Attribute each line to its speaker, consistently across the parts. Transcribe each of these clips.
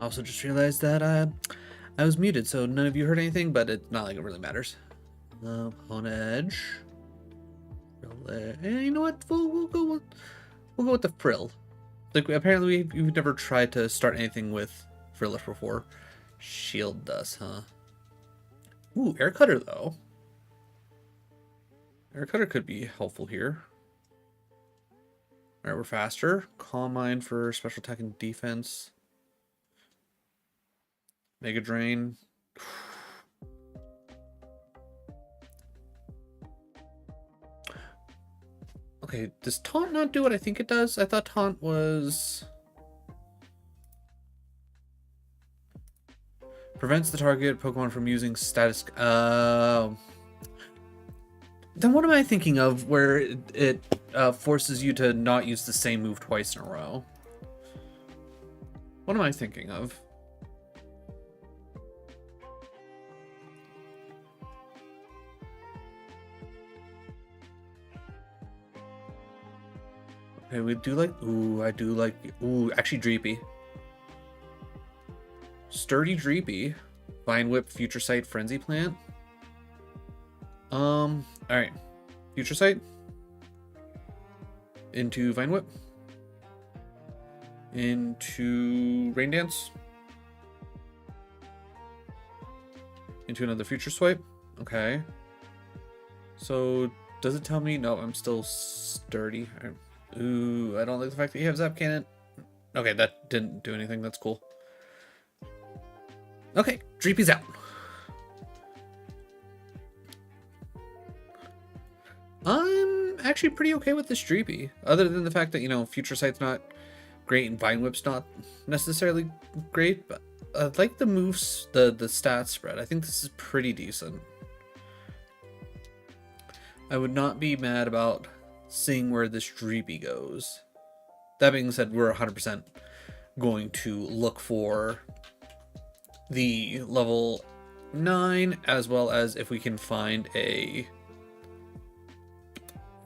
Speaker 1: I also just realized that I was muted, so none of you heard anything, but it's not like it really matters. On edge. You know what? We'll go with the frill. Like apparently we've never tried to start anything with frillish before. Shield does, huh? Ooh, air cutter though. Air cutter could be helpful here. Alright, we're faster. Calm Mind for special attack and defense. Mega Drain. Okay, does Taunt not do what I think it does? I thought Taunt was... Prevents the target Pokemon from using status... Then what am I thinking of where it forces you to not use the same move twice in a row? What am I thinking of? Okay, we do like... Ooh, I do like... Ooh, actually Dreepy. Sturdy Dreepy. Vine Whip, Future Sight, Frenzy Plant. Alright. Future Sight. Into Vine Whip. Into Rain Dance. Into another Future Swipe. Okay. So, does it tell me? No, I'm still sturdy. Ooh, I don't like the fact that you have Zap Cannon. Okay, that didn't do anything. That's cool. Okay, Dreepy's out. I'm actually pretty okay with this Dreepy. Other than the fact that, you know, Future Sight's not great and Vine Whip's not necessarily great. But I like the moves, the stat spread. I think this is pretty decent. I would not be mad about seeing where this Dreepy goes. That being said, we're 100% going to look for the level 9, as well as if we can find a...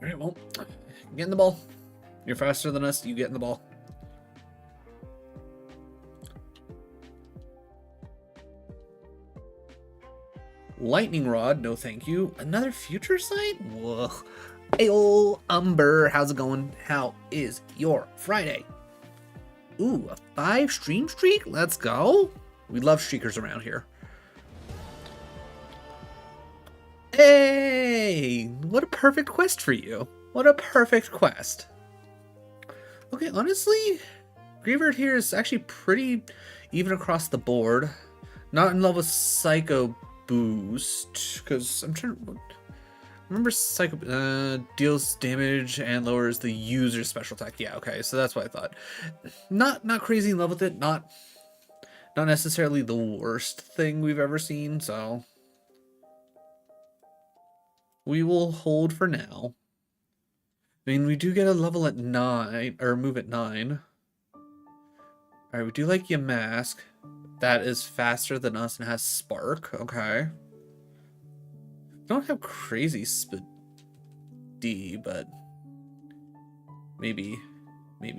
Speaker 1: Alright, well, get in the ball. You're faster than us, you get in the ball. Lightning Rod, no thank you. Another Future Sight? Whoa. Hey, ol' Umber, how's it going? How is your Friday? Ooh, a 5 stream streak? Let's go. We love streakers around here. Hey, what a perfect quest for you. What a perfect quest. Okay, honestly, Grievert here is actually pretty even across the board. Not in love with Psycho Boost, because I'm trying to... Remember Psycho deals damage and lowers the user's special attack. Yeah, okay, so that's what I thought. Not crazy in love with it. Not necessarily the worst thing we've ever seen, so we will hold for now. I mean, we do get a level at 9, or move at 9. Alright, we do like Yamask. That is faster than us and has Spark. Okay. Don't have crazy speed, but maybe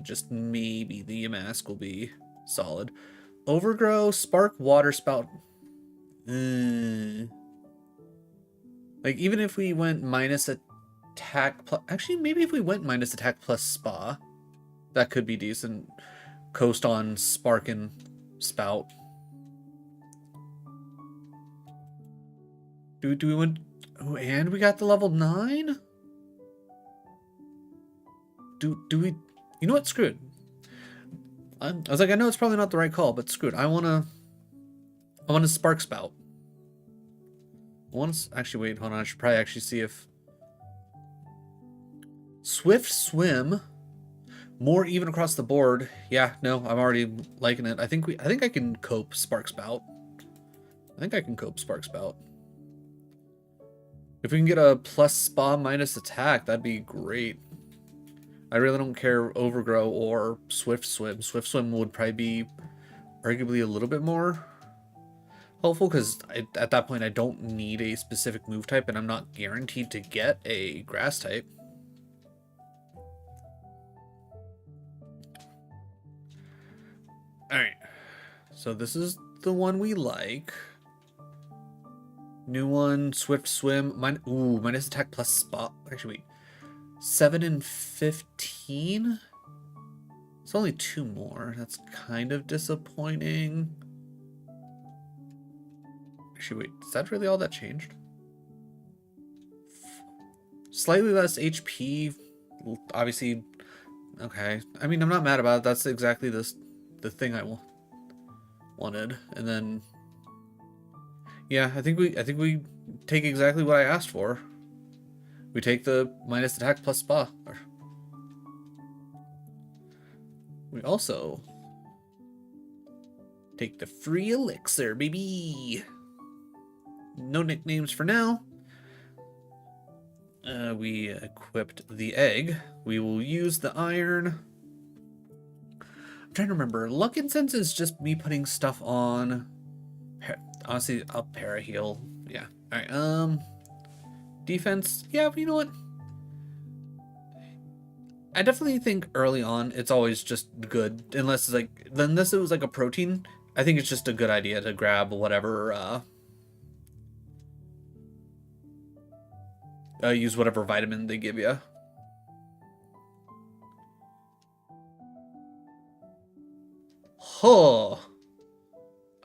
Speaker 1: just maybe the Yamask will be solid. Overgrow, Spark, Water Spout. Like, even if we went minus attack plus... Actually, maybe if we went minus attack plus Spa, that could be decent. Coast on Spark and Spout. Do we want... Oh, and we got the level 9? Do we... You know what? Screw it. I was like, I know it's probably not the right call, but screw it. I want to Spark Spout. Actually, wait, hold on. I should probably actually see if... Swift Swim. More even across the board. Yeah, no, I'm already liking it. I think I can cope Spark Spout. I think I can cope Spark Spout. If we can get a plus Spa minus attack, that'd be great. I really don't care Overgrow or Swift Swim. Swift Swim would probably be arguably a little bit more helpful, because at that point I don't need a specific move type, and I'm not guaranteed to get a grass type. Alright. So this is the one we like. New one, Swift Swim. Minus attack plus spot. Actually, wait. 7 and 15? It's only 2 more. That's kind of disappointing. Actually, wait. Is that really all that changed? Slightly less HP. Obviously. Okay. I mean, I'm not mad about it. That's exactly the thing I wanted. And then, yeah, I think we take exactly what I asked for. We take the minus attack plus spa. We also take the free elixir, baby. No nicknames for now. We equipped the egg. We will use the iron. I'm trying to remember. Luck and Sense is just me putting stuff on. Honestly, I'll para heal. Yeah. All right. Defense. Yeah, but you know what? I definitely think early on it's always just good, unless it was like a protein. I think it's just a good idea to grab whatever. Use whatever vitamin they give you. Huh.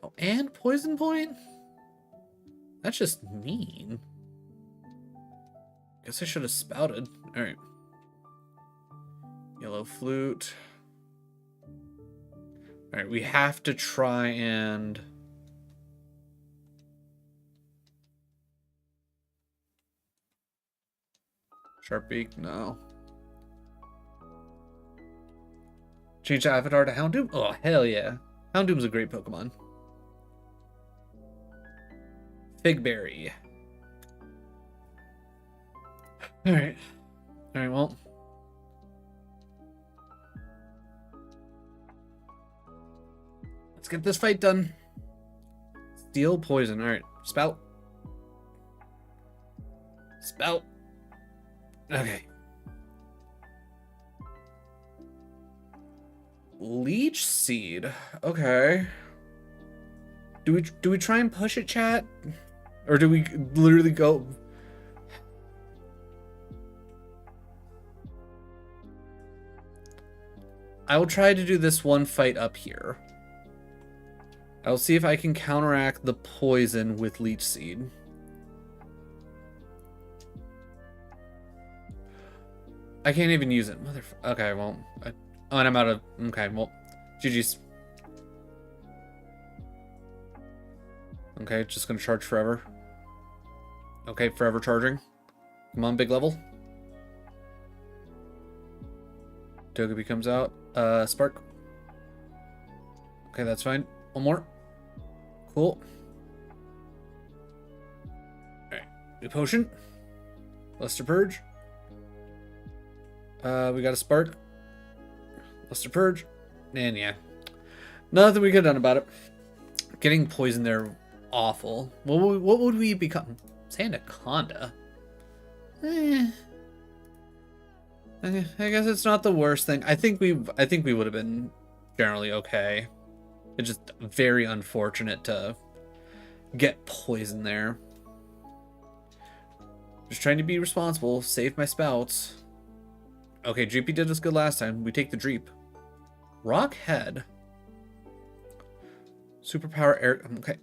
Speaker 1: Oh, and poison point? That's just mean. Guess I should have spouted. Alright. Yellow flute. Alright, we have to try and... Sharp beak? No. Change the avatar to Houndoom? Oh, hell yeah. Houndoom's a great Pokemon. Figberry. Alright. Alright, well. Let's get this fight done. Steel poison. Alright. Spout. Spout. Okay. Leech seed. Okay. Do we try and push it, chat? Or do we literally go? I will try to do this one fight up here. I will see if I can counteract the poison with leech seed. I can't even use it. Okay, well. And I'm out of... Okay, well. GG's. Okay, just gonna charge forever. Okay, forever charging. Come on, big level. Togepi comes out. Spark. Okay, that's fine. One more. Cool. Alright. New potion. Luster Purge. We got a Spark. Luster Purge. And yeah. Nothing we could have done about it. Getting poisoned there, awful. What would we become? Sandaconda? I guess it's not the worst thing. I think we would have been generally okay. It's just very unfortunate to get poisoned there. Just trying to be responsible. Save my spouts. Okay, Dreepy did us good last time. We take the Dreep. Rock Head. Superpower air. Okay.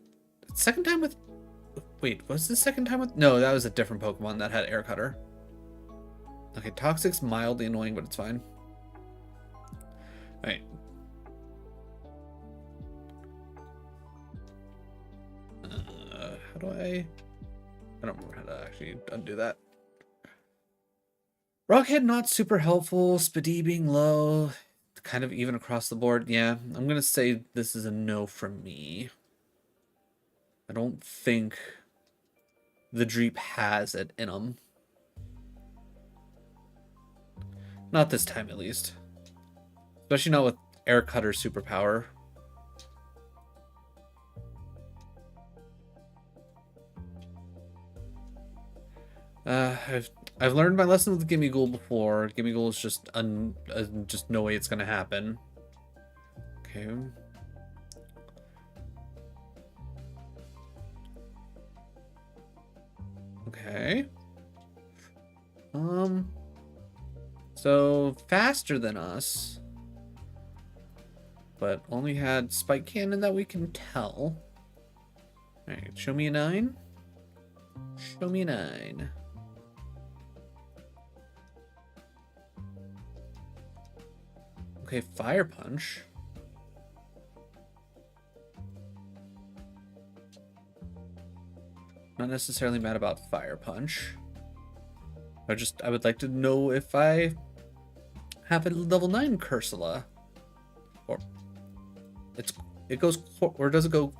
Speaker 1: Second time with... Wait, was this second time with... No, that was a different Pokemon that had Air Cutter. Okay, Toxic's mildly annoying, but it's fine. Alright. How do I don't remember how to actually undo that. Rockhead not super helpful. Speedy being low. Kind of even across the board. Yeah, I'm going to say this is a no from me. I don't think the Dreep has it in him. Not this time, at least. Especially not with Air Cutter superpower. I've learned my lesson with Gimmighoul before. Gimmighoul is just just no way it's gonna happen. Okay. Okay. So faster than us, but only had spike cannon that we can tell. All right, show me a 9. Show me a 9. Okay, fire punch. Not necessarily mad about fire punch. I would like to know if I have a level 9 Cursula. Or it goes, or does it go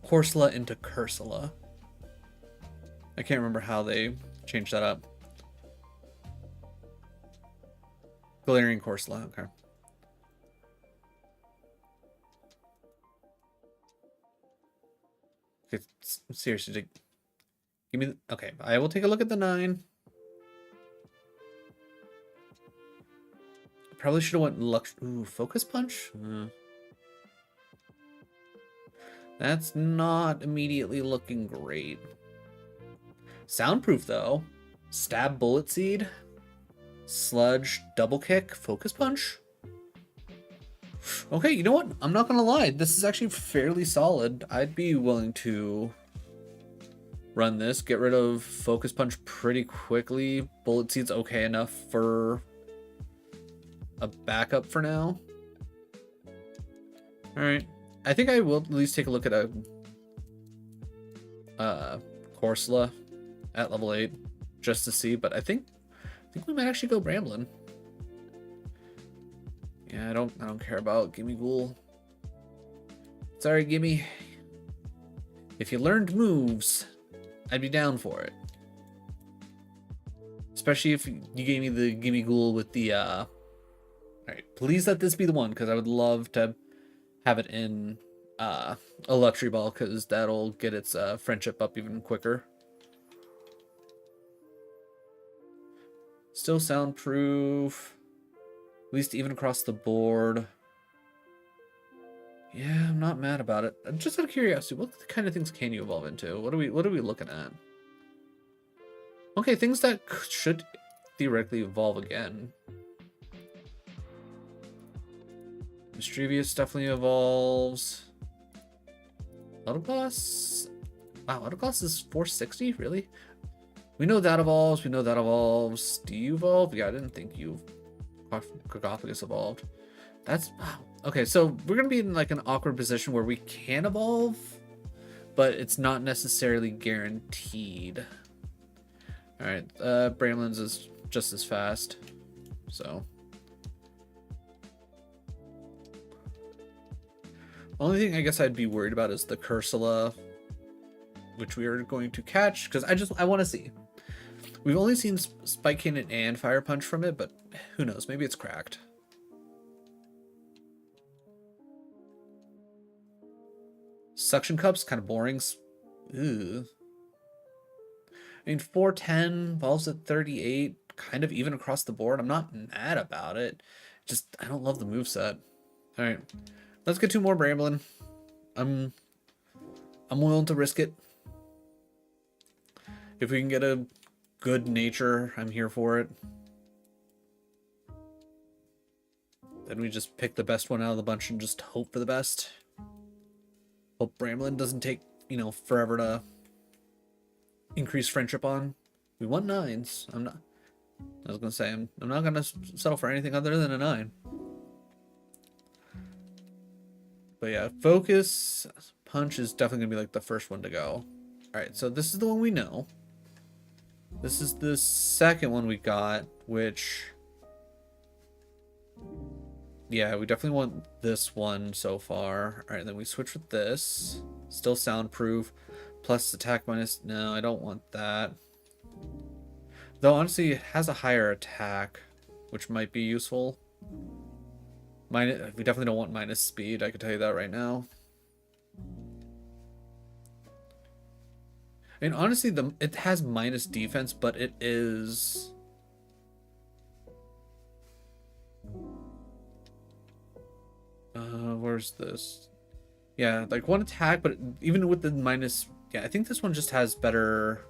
Speaker 1: Corsola into Cursula? I can't remember how they changed that up. Galarian Corsola, okay. Okay, seriously, give me, okay, I will take a look at the 9. Probably should have went Focus Punch? That's not immediately looking great. Soundproof though. Stab Bullet Seed. Sludge Double Kick. Focus Punch. Okay, you know what? I'm not gonna lie. This is actually fairly solid. I'd be willing to run this. Get rid of Focus Punch pretty quickly. Bullet Seed's okay enough for a backup for now. Alright. I think I will at least take a look at a Corsola at level 8 just to see, but I think we might actually go Bramblin. Yeah, I don't care about Gimme Ghoul. Sorry, Gimme. If you learned moves, I'd be down for it. Especially if you gave me the Gimme Ghoul with the Alright, please let this be the one, because I would love to have it in a Luxury Ball, because that'll get its friendship up even quicker. Still soundproof. At least even across the board. Yeah, I'm not mad about it. Just out of curiosity, what kind of things can you evolve into? What are we looking at? Okay, things that should theoretically evolve again. Mischievous definitely evolves. Autogloss? Wow, Autogloss is 460? Really? We know that evolves. We know that evolves. Do you evolve? Yeah, I didn't think you... Crocophagus evolved. That's... Wow. Okay, so we're going to be in like an awkward position where we can evolve, but it's not necessarily guaranteed. Alright, Bramlin's is just as fast. So... Only thing I guess I'd be worried about is the Cursula, which we are going to catch, because I want to see. We've only seen Spike Cannon and Fire Punch from it, but who knows? Maybe it's cracked. Suction Cup's kind of boring. Ew. I mean, 410, evolves at 38, kind of even across the board. I'm not mad about it. Just, I don't love the moveset. Alright. Let's get 2 more Bramblin. I'm willing to risk it. If we can get a good nature, I'm here for it. Then we just pick the best one out of the bunch and just hope for the best. Hope Bramblin doesn't take, you know, forever to increase friendship on. We want 9s. I was gonna say, I'm not gonna settle for anything other than a 9. But yeah, Focus Punch is definitely gonna be like the first one to go. Alright, so this is the one we know. This is the second one we got, which... Yeah, we definitely want this one so far. Alright, then we switch with this. Still soundproof. Plus attack minus... No, I don't want that. Though, honestly, it has a higher attack, which might be useful. We definitely don't want minus speed, I can tell you that right now. I mean, honestly, it has minus defense, but it is... where's this? Yeah, like 1 attack, but even with the minus... Yeah, I think this one just has better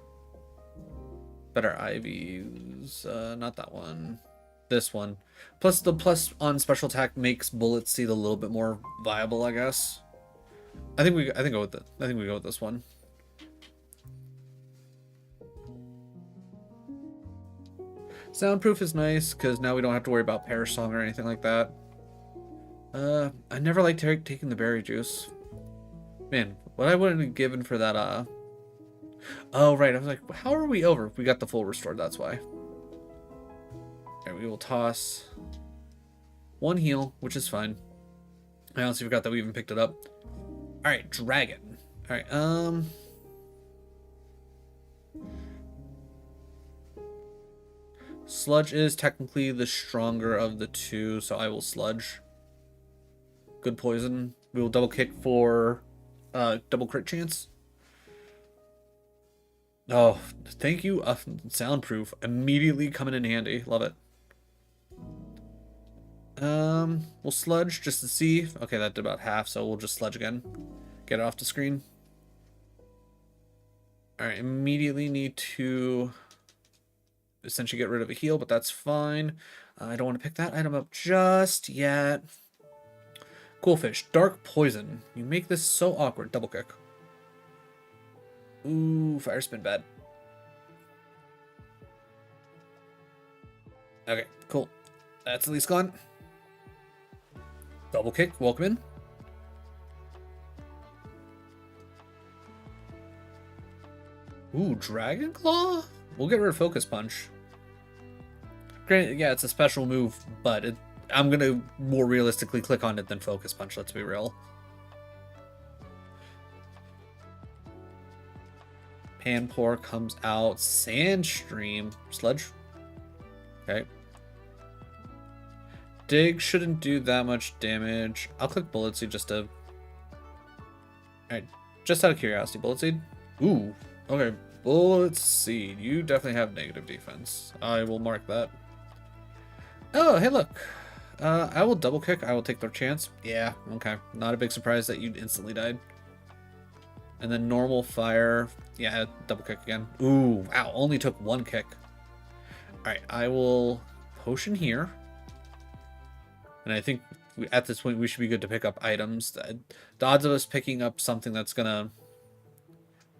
Speaker 1: Better IVs. Not that one. This one. Plus the plus on special attack makes bullet seed a little bit more viable, I guess. I think we go with it. I think we go with this one. Soundproof is nice because now we don't have to worry about Perish Song or anything like that. I never liked taking the berry juice. Man, what I wouldn't have given for that, oh, right, I was like, how are we over? We got the full restored, that's why. Alright, we will toss one heal, which is fine. I honestly forgot that we even picked it up. Alright, dragon. Alright, Sludge is technically the stronger of the two, so I will Sludge. Good poison. We will double kick for double crit chance. Oh, thank you. Soundproof. Immediately coming in handy. Love it. We'll Sludge just to see. Okay, that did about half, so we'll just Sludge again. Get it off the screen. Alright, immediately need to essentially get rid of a heal, but that's fine. I don't want to pick that item up just yet. Cool fish. Dark poison. You make this so awkward. Double kick. Ooh, fire spin bad. Okay, cool. That's at least gone. Double kick. Welcome in. Ooh, Dragon Claw? We'll get rid of Focus Punch. Granted, yeah, it's a special move, but I'm going to more realistically click on it than Focus Punch, let's be real. Panpour comes out. Sandstream. Sludge. Okay. Dig shouldn't do that much damage. I'll click Bullet Seed just to... Alright, just out of curiosity, Bullet Seed? Ooh, okay. Bullet Seed. You definitely have negative defense. I will mark that. Oh, hey, look. I will double kick. I will take their chance. Yeah, okay. Not a big surprise that you instantly died. And then normal fire. Yeah, double kick again. Ooh, wow. Only took one kick. Alright, I will potion here. And I think at this point we should be good to pick up items. The odds of us picking up something that's going to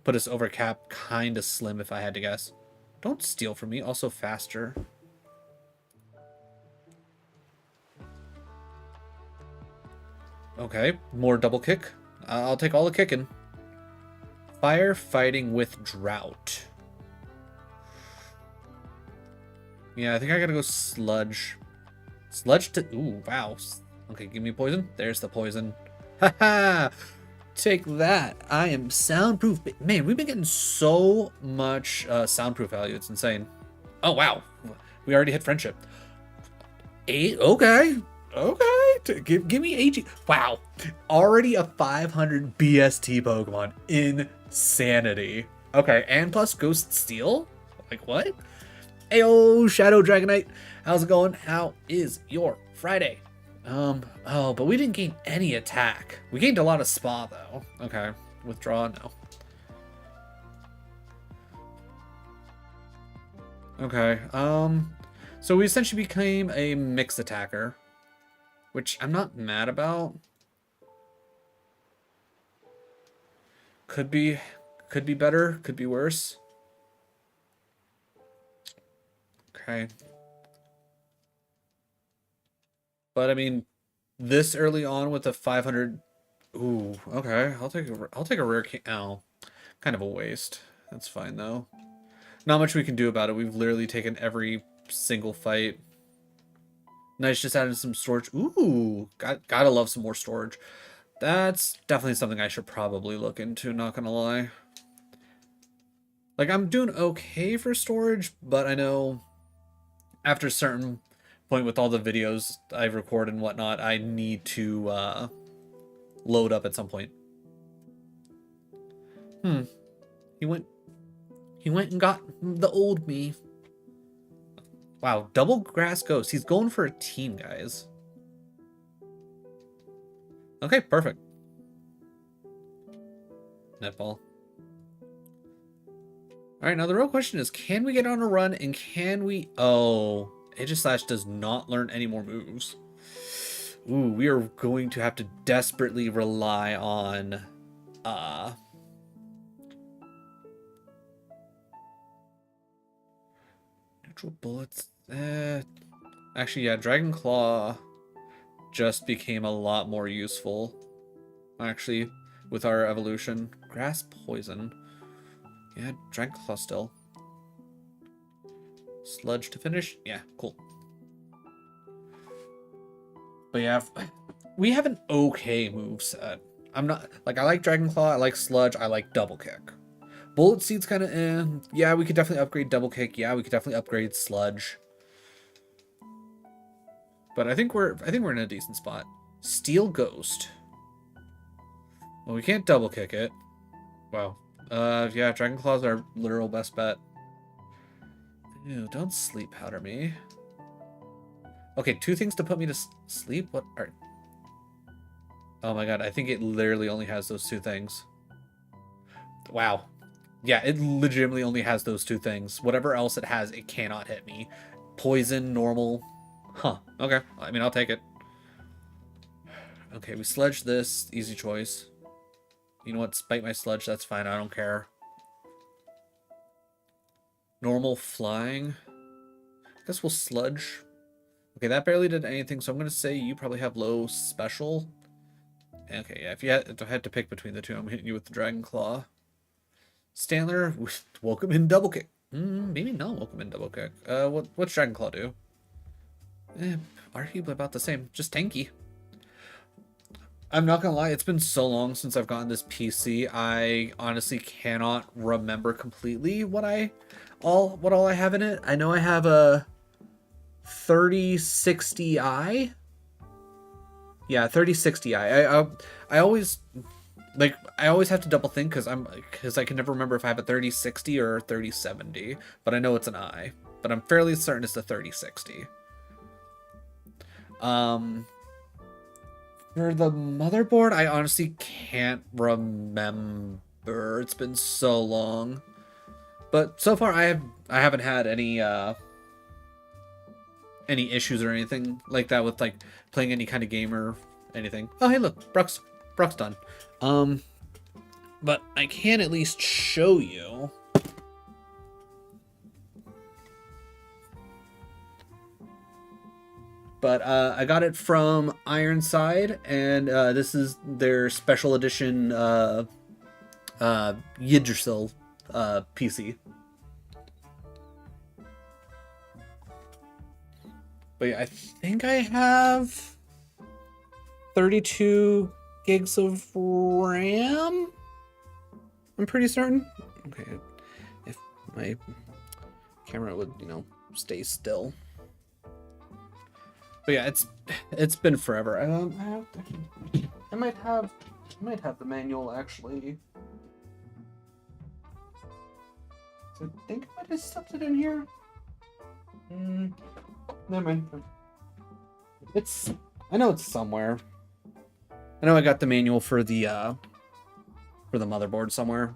Speaker 1: put us over cap kind of slim if I had to guess. Don't steal from me. Also faster. Okay, more double kick. I'll take all the kicking. Firefighting with drought. Yeah, I think I gotta go sludge. Sludge to... Ooh, wow. Okay, give me poison. There's the poison. Haha! Take that. I am soundproof. Man, we've been getting so much soundproof value. It's insane. Oh, wow. We already hit friendship. 8? Okay. Okay. Give me AG. Wow. Already a 500 BST Pokemon. Insanity. Okay, and plus Ghost Steel? Like, what? Ayo, Shadow Dragonite. How's it going? How is your Friday? Oh, but we didn't gain any attack. We gained a lot of spa, though. Okay, withdraw now. Okay, so we essentially became a mixed attacker, which I'm not mad about. Could be better, could be worse. Okay. But I mean, this early on with a 500, ooh, okay. I'll take a rare. Oh, kind of a waste. That's fine though. Not much we can do about it. We've literally taken every single fight. Nice, just added some storage. Ooh, gotta love some more storage. That's definitely something I should probably look into. Not gonna lie. Like, I'm doing okay for storage, but I know after a certain point with all the videos I've recorded and whatnot, I need to load up at some point. He went and got the old me. Wow, double grass ghost. He's going for a team, guys. Okay, perfect. Netball. Alright, now the real question is, can we get on a run and can we... Oh, Aegislash does not learn any more moves. Ooh, we are going to have to desperately rely on... neutral bullets. Actually, yeah, Dragon Claw just became a lot more useful. Actually, with our evolution. Grass Poison. Yeah, Dragon Claw still. Sludge to finish? Yeah, cool. But yeah, we have an okay moveset. I'm not... Like, I like Dragon Claw, I like Sludge, I like Double Kick. Bullet Seed's kind of eh. Yeah, we could definitely upgrade Double Kick. Yeah, we could definitely upgrade Sludge. But I think we're in a decent spot. Steel Ghost. Well, we can't Double Kick it. Wow. Yeah, Dragon Claw's our literal best bet. Ew, don't sleep powder me. Okay, 2 things to put me to sleep? What are... Oh my god, I think it literally only has those 2 things. Wow. Yeah, it legitimately only has those 2 things. Whatever else it has, it cannot hit me. Poison, normal. Huh, okay. I mean, I'll take it. Okay, we Sludge this. Easy choice. You know what? Spite my Sludge, that's fine. I don't care. Normal flying. Guess we'll Sludge. Okay, that barely did anything, so I'm going to say you probably have low special. Okay, yeah, if you had to pick between the 2, I'm hitting you with the Dragon Claw. Stantler, welcome in Double Kick. Maybe not welcome in Double Kick. What's Dragon Claw do? Arguably about the same, just tanky. I'm not gonna lie, it's been so long since I've gotten this PC, I honestly cannot remember completely what all I have in it. I know I have a 3060i. Yeah, 3060i. I always have to double think because I can never remember if I have a 3060 or 3070, but I know it's an I. But I'm fairly certain it's the 3060. For the motherboard, I honestly can't remember. It's been so long. But so far I haven't had any issues or anything like that with like playing any kind of game or anything. Oh hey look, Brock's done. But I can at least show you. But I got it from Ironside, and this is their special edition Yggdrasil PC. But yeah, I think I have 32 gigs of RAM. I'm pretty certain. Okay, if my camera would, stay still. But yeah, it's been forever. I might have the manual actually. So I think I might have stuffed it in here. Never mind. I know it's somewhere. I know I got the manual for the motherboard somewhere.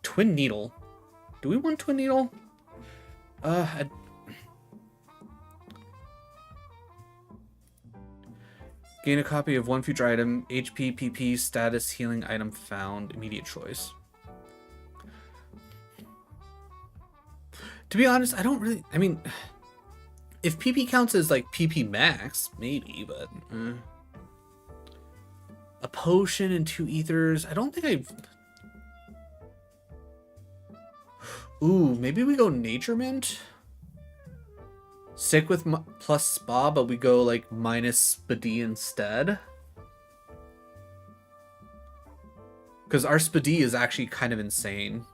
Speaker 1: Twin needle. Do we want twin needle? Gain a copy of one future item, HP, PP, status, healing item found, immediate choice. To be honest, I mean, if PP counts as like PP max, maybe, but... A potion and 2 ethers, I don't think I've... Ooh, maybe we go Nature Mint? Stick with plus spa, but we go like minus Spadi instead. Because our Spadi is actually kind of insane.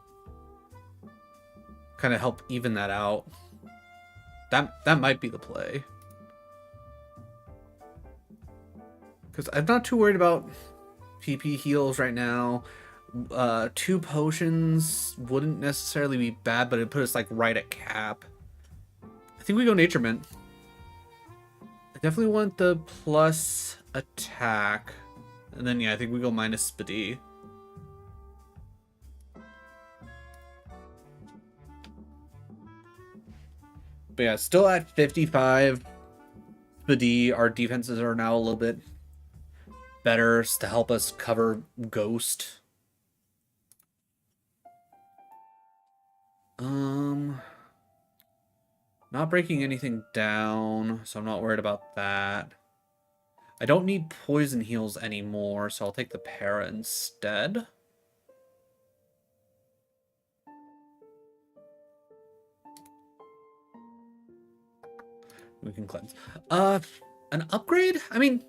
Speaker 1: Kind of help even that out. That might be the play. Because I'm not too worried about PP heals right now. 2 potions wouldn't necessarily be bad, but it'd put us like right at cap. I think we go Nature Mint. I definitely want the plus attack. And then, yeah, I think we go minus Spadi. But yeah, still at 55. The our defenses are now a little bit better to help us cover Ghost. Not breaking anything down, so I'm not worried about that. I don't need poison heals anymore, so I'll take the para instead. We can cleanse. An upgrade? I mean,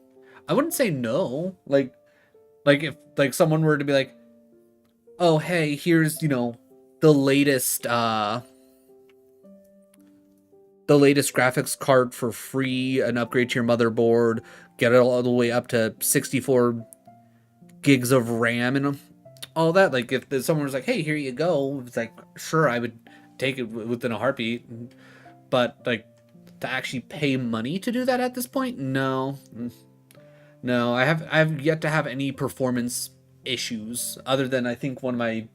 Speaker 1: I wouldn't say no. Like if like someone were to be like, oh hey, here's, you know, the latest graphics card for free, an upgrade to your motherboard, get it all the way up to 64 gigs of RAM and all that. Like if someone was like, hey, here you go, it's like, sure, I would take it within a heartbeat. But like to actually pay money to do that at this point, no. No, I've yet to have any performance issues other than I think one of my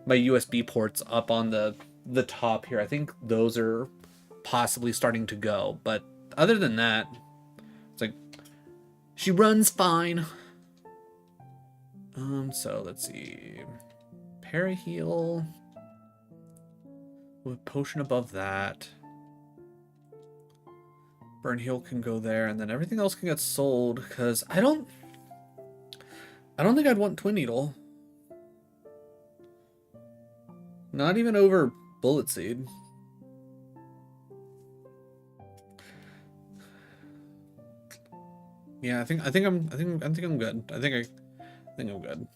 Speaker 1: USB ports up on the top here. I think those are possibly starting to go, but other than that, it's like she runs fine. So let's see, Paraheal with potion above that. Burn heal can go there, and then everything else can get sold because I don't think I'd want Twin Needle. Not even over Bullet Seed. Yeah, I think I'm good. I think I'm good.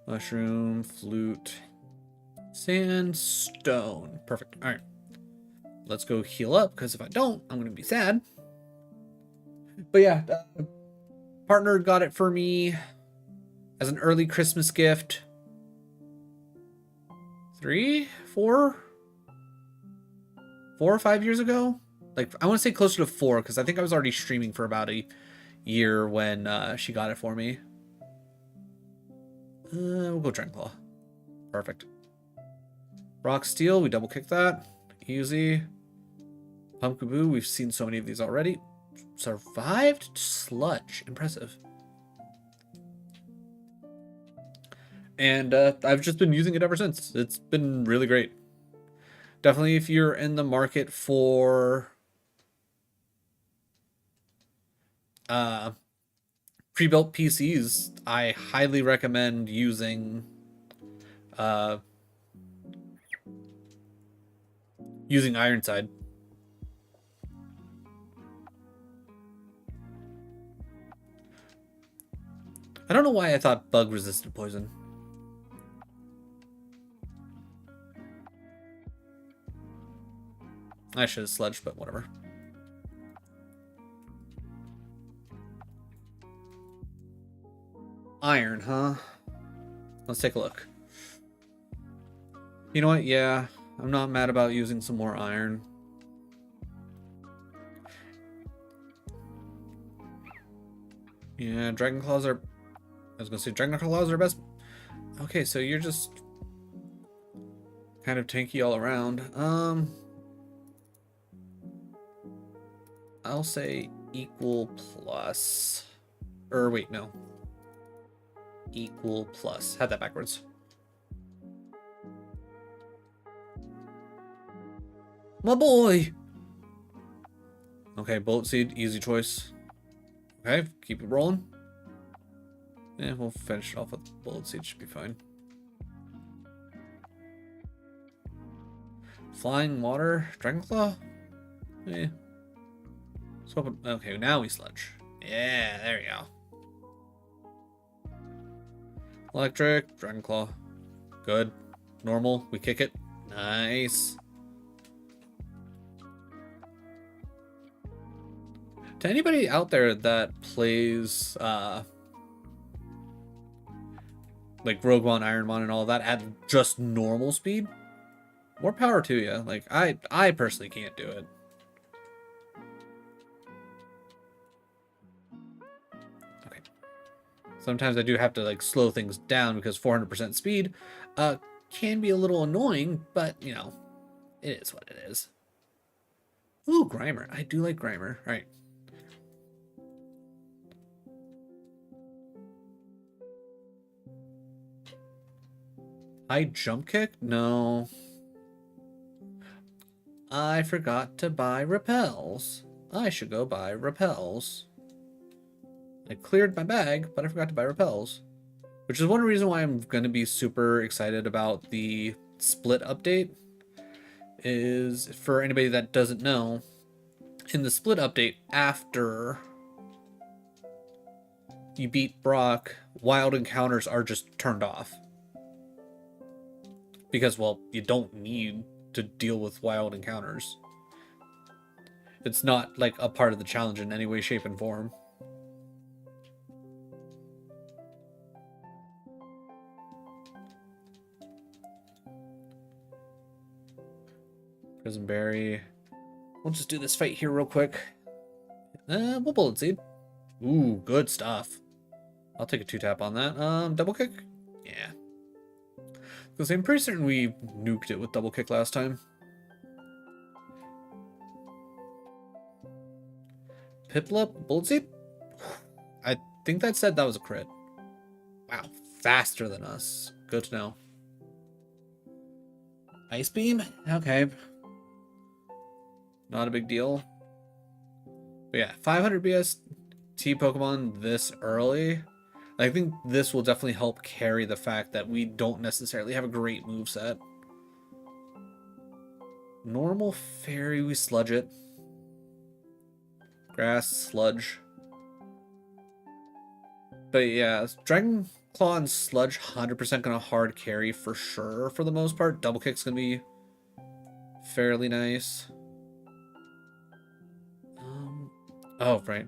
Speaker 1: Mushroom, flute, sandstone. Perfect. All right. Let's go heal up because if I don't, I'm gonna be sad. But yeah, partner got it for me as an early Christmas gift. 4 or 5 years ago. Like I want to say closer to 4 because I think I was already streaming for about a year when she got it for me. We'll go Dragonclaw. Perfect. Rock Steel, we double kick that. Easy. Pumpkaboo, we've seen so many of these already. Survived Sludge. Impressive. And I've just been using it ever since. It's been really great. Definitely if you're in the market for pre-built PCs, I highly recommend using Ironside. I don't know why I thought bug resisted poison. I should have sludged, but whatever. Iron, huh? Let's take a look. You know what? Yeah, I'm not mad about using some more iron. Yeah, Dragon Claws are... I was gonna say Dragon Claws are best. Okay, so you're just kind of tanky all around. I'll say equal plus. Or wait, no. Equal plus. Had that backwards. My boy! Okay, Bullet Seed, easy choice. Okay, keep it rolling. Yeah, we'll finish it off with Bullet Seed, should be fine. Flying Water, Dragonclaw? Yeah. Okay, now we sludge. Yeah, there we go. Electric, Dragonclaw. Good. Normal, we kick it. Nice. To anybody out there that plays like RogueMon, Ironmon, and all that at just normal speed, more power to you. Like I personally can't do it. Okay. Sometimes I do have to like slow things down because 400% speed can be a little annoying, but, you know, it is what it is. Ooh, Grimer. I do like Grimer. All right. I jump kick? No. I forgot to buy repels. I should go buy repels. I cleared my bag, but I forgot to buy repels. Which is one reason why I'm going to be super excited about the split update. Is for anybody that doesn't know, in the split update, after you beat Brock, wild encounters are just turned off. Because, well, you don't need to deal with wild encounters. It's not like a part of the challenge in any way, shape, and form. Prison Berry. We'll just do this fight here real quick. We'll Bullet Seed. Ooh, good stuff. I'll take a 2-tap on that. Double kick? Yeah. Because I'm pretty certain we nuked it with double kick last time. Piplup, Bullet Seed? I think that said that was a crit. Wow, faster than us. Good to know. Ice Beam? Okay. Not a big deal. But yeah, 500 BST Pokemon this early. I think this will definitely help carry the fact that we don't necessarily have a great moveset. Normal Fairy, we sludge it. Grass, sludge. But yeah, Dragon Claw and Sludge 100% gonna hard carry for sure for the most part. Double Kick's gonna be fairly nice. Oh, right.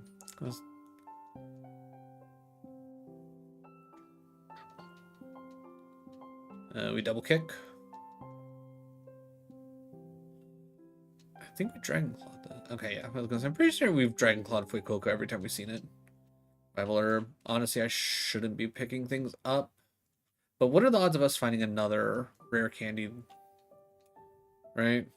Speaker 1: We double kick. I think we Dragon Clawed that. Okay, yeah. I'm pretty sure we've Dragon Clawed Fuecoco every time we've seen it. Rival Herb. Honestly, I shouldn't be picking things up. But what are the odds of us finding another rare candy? Right?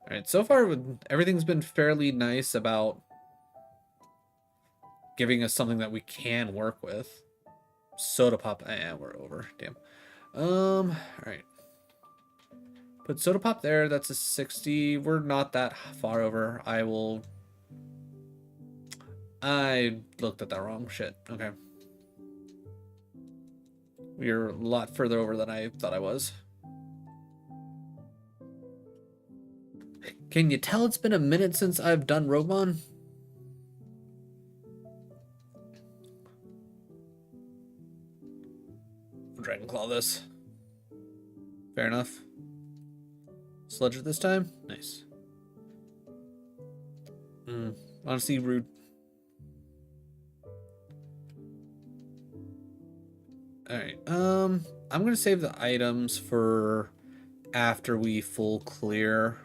Speaker 1: Alright, so far everything's been fairly nice about giving us something that we can work with. Soda Pop, we're over. Damn. Alright. Put Soda Pop there, that's a 60. We're not that far over. I looked at that wrong. Shit. Okay. We're a lot further over than I thought I was. Can you tell it's been a minute since I've done RogueMon? Dragon Claw this. Fair enough. Sludge it this time? Nice. Honestly, rude. Alright, I'm gonna save the items for after we full clear.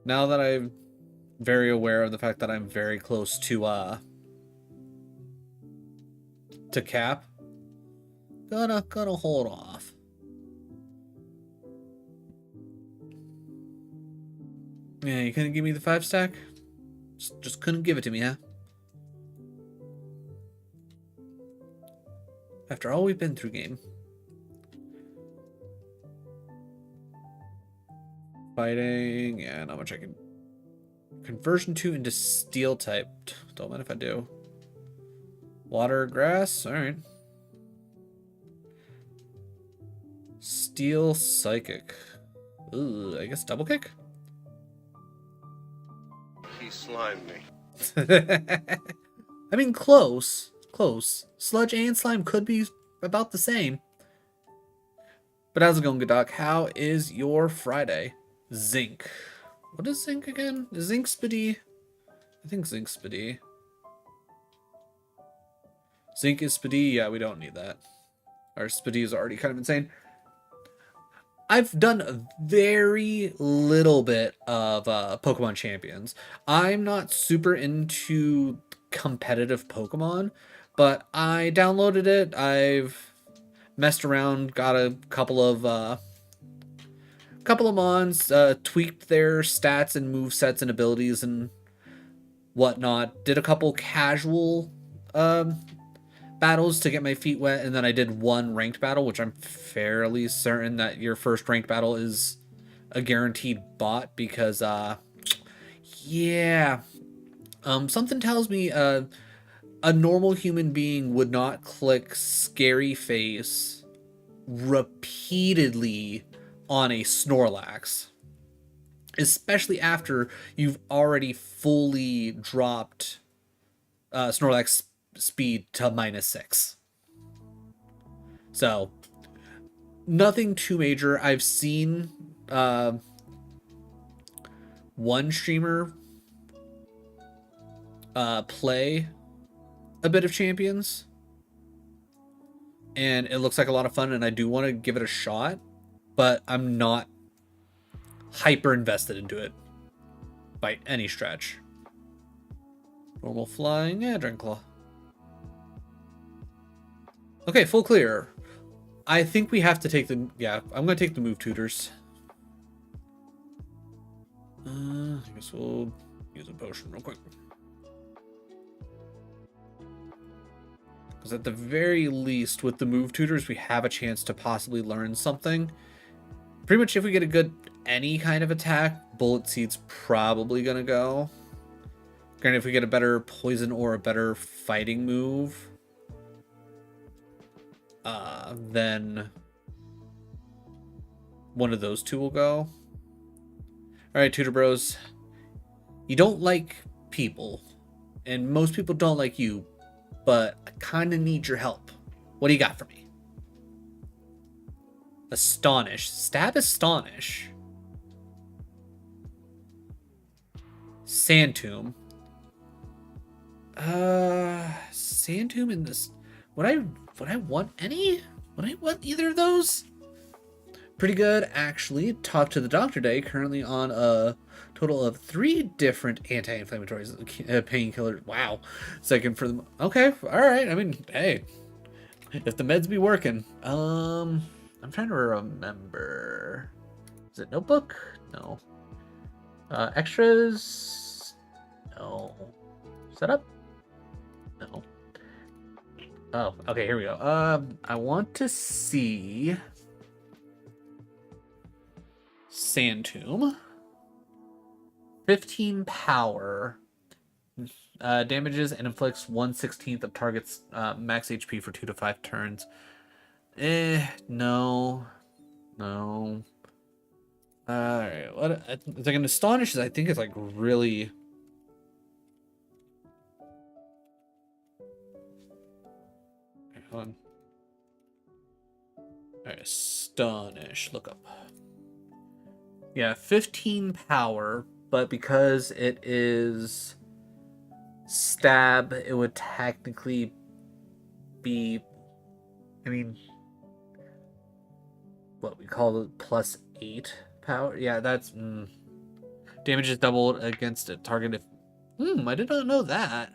Speaker 1: Now that I'm very aware of the fact that I'm very close to cap, gonna hold off. Yeah, you couldn't give me the 5-stack? Just couldn't give it to me, huh? After all we've been through, game. Fighting, yeah, not much I can. Conversion 2 into steel type. Don't mind if I do. Water, grass, alright. Steel psychic. Ooh, I guess double kick?
Speaker 2: He slimed me.
Speaker 1: I mean, close. Close. Sludge and slime could be about the same. But how's it going, good doc? How is your Friday? Zinc. What is zinc again? Zinc Spidey? I think zinc Spidey. Zinc is Spidey? Yeah, we don't need that. Our Spidey is already kind of insane. I've done a very little bit of Pokemon Champions. I'm not super into competitive Pokemon, but I downloaded it. I've messed around, got a couple of mons, tweaked their stats and move sets and abilities and whatnot. Did a couple casual battles to get my feet wet, and then I did one ranked battle, which I'm fairly certain that your first ranked battle is a guaranteed bot because yeah, something tells me a normal human being would not click scary face repeatedly on a Snorlax, especially after you've already fully dropped Snorlax speed to -6. So nothing too major. I've seen one streamer play a bit of Champions, and it looks like a lot of fun, and I do want to give it a shot, but I'm not hyper invested into it by any stretch. Normal flying, yeah, Drenclaw. Okay, full clear. I think we have to take the... Yeah, I'm going to take the move tutors. I guess we'll use a potion real quick. Because at the very least, with the move tutors, we have a chance to possibly learn something. Pretty much if we get a good any kind of attack, Bullet Seed's probably going to go. Granted, if we get a better poison or a better fighting move, then one of those two will go. Alright, Tutor Bros. You don't like people, and most people don't like you, but I kind of need your help. What do you got for me? Astonish. Stab Astonish. Sandtomb. Sandtomb in this... Would I want any? Would I want either of those? Pretty good, actually. Talk to the doctor day. Currently on a total of 3 different anti-inflammatories, painkillers. Wow. Second for them. Okay, all right. I mean, hey, if the meds be working. I'm trying to remember. Is it notebook? No. Extras? No. Setup? No. Oh, okay, here we go. I want to see Sandtomb. 15 power. Damages and inflicts 1/16 of target's max HP for 2 to 5 turns. No. No. Alright, what? It's like an Astonish, I think it's like really... Hold on. Alright, Astonish. Look up. Yeah, 15 power, but because it is stab, it would technically be... I mean... What we call it, +8 power? Yeah, that's... Damage is doubled against a target if... I did not know that.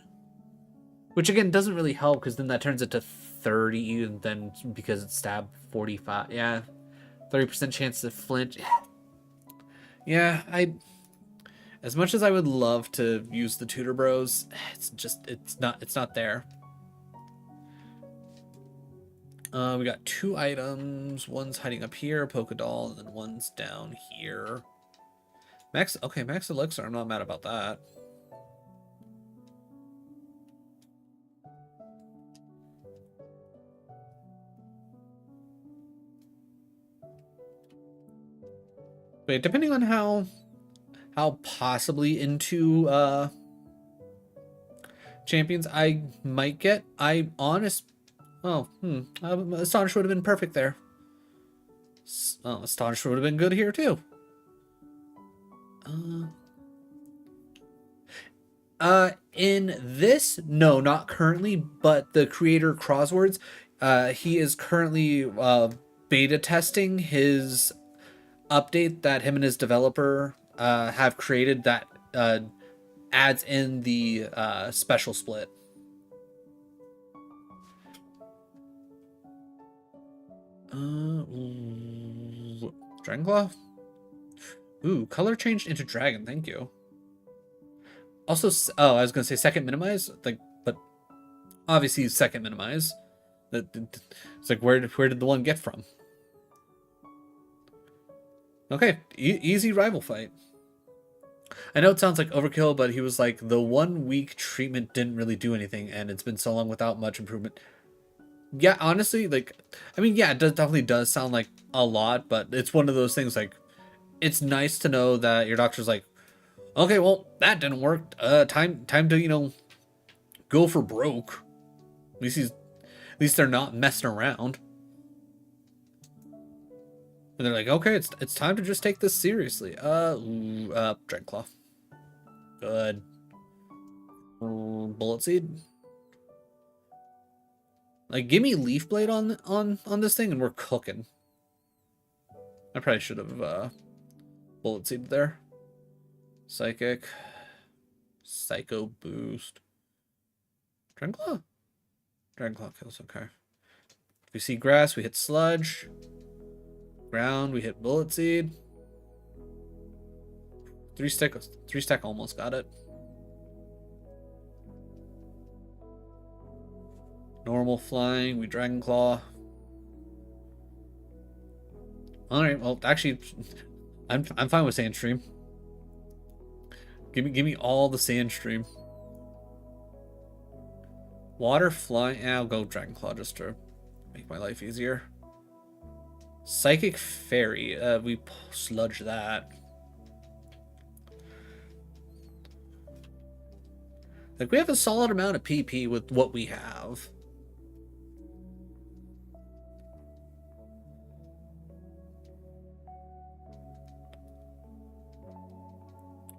Speaker 1: Which again doesn't really help because then that turns it to 30 and then because it's stab 45. Yeah. 30% chance to flinch. Yeah, as much as I would love to use the Tutor Bros, it's not there. We got 2 items. One's hiding up here, Polka Doll, and then one's down here. Max Elixir, I'm not mad about that. But depending on how possibly into champions I might get, Astonish would have been perfect there. Astonish would have been good here too. In this, no, not currently, but the creator Corzwords, he is currently beta testing his update that him and his developer have created that adds in the special split. Dragonclaw? Ooh, color changed into dragon. Thank you. Also, oh, I was gonna say second minimize, like, but obviously second minimize. It's like where did the one get from? Okay, easy rival fight. I know it sounds like overkill, but he was like, the 1 week treatment didn't really do anything, and it's been so long without much improvement. Yeah, honestly, like, I mean, yeah, it definitely does sound like a lot, but it's one of those things, like, it's nice to know that your doctor's like, okay, well, that didn't work. Time to, you know, go for broke. At least they're not messing around. And they're like, okay, it's time to just take this seriously. Dreadclaw. Good. Bullet Seed. Like, give me Leaf Blade on this thing, and we're cooking. I probably should have Bullet Seed there. Psychic. Psycho Boost. Dreadclaw? Dreadclaw kills, okay. If we see grass, we hit Sludge. Ground, we hit Bullet Seed. 3-stack almost got it. Normal flying, we Dragon Claw. Alright, well, actually, I'm fine with Sandstream. Give me all the Sandstream. Water flying, I'll go Dragon Claw just to make my life easier. Psychic Fairy, we sludge that. Like, we have a solid amount of PP with what we have.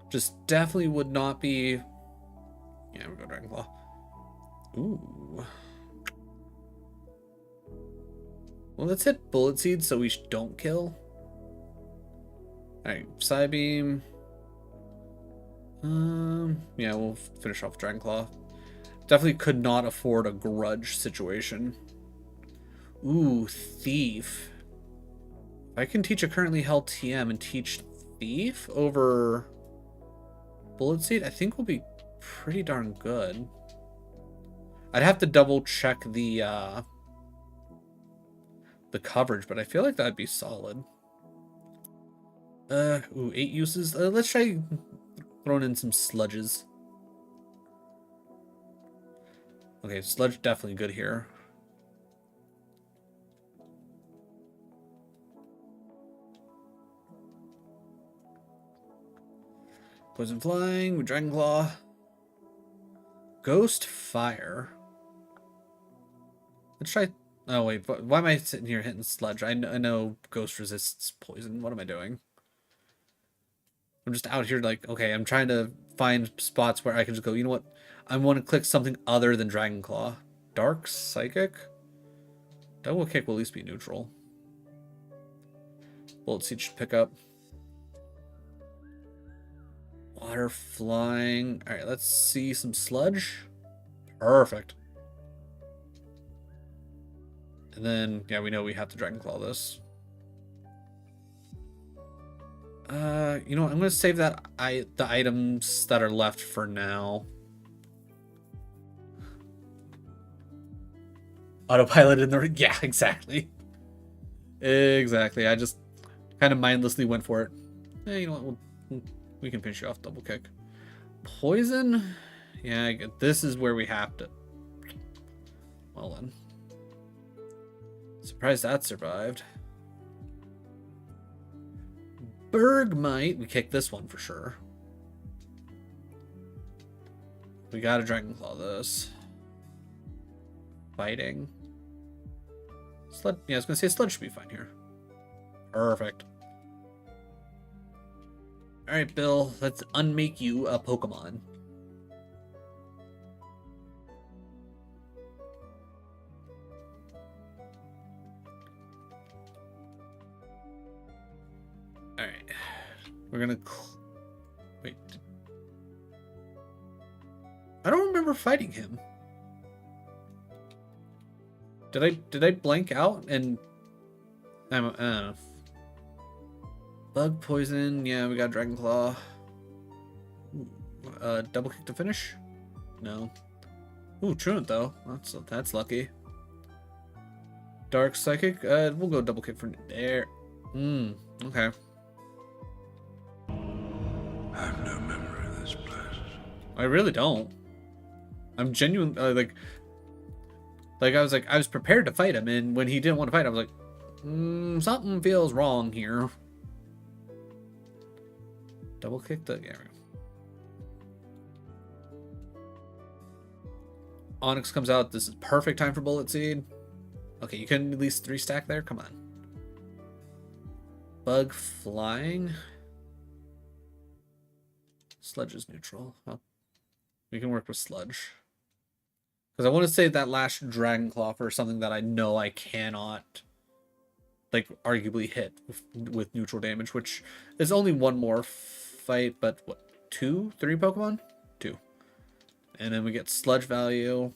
Speaker 1: Just definitely would not be... Yeah, we'll go Dragon Claw. Ooh. Well, let's hit Bullet Seed so we don't kill. Alright, Psybeam. Yeah, we'll finish off Dragon Claw. Definitely could not afford a grudge situation. Ooh, Thief. If I can teach a currently held TM and teach Thief over Bullet Seed, I think we'll be pretty darn good. I'd have to double check the coverage, but I feel like that'd be solid. Ooh, 8 uses. Let's try throwing in some sludges. Okay, sludge definitely good here. Poison Flying, with Dragon Claw. Ghost Fire. Let's try... Oh, wait, why am I sitting here hitting sludge? I know Ghost resists poison. What am I doing? I'm just out here like, okay, I'm trying to find spots where I can just go, you know what? I want to click something other than Dragon Claw. Dark Psychic? Double Kick will at least be neutral. Bullet Seed should pick up. Water Flying. Alright, let's see some sludge. Perfect. And then, yeah, we know we have to Dragon Claw this. You know what? I'm gonna save the items that are left for now. Autopilot in the... Yeah, exactly. Exactly. I just kind of mindlessly went for it. Yeah, you know what? We can finish you off double kick. Poison? Yeah, this is where we have to... Well then. Surprised that survived. Bergmite. We kick this one for sure. We gotta Dragon Claw this. Fighting. Sludge. Yeah, I was gonna say Sludge should be fine here. Perfect. Alright, Bill. Let's unmake you a Pokemon. We're gonna... Wait. I don't remember fighting him. Did I blank out and... I don't know. Bug poison. Yeah, we got Dragon Claw. Double kick to finish? No. Ooh, Truant though. That's lucky. Dark Psychic. We'll go double kick for there. Okay.
Speaker 3: I have no memory of this place.
Speaker 1: I really don't. I'm genuine. I was prepared to fight him, and when he didn't want to fight, I was like, something feels wrong here. Double kick the... Yeah. Onyx comes out. This is perfect time for Bullet Seed. Okay, you can at least 3-stack there. Come on. Bug flying. Sludge is neutral. Oh. We can work with Sludge. Because I want to save that last Dragon Claw for something that I know I cannot, like, arguably hit with neutral damage, which is only one more fight, but what, 3 Pokemon? 2. And then we get Sludge value.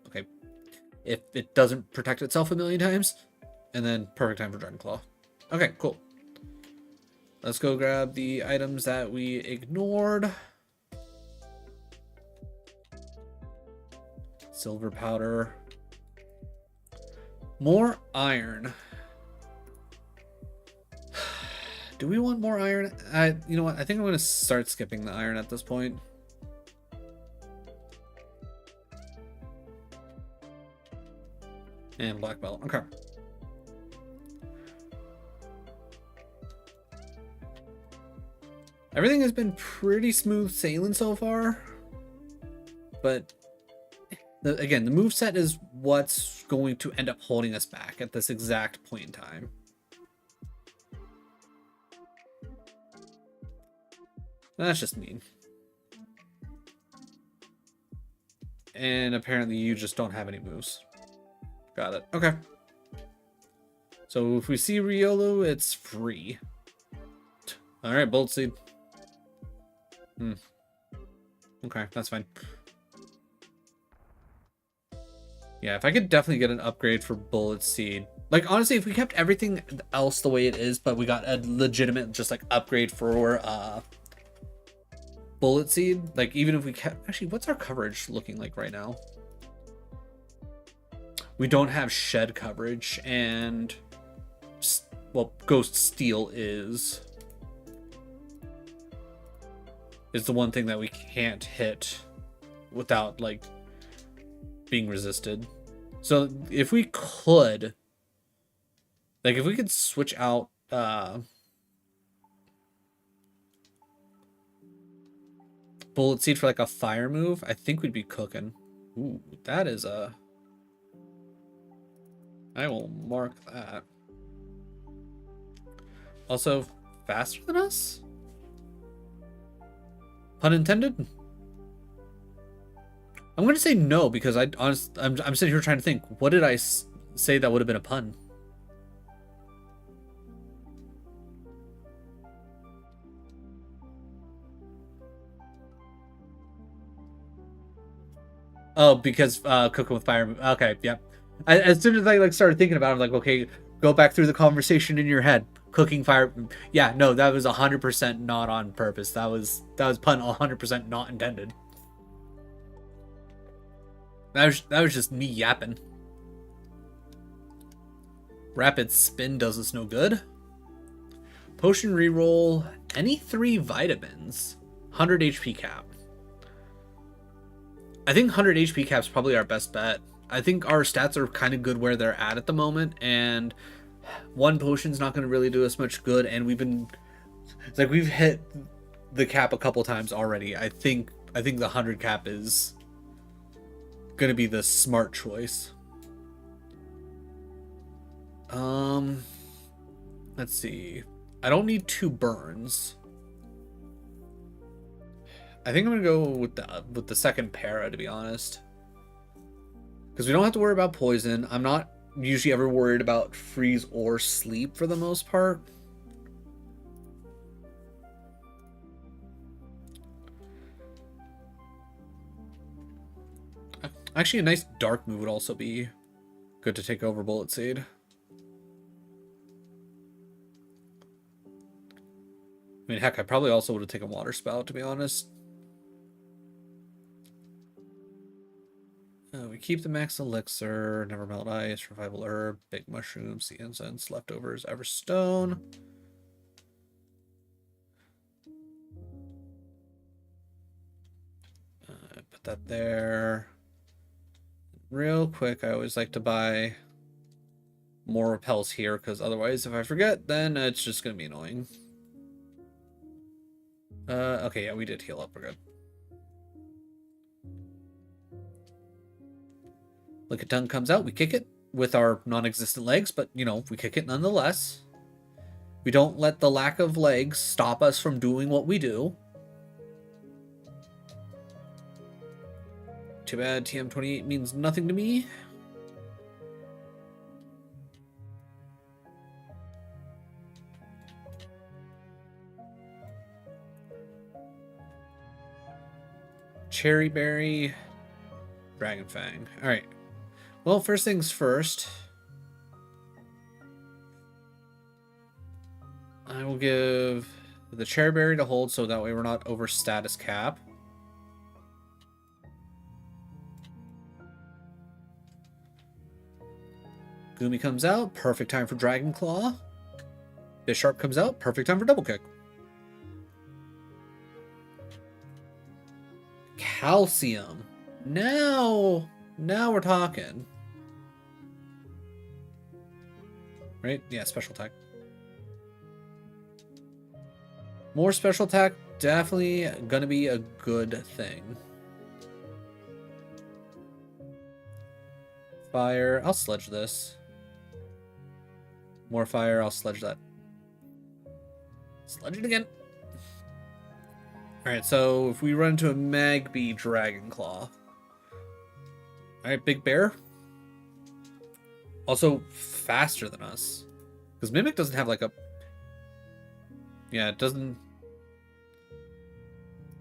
Speaker 1: Okay. If it doesn't protect itself a million times. And then perfect time for Dragon Claw. Okay, cool. Let's go grab the items that we ignored. Silver powder. More iron. Do we want more iron? You know what? I think I'm going to start skipping the iron at this point. And black belt. Okay. Everything has been pretty smooth sailing so far. But again, the moveset is what's going to end up holding us back at this exact point in time. That's just mean. And apparently you just don't have any moves. Got it. Okay. So if we see Riolu, it's free. Alright, Bolt Seed. Okay, that's fine. Yeah, if I could definitely get an upgrade for Bullet Seed. Like, honestly, if we kept everything else the way it is, but we got a legitimate, just, like, upgrade for, Bullet Seed. Like, even if we kept... Actually, what's our coverage looking like right now? We don't have Shed coverage, and... Well, Ghost Steel is the one thing that we can't hit without, like, being resisted. So if we could, like, if we could switch out Bullet Seed for like a fire move, I think we'd be cooking. Ooh, that is a... I will mark that. Also faster than us? Pun intended? I'm going to say no, because I'm sitting here trying to think, what did I say that would have been a pun? Oh, because cooking with fire. Okay, yeah. As soon as I like started thinking about it, I'm like, okay, go back through the conversation in your head. Cooking fire. Yeah, no, that was 100% not on purpose. That was pun 100% not intended. That was just me yapping. Rapid spin does us no good. Potion reroll. Any 3 vitamins. 100 HP cap. I think 100 HP cap is probably our best bet. I think our stats are kind of good where they're at the moment, and 1 potion's not going to really do us much good, and we've hit the cap a couple times already. I think the 100 cap is going to be the smart choice. Let's see. I don't need 2 burns. I think I'm gonna go with the second para, to be honest, because we don't have to worry about poison. I'm not usually ever worried about freeze or sleep for the most part. Actually, a nice dark move would also be good to take over Bullet Seed. I mean, heck, I probably also would have taken Water Spout, to be honest. We keep the max elixir, never melt ice, revival herb, big mushroom, sea incense, leftovers, everstone. Put that there. Real quick, I always like to buy more repels here, because otherwise, if I forget, then it's just going to be annoying. Okay, yeah, we did heal up. We're good. Lickitung comes out. We kick it with our non-existent legs, but, you know, we kick it nonetheless. We don't let the lack of legs stop us from doing what we do. Too bad TM28 means nothing to me. Cherry Berry, Dragon Fang. Alright. Well, first things first. I will give the Cherry Berry to hold so that way we're not over status cap. Goomy comes out, perfect time for Dragon Claw. Bisharp comes out, perfect time for Double Kick. Calcium. Now we're talking. Right? Yeah, special attack. More special attack, definitely gonna be a good thing. Fire, I'll sledge this. More fire, I'll sledge that. Sledge it again. Alright, so if we run into a Magby Dragon Claw. Alright, Big Bear. Also faster than us. Because Mimic doesn't have like a... Yeah, it doesn't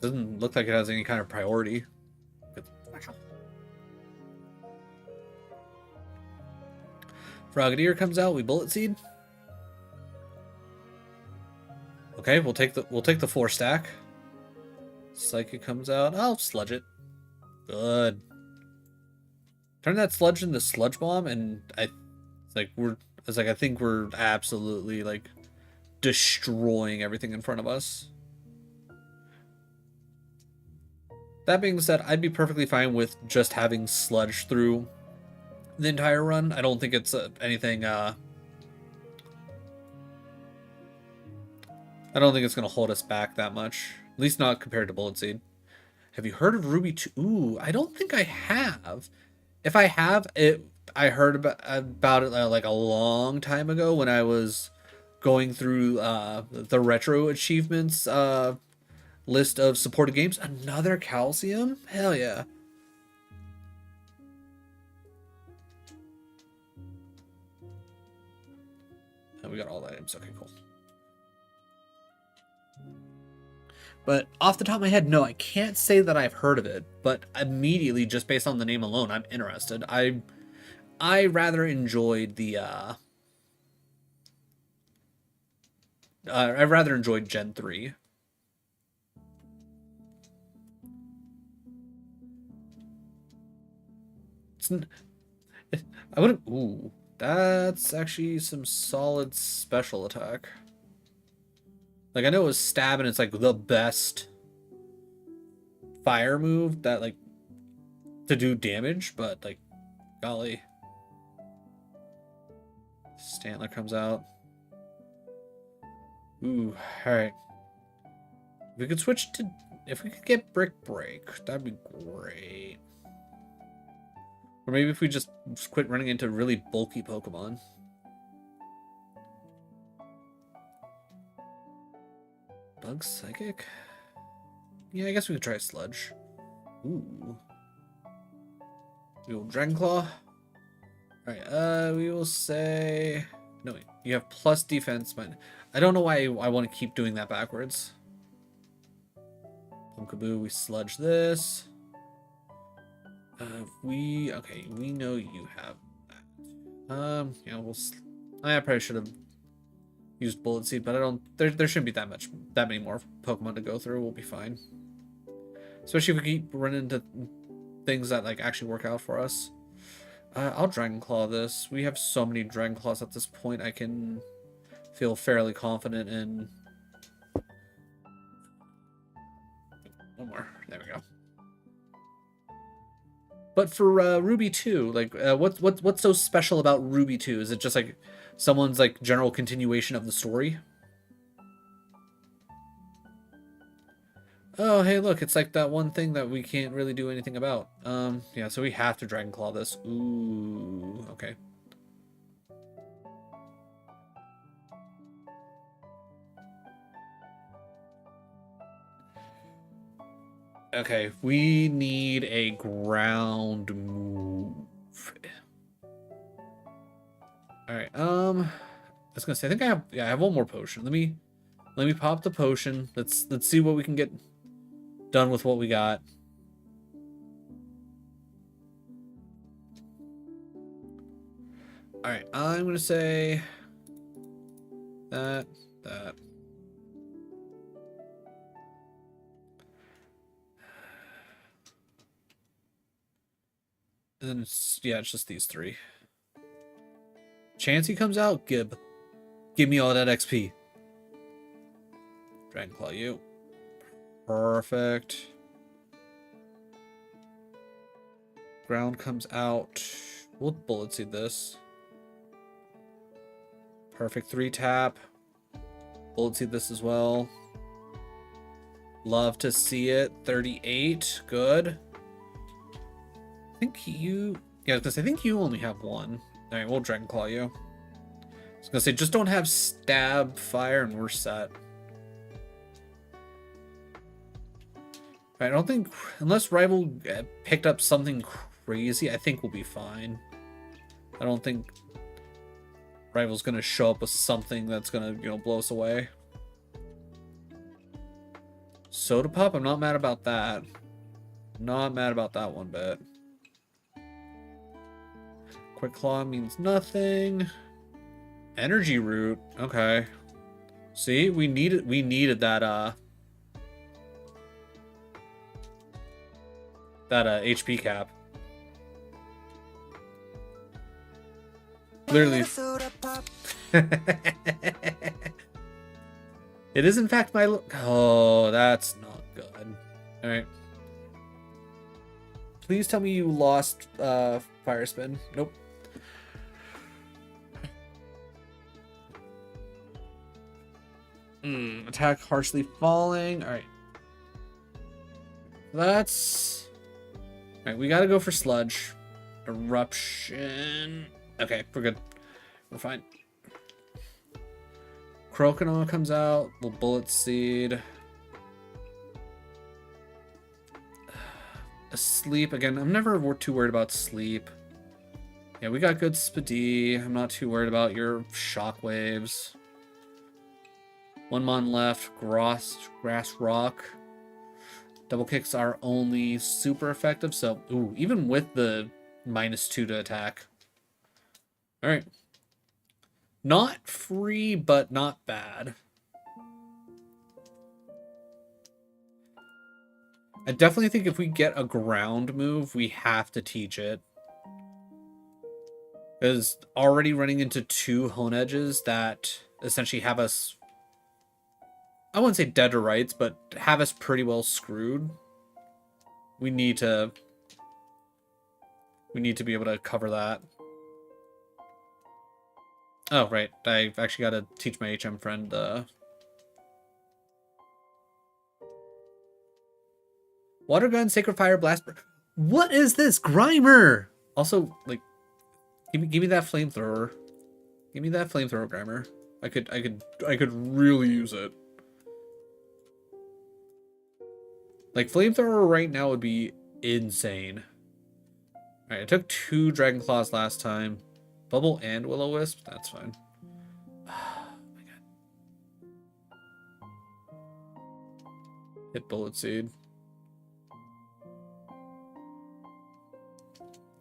Speaker 1: look like it has any kind of priority. Frogadier comes out, we Bullet Seed. Okay, we'll take the 4 stack. Psychic comes out, I'll sludge it. Good. Turn that sludge into Sludge Bomb, and I think we're absolutely like destroying everything in front of us. That being said, I'd be perfectly fine with just having Sludge through the entire run. I don't think it's anything. I don't think it's going to hold us back that much. At least not compared to Bullet Seed. Have you heard of Ruby 2? Ooh, I don't think I have. If I have, I heard about it like a long time ago when I was going through the retro achievements list of supported games. Another Calcium? Hell yeah. And we got all the items. Okay, cool. But off the top of my head, no, I can't say that I've heard of it. But immediately, just based on the name alone, I'm interested. I rather enjoyed the I rather enjoyed Gen 3. I wouldn't. Ooh, that's actually some solid special attack. Like, I know it was stab and it's like the best fire move that like to do damage, but like, golly. Stantler comes out. Ooh, alright. If we could get Brick Break, that'd be great. Or maybe if we just quit running into really bulky Pokemon. Bug Psychic? Yeah, I guess we could try Sludge. Ooh. We will Dragon Claw. Alright, we will say... No, wait. You have plus defense, but I don't know why I want to keep doing that backwards. Pumpkaboo, we Sludge this. okay, we know you have that. Yeah, I probably should have used Bullet Seed, but I don't. There shouldn't be that many more Pokemon to go through. We'll be fine. Especially if we keep running into things that like actually work out for us. I'll Dragon Claw this. We have so many Dragon Claws at this point. I can feel fairly confident in. One more. There we go. But for Ruby 2, like, what's so special about Ruby 2? Is it just like someone's like general continuation of the story? Oh, hey, look, it's like that one thing that we can't really do anything about. Yeah, so we have to Dragon Claw this. Ooh, okay. Okay, we need a ground move. Alright, I was gonna say, I think I have one more potion. Let me pop the potion. Let's see what we can get done with what we got. Alright, I'm gonna say that. And then it's just these three. Chansey comes out, give me all that XP. Dragon Claw you. Perfect. Ground comes out. We'll Bullet Seed this. Perfect 3-tap. Bullet Seed this as well. Love to see it. 38. Good. I think you... Yeah, because I think you only have one. Alright, we'll Dragon Claw you. I was gonna say, just don't have Stab, Fire, and we're set. I don't think... Unless Rival picked up something crazy, I think we'll be fine. I don't think Rival's gonna show up with something that's gonna, blow us away. Soda Pop, I'm not mad about that. Not mad about that one bit. Quick Claw means nothing. Energy Root, okay. See, we needed that HP cap. Literally. It is in fact my... Oh, that's not good. Alright. Please tell me you lost Fire Spin. Nope. Attack Harshly Falling. Alright. That's... Alright, we gotta go for Sludge. Eruption. Okay, we're good. We're fine. Croconaw comes out. We'll Bullet Seed. Sleep. Again, I'm never too worried about Sleep. Yeah, we got good Spadee. I'm not too worried about your Shockwaves. One mon left. Grass Rock. Double Kicks are only super effective, so... Ooh, even with the -2 to attack. Alright. Not free, but not bad. I definitely think if we get a ground move, we have to teach it. Because already running into 2 Hone Edges that essentially have us... I wouldn't say dead to rights, but have us pretty well screwed. We need to be able to cover that. Oh, right. I've actually got to teach my HM friend, Water Gun, Sacred Fire, Blast... What is this? Grimer! Also, like, give me that flamethrower. Give me that flamethrower, Grimer. I could really use it. Like, flamethrower right now would be insane. Alright, I took 2 Dragon Claws last time. Bubble and Will-O-Wisp? That's fine. Oh my god. Hit Bullet Seed.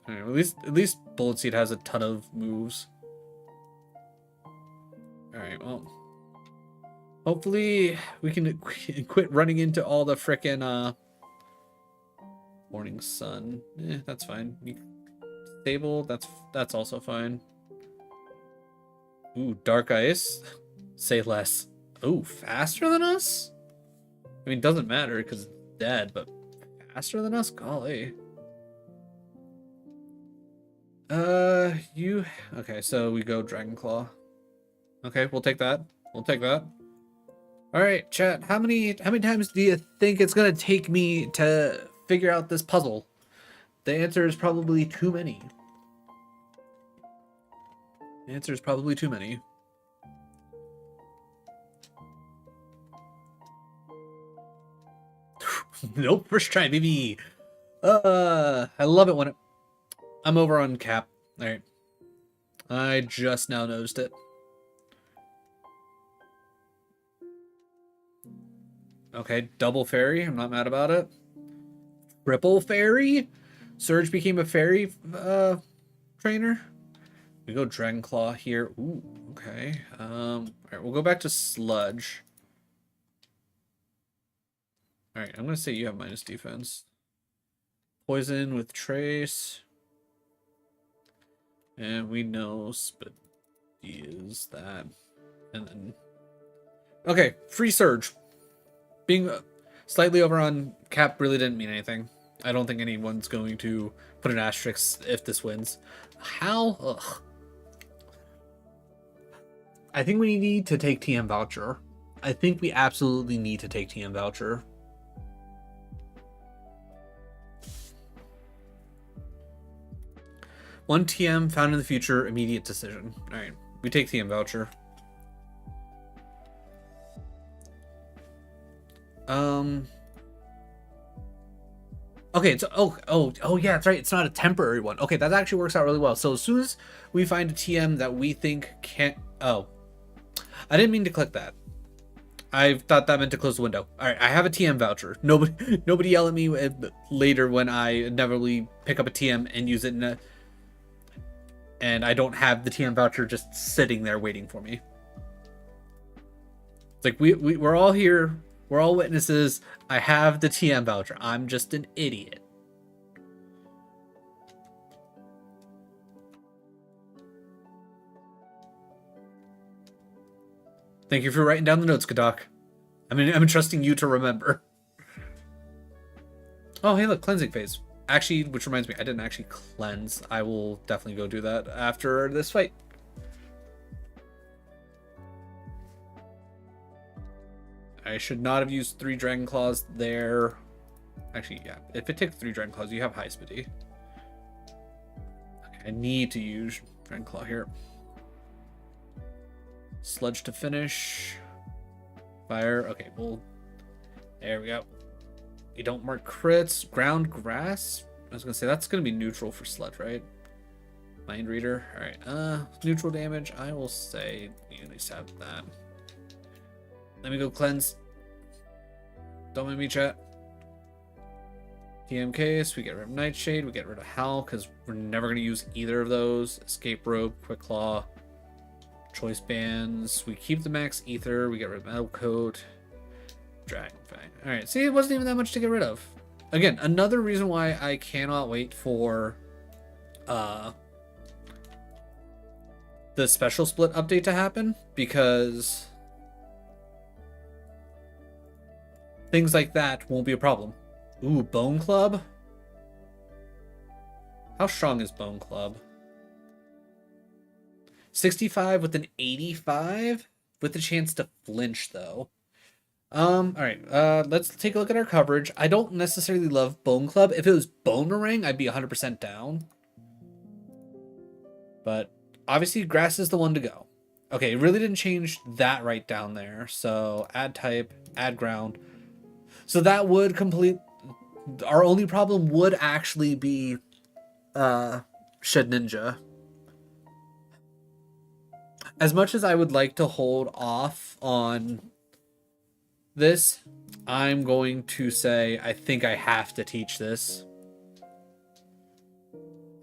Speaker 1: Alright, at least Bullet Seed has a ton of moves. Alright, well. Hopefully we can quit running into all the frickin' Morning Sun. That's fine. Stable, that's also fine. Ooh, Dark Ice. Say less. Ooh, faster than us? I mean, doesn't matter because it's dead, but faster than us? Golly. Okay, so we go Dragon Claw. Okay, we'll take that. We'll take that. All right, chat. How many times do you think it's gonna take me to figure out this puzzle? The answer is probably too many. The answer is probably too many. Nope, first try, baby. I love it when I'm over on cap. All right. I just now noticed it. Okay, double fairy. I'm not mad about it. Triple fairy? Surge became a fairy trainer. We go Dragon Claw here. Ooh, okay. Alright, we'll go back to Sludge. Alright, I'm gonna say you have minus defense. Poison with Trace. And we know Spit is that. And then okay, free Surge. Being slightly over on cap really didn't mean anything. I don't think anyone's going to put an asterisk if this wins. How? Ugh. I think we need to take TM Voucher. I think we absolutely need to take TM Voucher. One TM found in the future, immediate decision. Alright, we take TM Voucher. Okay, it's oh yeah, that's right. It's not a temporary one. Okay, that actually works out really well. So as soon as we find a TM that we think can't, oh, I didn't mean to click that. I thought that meant to close the window. All right, I have a TM voucher. Nobody yell at me later when I inevitably pick up a TM and use it and I don't have the TM voucher just sitting there waiting for me. It's like we're all here. We're all witnesses. I have the TM voucher. I'm just an idiot. Thank you for writing down the notes, Kadak. I mean, I'm trusting you to remember. Oh, hey, look, cleansing phase. Actually, which reminds me, I didn't actually cleanse. I will definitely go do that after this fight. I should not have used 3 Dragon Claws there. Actually, yeah. If it takes 3 Dragon Claws, you have high speedy. Okay, I need to use Dragon Claw here. Sludge to finish. Fire. Okay, well, there we go. You don't mark crits. Ground grass. I was gonna say that's gonna be neutral for Sludge, right? Mind Reader. All right. Neutral damage. I will say you at least have that. Let me go cleanse. Don't mind me, chat. TM case. We get rid of Nightshade. We get rid of Howl because we're never gonna use either of those. Escape Rope. Quick Claw. Choice bands. We keep the max ether. We get rid of Metal Coat. Dragon Fang. Alright, see, it wasn't even that much to get rid of. Again, another reason why I cannot wait for the special split update to happen, because things like that won't be a problem. Ooh, Bone Club? How strong is Bone Club? 65 with an 85 with the chance to flinch though. All right, let's take a look at our coverage. I don't necessarily love Bone Club. If it was Boomerang, I'd be 100% down. But obviously grass is the one to go. Okay, it really didn't change that right down there. So add type, add ground. So that would complete, our only problem would actually be Shed Ninja. As much as I would like to hold off on this, I'm going to say I think I have to teach this.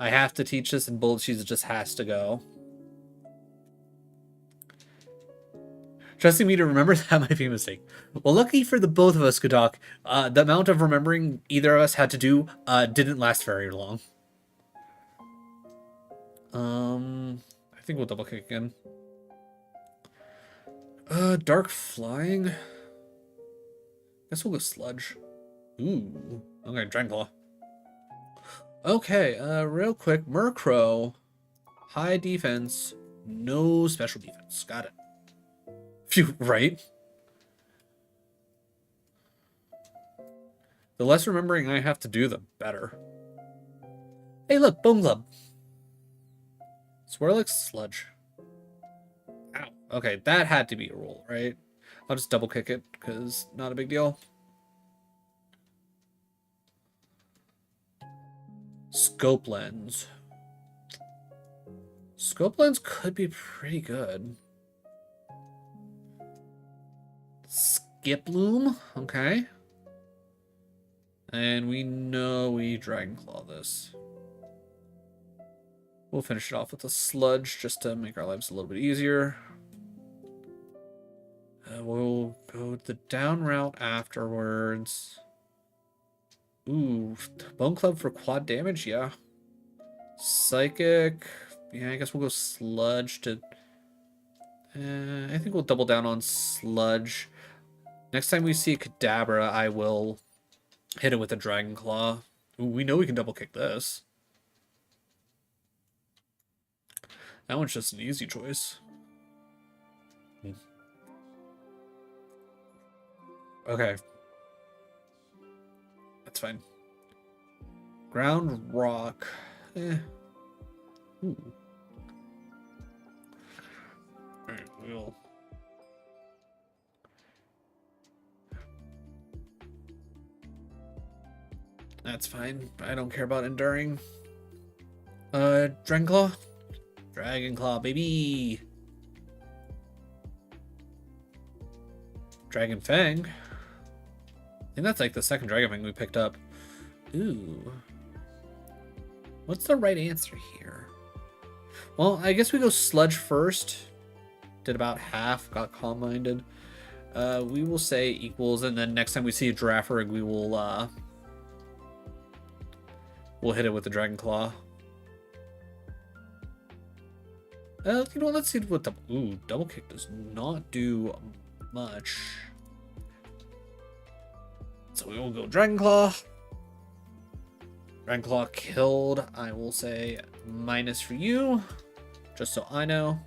Speaker 1: I have to teach this, and Bullet Cheese just has to go. Trusting me to remember that might be a mistake. Well, lucky for the both of us, Godok, the amount of remembering either of us had to do didn't last very long. I think we'll double kick again. Dark Flying. Guess we'll go Sludge. Ooh. Okay, Dragonclaw. Okay, real quick. Murkrow. High defense. No special defense. Got it. Phew, right? The less remembering I have to do, the better. Hey, look, Bone Club. Swirlix, Sludge. Ow. Okay, that had to be a roll, right? I'll just double kick it, because not a big deal. Scope Lens. Scope Lens could be pretty good. Skiploom, okay. And we know we Dragonclaw this. We'll finish it off with a Sludge just to make our lives a little bit easier. We'll go the down route afterwards. Ooh, Bone Club for quad damage, yeah. Psychic, yeah, I guess we'll go Sludge to... I think we'll double down on Sludge. Next time we see a Kadabra, I will hit it with a Dragonclaw. Ooh, we know we can double kick this. That one's just an easy choice. Okay. That's fine. Ground Rock. Ooh. Alright, we'll... That's fine. I don't care about enduring. Dragonclaw? Dragonclaw, baby! Dragon Fang. I think that's like the second Dragon Fang we picked up. Ooh. What's the right answer here? Well, I guess we go Sludge first. Did about half, got calm-minded. We will say equals, and then next time we see a Girafarig, we will, we'll hit it with the Dragonclaw. You know what, let's see what the... Ooh, double kick does not do much. So we will go Dragonclaw. Dragonclaw killed. I will say minus for you, just so I know.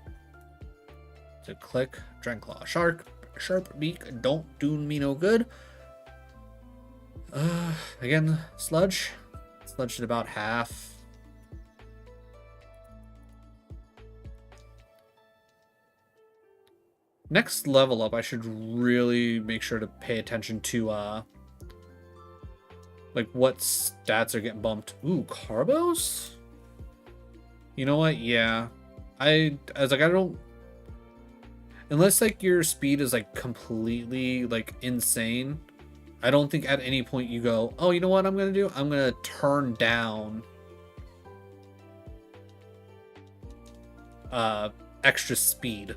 Speaker 1: So click Dragonclaw. Sharp beak don't do me no good. Again, Sludge. Sludge did about half. Next level up, I should really make sure to pay attention to like what stats are getting bumped. Ooh, Carbos? You know what? Yeah. I don't, unless like your speed is like completely like insane, I don't think at any point you go, oh, you know what I'm gonna do? I'm gonna turn down extra speed.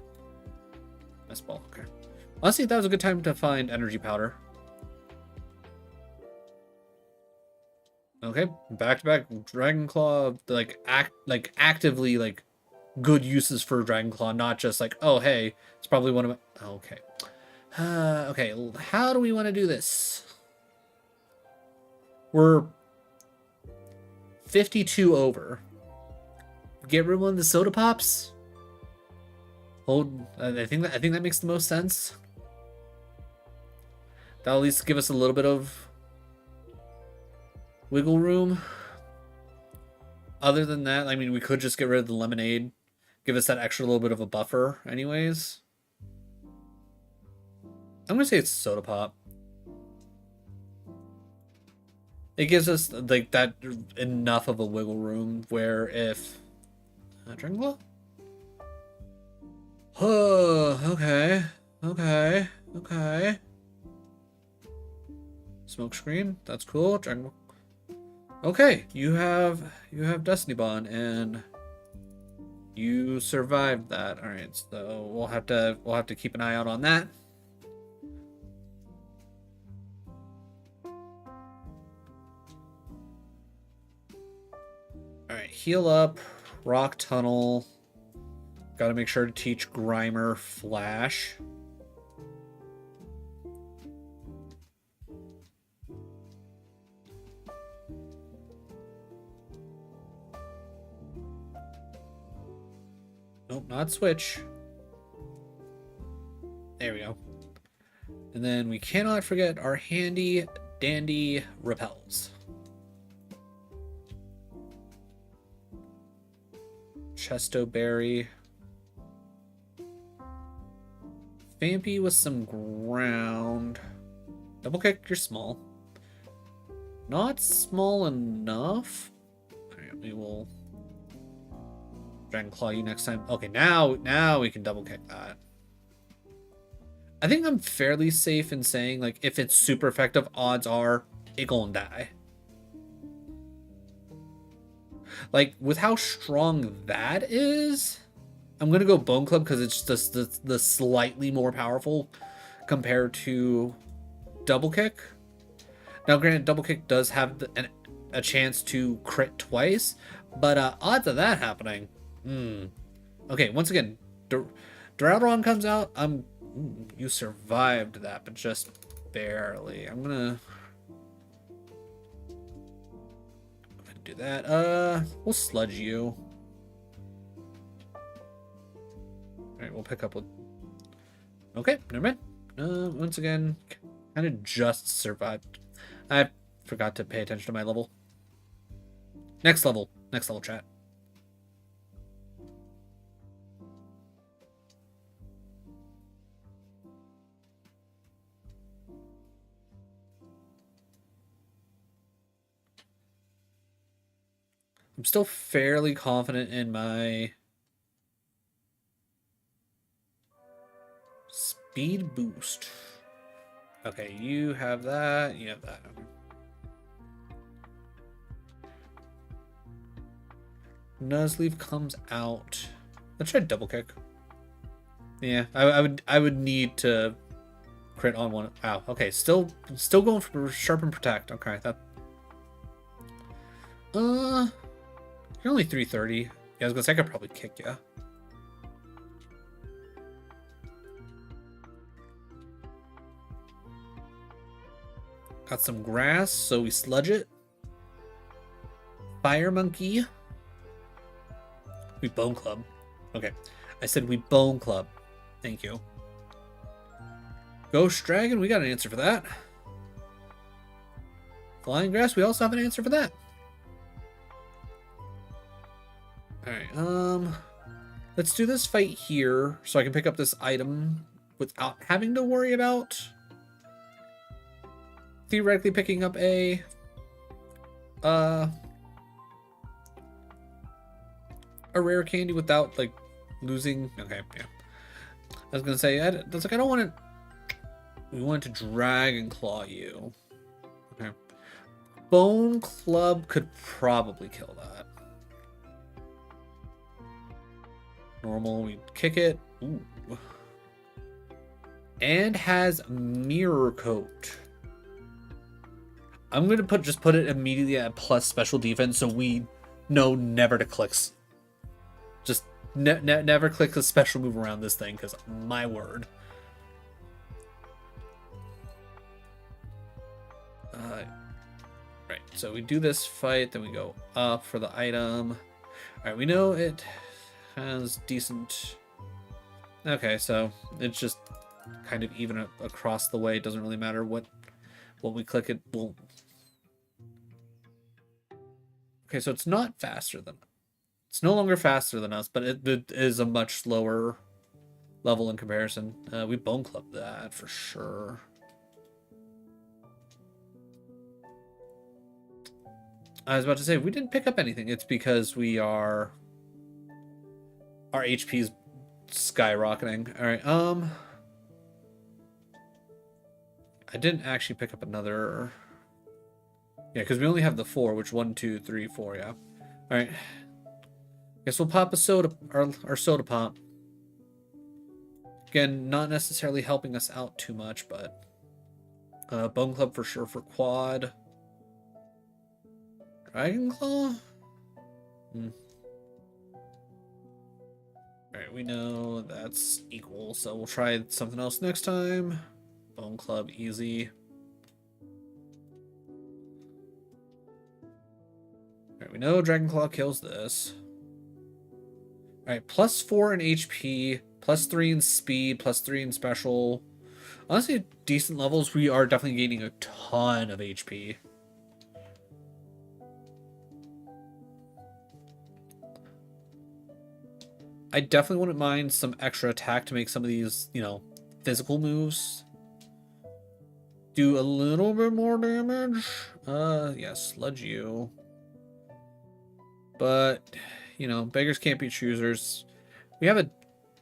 Speaker 1: Nice ball, okay. Honestly, that was a good time to find energy powder. Okay, back to back Dragonclaw, like actively like good uses for Dragonclaw, not just like, oh hey, it's probably one of my... Okay. Okay, how do we want to do this? We're 52 over. Get rid of one of the soda pops? Hold, I think that makes the most sense. That'll at least give us a little bit of wiggle room. Other than that, I mean, we could just get rid of the lemonade. Give us that extra little bit of a buffer anyways. I'm going to say it's soda pop. It gives us like that enough of a wiggle room where if... Dragonclaw? Oh, okay. Smoke screen, that's cool. Okay, you have Destiny Bond, and you survived that. All right, so we'll have to keep an eye out on that. All right, heal up, rock tunnel. Got to make sure to teach Grimer Flash. Nope, not switch. There we go. And then we cannot forget our handy dandy repels. Chesto Berry. Vampy with some ground. Double kick, you're small. Not small enough. Alright, we will Dragon Claw you next time. Okay, now we can double kick that. I think I'm fairly safe in saying, like, if it's super effective, odds are it gonna die. Like, with how strong that is, I'm gonna go Bone Club because it's just the slightly more powerful compared to Double Kick. Now, granted, Double Kick does have a chance to crit twice, but odds of that happening. Okay, once again, Duraludon comes out. You survived that, but just barely. I'm gonna do that. We'll sludge you. Alright, we'll pick up with... Okay, never mind. Once again, kind of just survived. I forgot to pay attention to my level. Next level chat. I'm still fairly confident in my speed boost. Okay, you have that. You have that. Okay. Nuzleaf comes out. Let's try double kick. Yeah, I would need to crit on one. Wow. Okay, still going for sharpen protect. Okay, that. You're only 330. Yeah, I was gonna say I could probably kick you. Got some grass, so we sludge it. Fire monkey. We bone club. Okay, I said we bone club. Thank you. Ghost dragon. We got an answer for that. Flying grass. We also have an answer for that. Alright, let's do this fight here so I can pick up this item without having to worry about theoretically picking up a rare candy without, like, losing. Okay, yeah. I was gonna say, I don't want to. We want to Dragon Claw you. Okay. Bone Club could probably kill that. Normal, we kick it. Ooh. And has Mirror Coat. I'm gonna just put it immediately at plus special defense so we know never to click. Just never click a special move around this thing, because my word. Right, so we do this fight, then we go up for the item. Alright, we know it has decent... Okay, so it's just kind of even across the way. It doesn't really matter what we click, it will... Okay, so it's not faster than... It's no longer faster than us, but it is a much slower level in comparison. We bone clubbed that for sure. I was about to say, if we didn't pick up anything, it's because our HP is skyrocketing. All right, I didn't actually pick up another. Yeah, because we only have the 4, which 1, 2, 3, 4, yeah. Alright. Guess we'll pop a soda, our soda pop. Again, not necessarily helping us out too much, but Bone Club for sure for quad. Dragon Claw? Alright, we know that's equal, so we'll try something else next time. Bone Club, easy. Alright, we know Dragon Claw kills this. Alright, +4 in HP, +3 in speed, +3 in special. Honestly, decent levels. We are definitely gaining a ton of HP. I definitely wouldn't mind some extra attack to make some of these, you know, physical moves do a little bit more damage. Yeah, sludge you. But, you know, beggars can't be choosers. We have a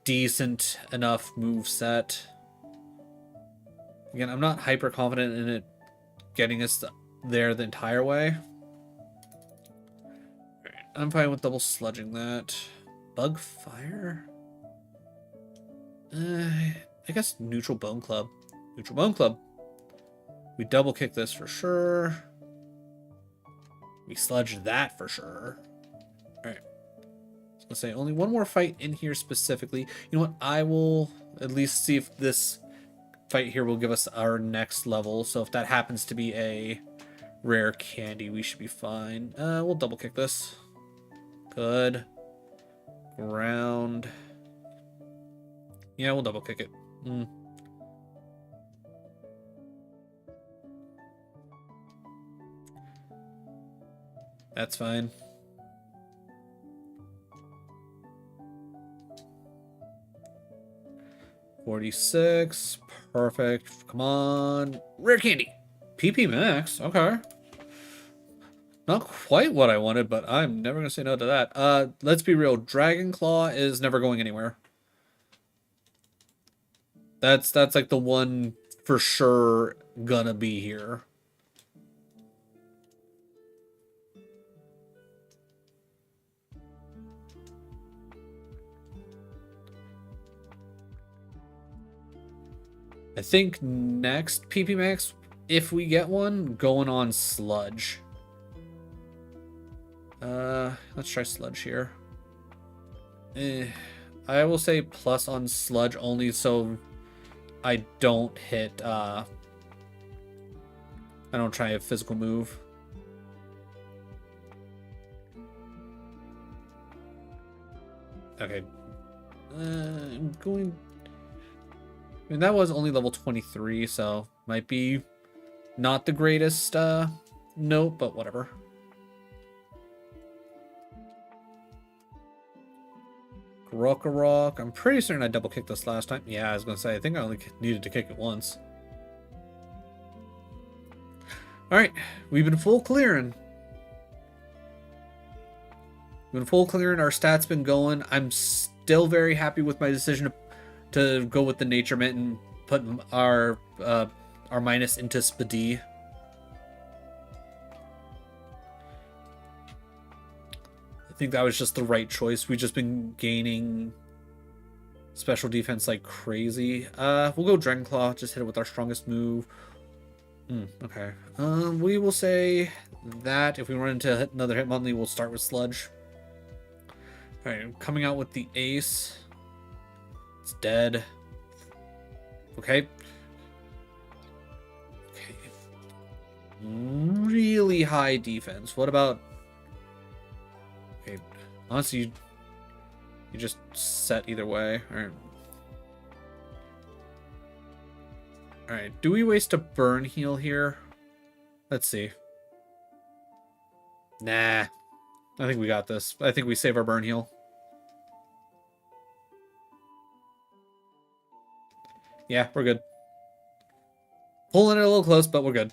Speaker 1: decent enough move set. Again, I'm not hyper confident in it getting us there the entire way. I'm fine with double sludging that. Bug fire? I guess neutral bone club. Neutral bone club. We double kick this for sure. We sludge that for sure. Alright. I was gonna say only one more fight in here specifically. You know what? I will at least see if this fight here will give us our next level. So if that happens to be a rare candy, we should be fine. We'll double kick this. Good. Ground. Yeah, we'll double kick it. That's fine. $46. Perfect. Come on. Rare candy. PP max. Okay. Not quite what I wanted, but I'm never going to say no to that. Let's be real. Dragon Claw is never going anywhere. That's like the one for sure gonna be here. I think next PP Max, if we get one, going on Sludge. Let's try Sludge here. I will say plus on Sludge only so I don't hit, I don't try a physical move. Okay. I'm going... I mean, that was only level 23, so might be not the greatest note, but whatever. Rock. I'm pretty certain I double kicked this last time. Yeah, I was gonna say, I think I only needed to kick it once. Alright, we've been full clearing. We've been full clearing, our stats been going. I'm still very happy with my decision to go with the Nature Mint and put our minus into Spadi. I think that was just the right choice. We've just been gaining special defense like crazy. We'll go Dragon Claw, just hit it with our strongest move. Okay. We will say that if we run into another Hitmonlee, we'll start with Sludge. Alright, coming out with the Ace. It's dead. Okay. Okay. Really high defense. What about... Okay. Honestly, you just set either way. Alright. Alright, do we waste a burn heal here? Let's see. Nah. I think we got this. I think we save our burn heal. Yeah, we're good. Pulling it a little close, but we're good.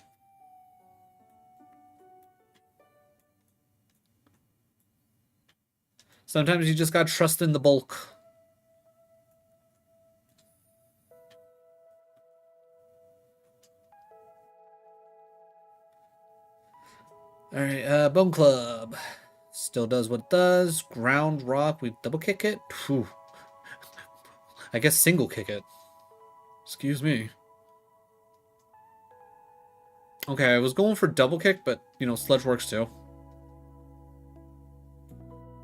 Speaker 1: Sometimes you just gotta trust in the bulk. Alright, Bone Club. Still does what it does. Ground Rock, we double kick it. Whew. I guess single kick it. Excuse me. Okay, I was going for double kick, but, you know, Sludge works too.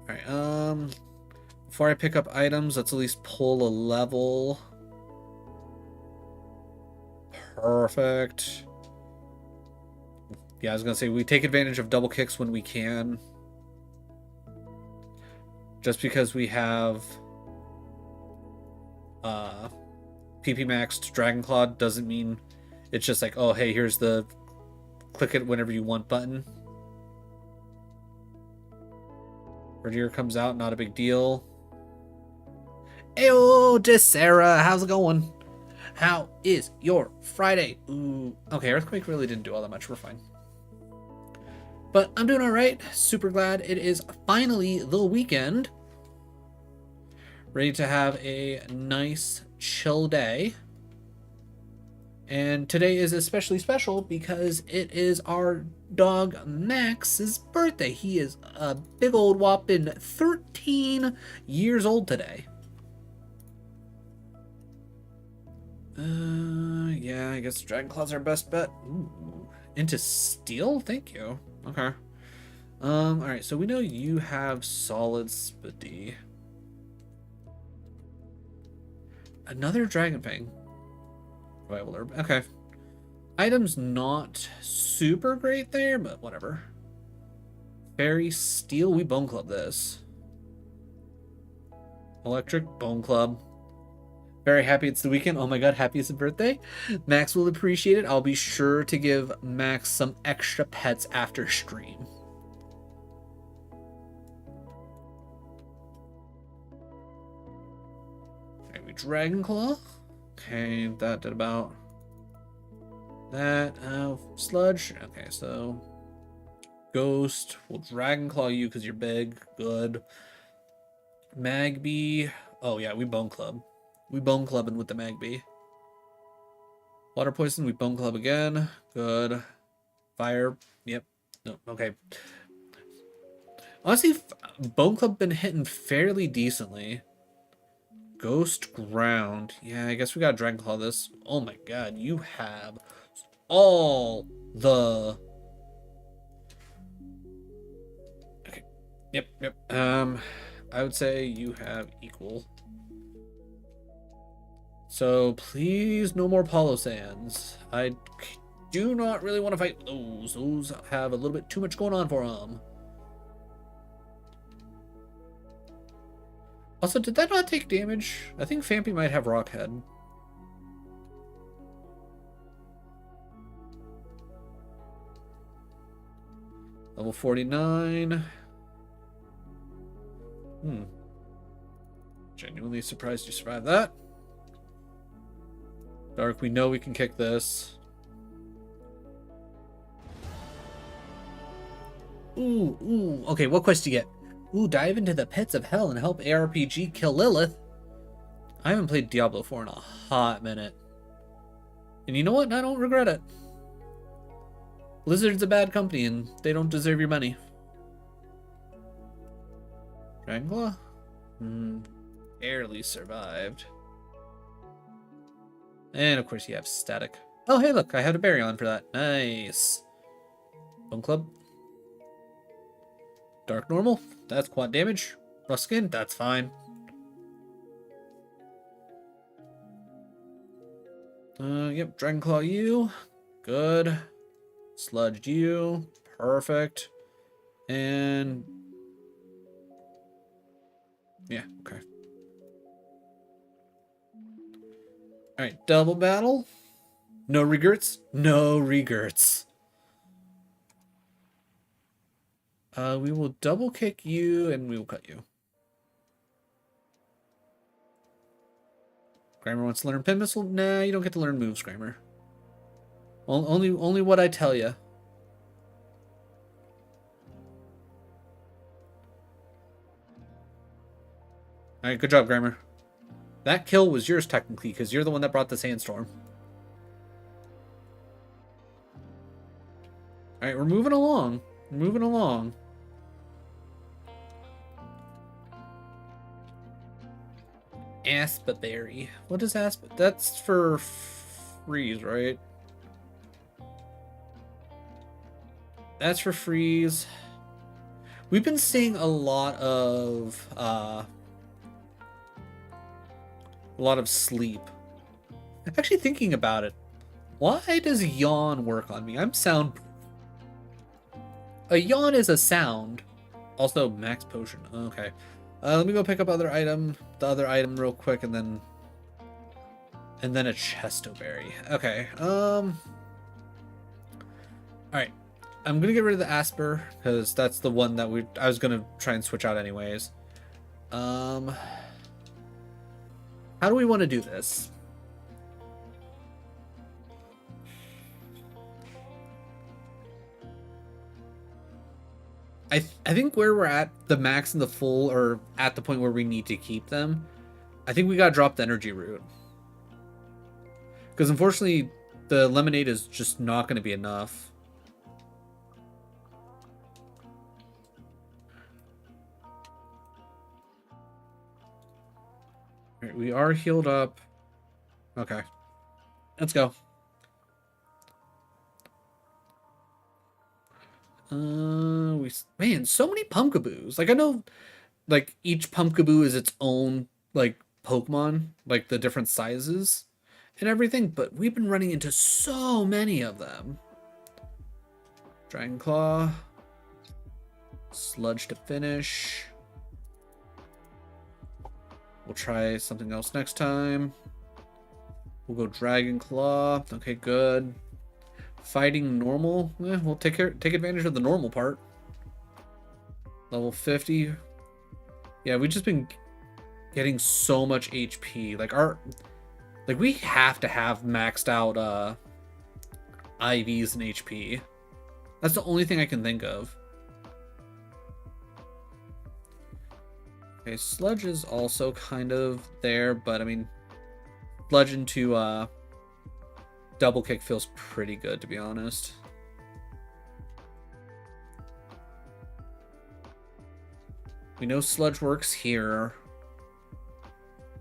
Speaker 1: Alright, before I pick up items, let's at least pull a level. Perfect. Yeah, I was gonna say, we take advantage of double kicks when we can. Just because we have PP maxed Dragon Claw doesn't mean it's just like, oh, hey, here's the click it whenever you want button. Verdier comes out, not a big deal. Ayo, Sarah, how's it going? How is your Friday? Ooh, okay, Earthquake really didn't do all that much. We're fine. But I'm doing all right. Super glad it is finally the weekend. Ready to have a nice, chill day. And today is especially special because it is our dog Max's birthday. He is a big old whopping 13 years old today. Yeah, I guess Dragon Claw's our best bet. Ooh, into steel? Thank you. Okay. Alright, so we know you have solid Spidey. Another Dragon Fang. Survival herb. Okay. Items not super great there, but whatever. Fairy Steel, we Bone Club this. Electric Bone Club. Very happy it's the weekend. Oh my god, happy it's his birthday. Max will appreciate it. I'll be sure to give Max some extra pets after stream. Okay, we Dragon Claw. Okay, that did about that. Sludge. Okay, so Ghost. We'll Dragon Claw you because you're big. Good. Magby. Oh yeah, we Bone Club. We Bone Clubbing with the Magby. Water Poison, we Bone Club again. Good. Fire. Yep. No, okay. Honestly, Bone Club been hitting fairly decently. Ghost Ground. Yeah, I guess we got Dragon Claw this. Oh my god, you have all the... Okay. Yep. I would say you have equal. So please, no more Palo Sands. I do not really want to fight those. Those have a little bit too much going on for them. Also, did that not take damage? I think Fampy might have Rockhead. Level 49. Genuinely surprised you survived that. Dark, we know we can kick this. Ooh. Okay, what quest do you get? Ooh, dive into the pits of hell and help ARPG kill Lilith. I haven't played Diablo 4 in a hot minute. And you know what? I don't regret it. Blizzard's a bad company and they don't deserve your money. Dragon Claw? Barely survived. And of course you have static. Oh, hey, look, I had a berry on for that. Nice. Bone Club. Dark Normal. That's quad damage. Rough Skin. That's fine. Yep. Dragon Claw you. Good. Sludged you. Perfect. And... yeah, okay. Alright, double battle. No regrets? No regrets. We will double kick you and we will cut you. Grimer wants to learn Pin Missile? Nah, you don't get to learn moves, Grimer. Only what I tell you. Alright, good job, Grimer. That kill was yours, technically, because you're the one that brought the sandstorm. Alright, we're moving along. Moving along. Aspaberry. What is asp? That's for freeze, right? That's for freeze. We've been seeing a lot of sleep. Actually thinking about it, why does yawn work on me? I'm sound. A yawn is a sound. Also, max potion. Okay. Let me go pick up the other item real quick, and then a chestoberry. Okay. All right. I'm gonna get rid of the asper because that's the one that I was gonna try and switch out anyways. How do we want to do this? I think where we're at, the max and the full, are at the point where we need to keep them. I think we gotta drop the energy root. Because unfortunately, the lemonade is just not going to be enough. Alright, we are healed up. Okay. Let's go. Man, so many pumpkaboos. Like, I know, like, each pumpkaboo is its own, like, Pokemon, like the different sizes and everything, but we've been running into so many of them. Dragon Claw. Sludge to finish. We'll try something else next time. We'll go Dragon Claw. Okay, good. Fighting normal. We'll take advantage of the normal part. Level 50. Yeah, we've just been getting so much HP. Like we have to have maxed out IVs and HP. That's the only thing I can think of. Okay, Sludge is also kind of there, but I mean, Sludge into Double Kick feels pretty good, to be honest. We know Sludge works here.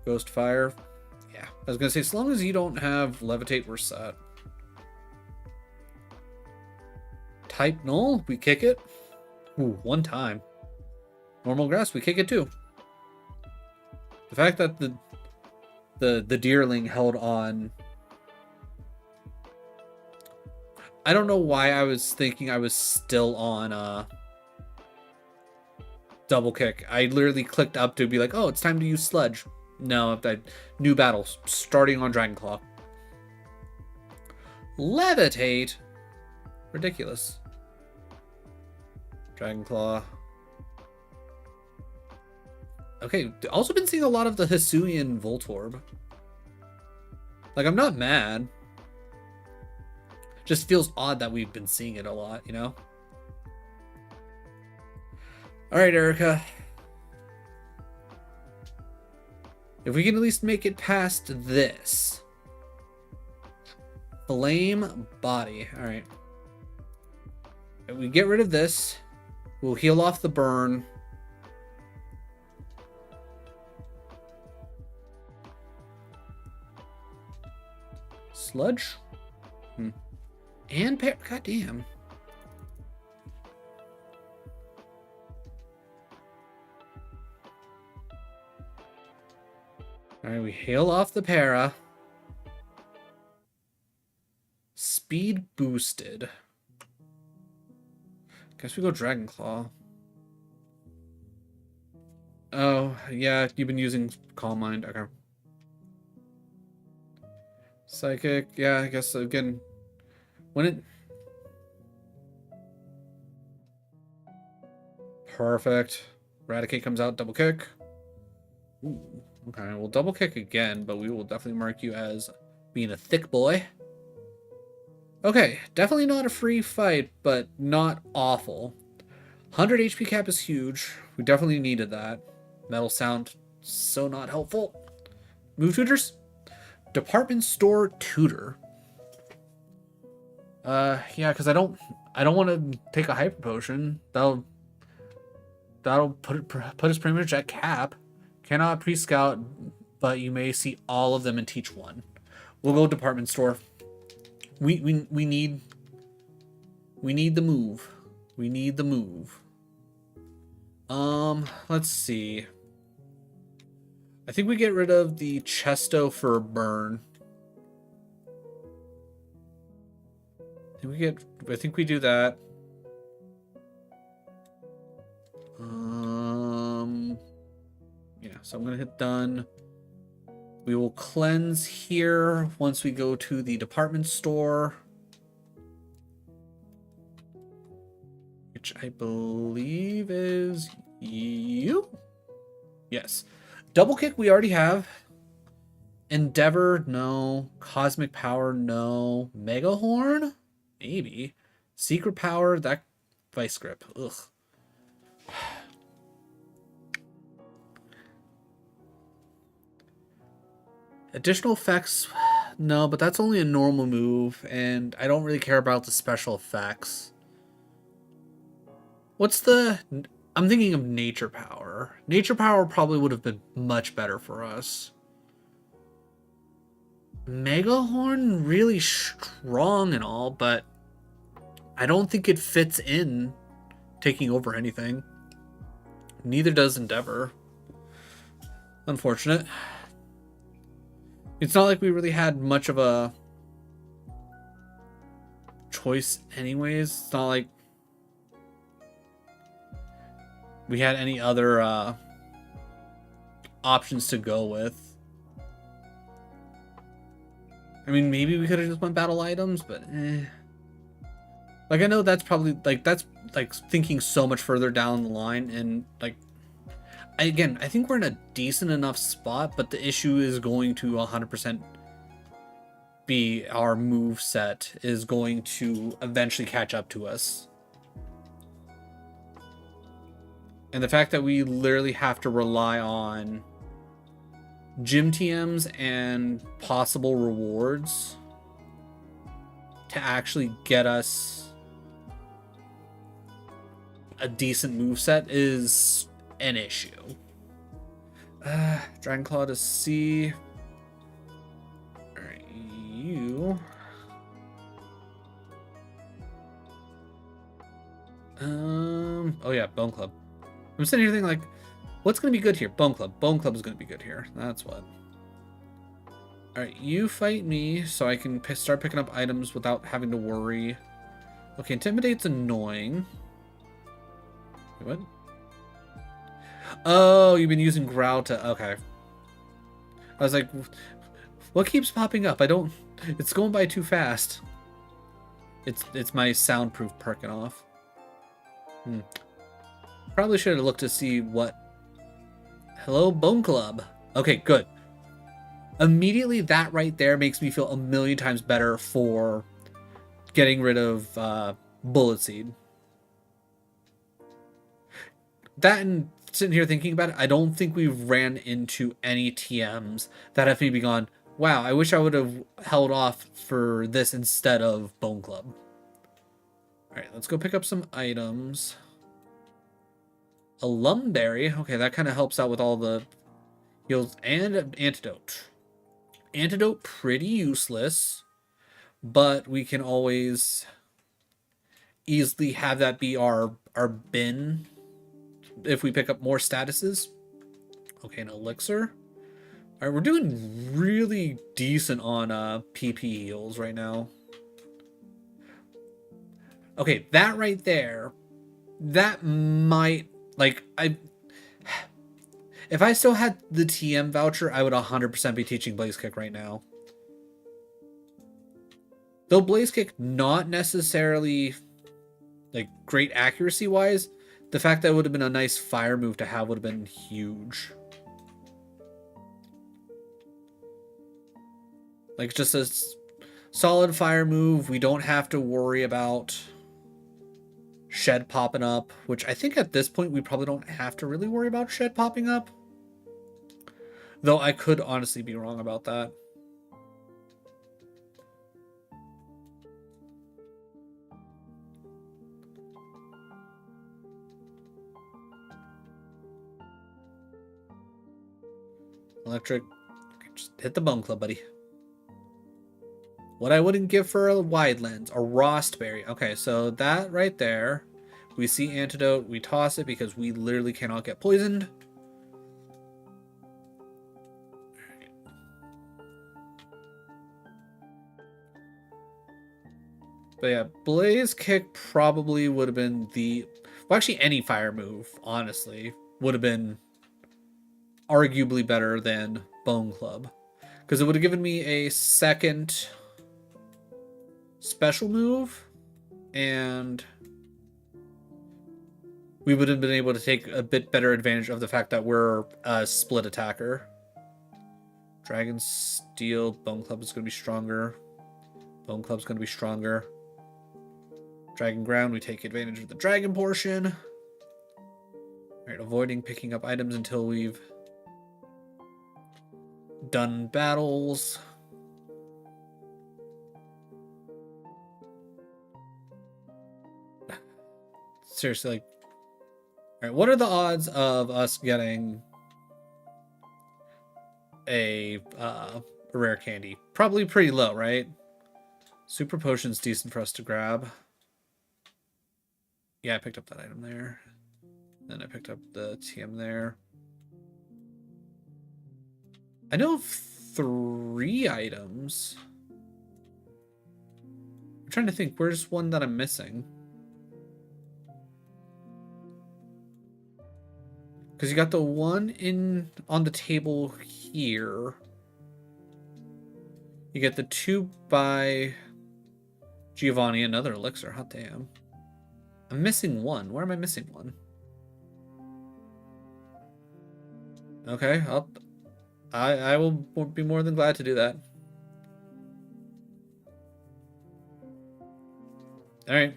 Speaker 1: Ghost Fire. Yeah, I was gonna say, as long as you don't have Levitate, we're set. Type Null, we kick it. Ooh, one time. Normal Grass, we kick it too. The fact that the Deerling held on. I don't know why I was thinking I was still on Double Kick. I literally clicked up to be like, oh, it's time to use Sludge. No, new battles starting on Dragon Claw. Levitate? Ridiculous. Dragon Claw. Okay, also been seeing a lot of the Hisuian Voltorb. Like, I'm not mad. Just feels odd that we've been seeing it a lot, you know? Alright, Erica. If we can at least make it past this. Flame Body. Alright. If we get rid of this, we'll heal off the burn. Sludge? And goddamn. Alright, we heal off the para. Speed boosted. Guess we go Dragon Claw. Oh, yeah, you've been using Calm Mind. Okay. Psychic, yeah, I guess again. When it... Perfect. Eradicate comes out, Double Kick. Ooh, okay, we'll Double Kick again, but we will definitely mark you as being a thick boy. Okay, definitely not a free fight, but not awful. 100 HP cap is huge. We definitely needed that. Metal Sound, so not helpful. Move tutors? Department store tutor. Yeah, because I don't I don't want to take a hyper potion. That'll put us pretty much at cap. Cannot pre-scout, but you may see all of them and teach one. We'll go department store. We need the move. We need the move. Let's see. I think we get rid of the Chesto for burn. I think we do that. Yeah, so I'm gonna hit done. We will cleanse here once we go to the department store, which I believe is you. Yes. Double kick we already have. Endeavor, no. Cosmic power, no. Mega horn, maybe. Secret power, that vice grip. Ugh. Additional effects, no, but that's only a normal move, and I don't really care about the special effects. What's the... I'm thinking of nature power. Nature power probably would have been much better for us. Mega horn, really strong and all, but I don't think it fits in taking over anything. Neither does Endeavor. Unfortunate. It's not like we really had much of a choice anyways. It's not like we had any other options to go with. I mean, maybe we could have just went battle items, but eh. Like, I know that's probably, like, that's, like, thinking so much further down the line, and, like, again, I think we're in a decent enough spot, but the issue is going to 100% be our move set is going to eventually catch up to us. And the fact that we literally have to rely on gym TMs and possible rewards to actually get us a decent moveset is an issue. Dragon Claw to C. Alright, you. Oh yeah, Bone Club. I'm sitting here thinking, like, what's going to be good here? Bone Club. Bone Club is going to be good here. That's what. Alright, you fight me so I can start picking up items without having to worry. Okay, Intimidate's annoying. Wait, what? Oh, you've been using Growl to... Okay. I was like, what keeps popping up? I don't... It's going by too fast. It's my soundproof perking off. Probably should have looked to see what... Hello, Bone Club. Okay, good. Immediately, that right there makes me feel a million times better for getting rid of Bullet Seed. That and sitting here thinking about it, I don't think we've ran into any TMs that have maybe gone, wow, I wish I would have held off for this instead of Bone Club. Alright, let's go pick up some items. A Lumberry. Okay, that kind of helps out with all the heals. And an Antidote. Antidote, pretty useless. But we can always easily have that be our bin if we pick up more statuses. Okay, an Elixir. Alright, we're doing really decent on PP heals right now. Okay, that right there, that might... Like, if I still had the TM voucher, I would 100% be teaching Blaze Kick right now. Though Blaze Kick not necessarily, like, great accuracy-wise, the fact that it would have been a nice fire move to have would have been huge. Like, just a solid fire move. We don't have to worry about Shed popping up, which I think at this point we probably don't have to really worry about Shed popping up. Though I could honestly be wrong about that. Electric. Okay, just hit the Bone Club, buddy. What I wouldn't give for a wide lens. A Rostberry. Okay, so that right there. We see Antidote. We toss it because we literally cannot get poisoned. But yeah, Blaze Kick probably would have been the... Well, actually, any fire move, honestly, would have been arguably better than Bone Club. Because it would have given me a second special move, and we would have been able to take a bit better advantage of the fact that we're a split attacker. Dragon Steel, Bone Club is going to be stronger. Bone Club's going to be stronger. Dragon Ground, we take advantage of the dragon portion. Alright, avoiding picking up items until we've done battles. Seriously, like... Alright, what are the odds of us getting a rare candy? Probably pretty low, right? Super Potion's decent for us to grab. Yeah, I picked up that item there. Then I picked up the TM there. I know of 3 items. I'm trying to think, where's one that I'm missing? Because you got the one on the table here. You get the 2 by Giovanni, another elixir. Hot damn. I'm missing one. Where am I missing one? Okay, I will be more than glad to do that. Alright.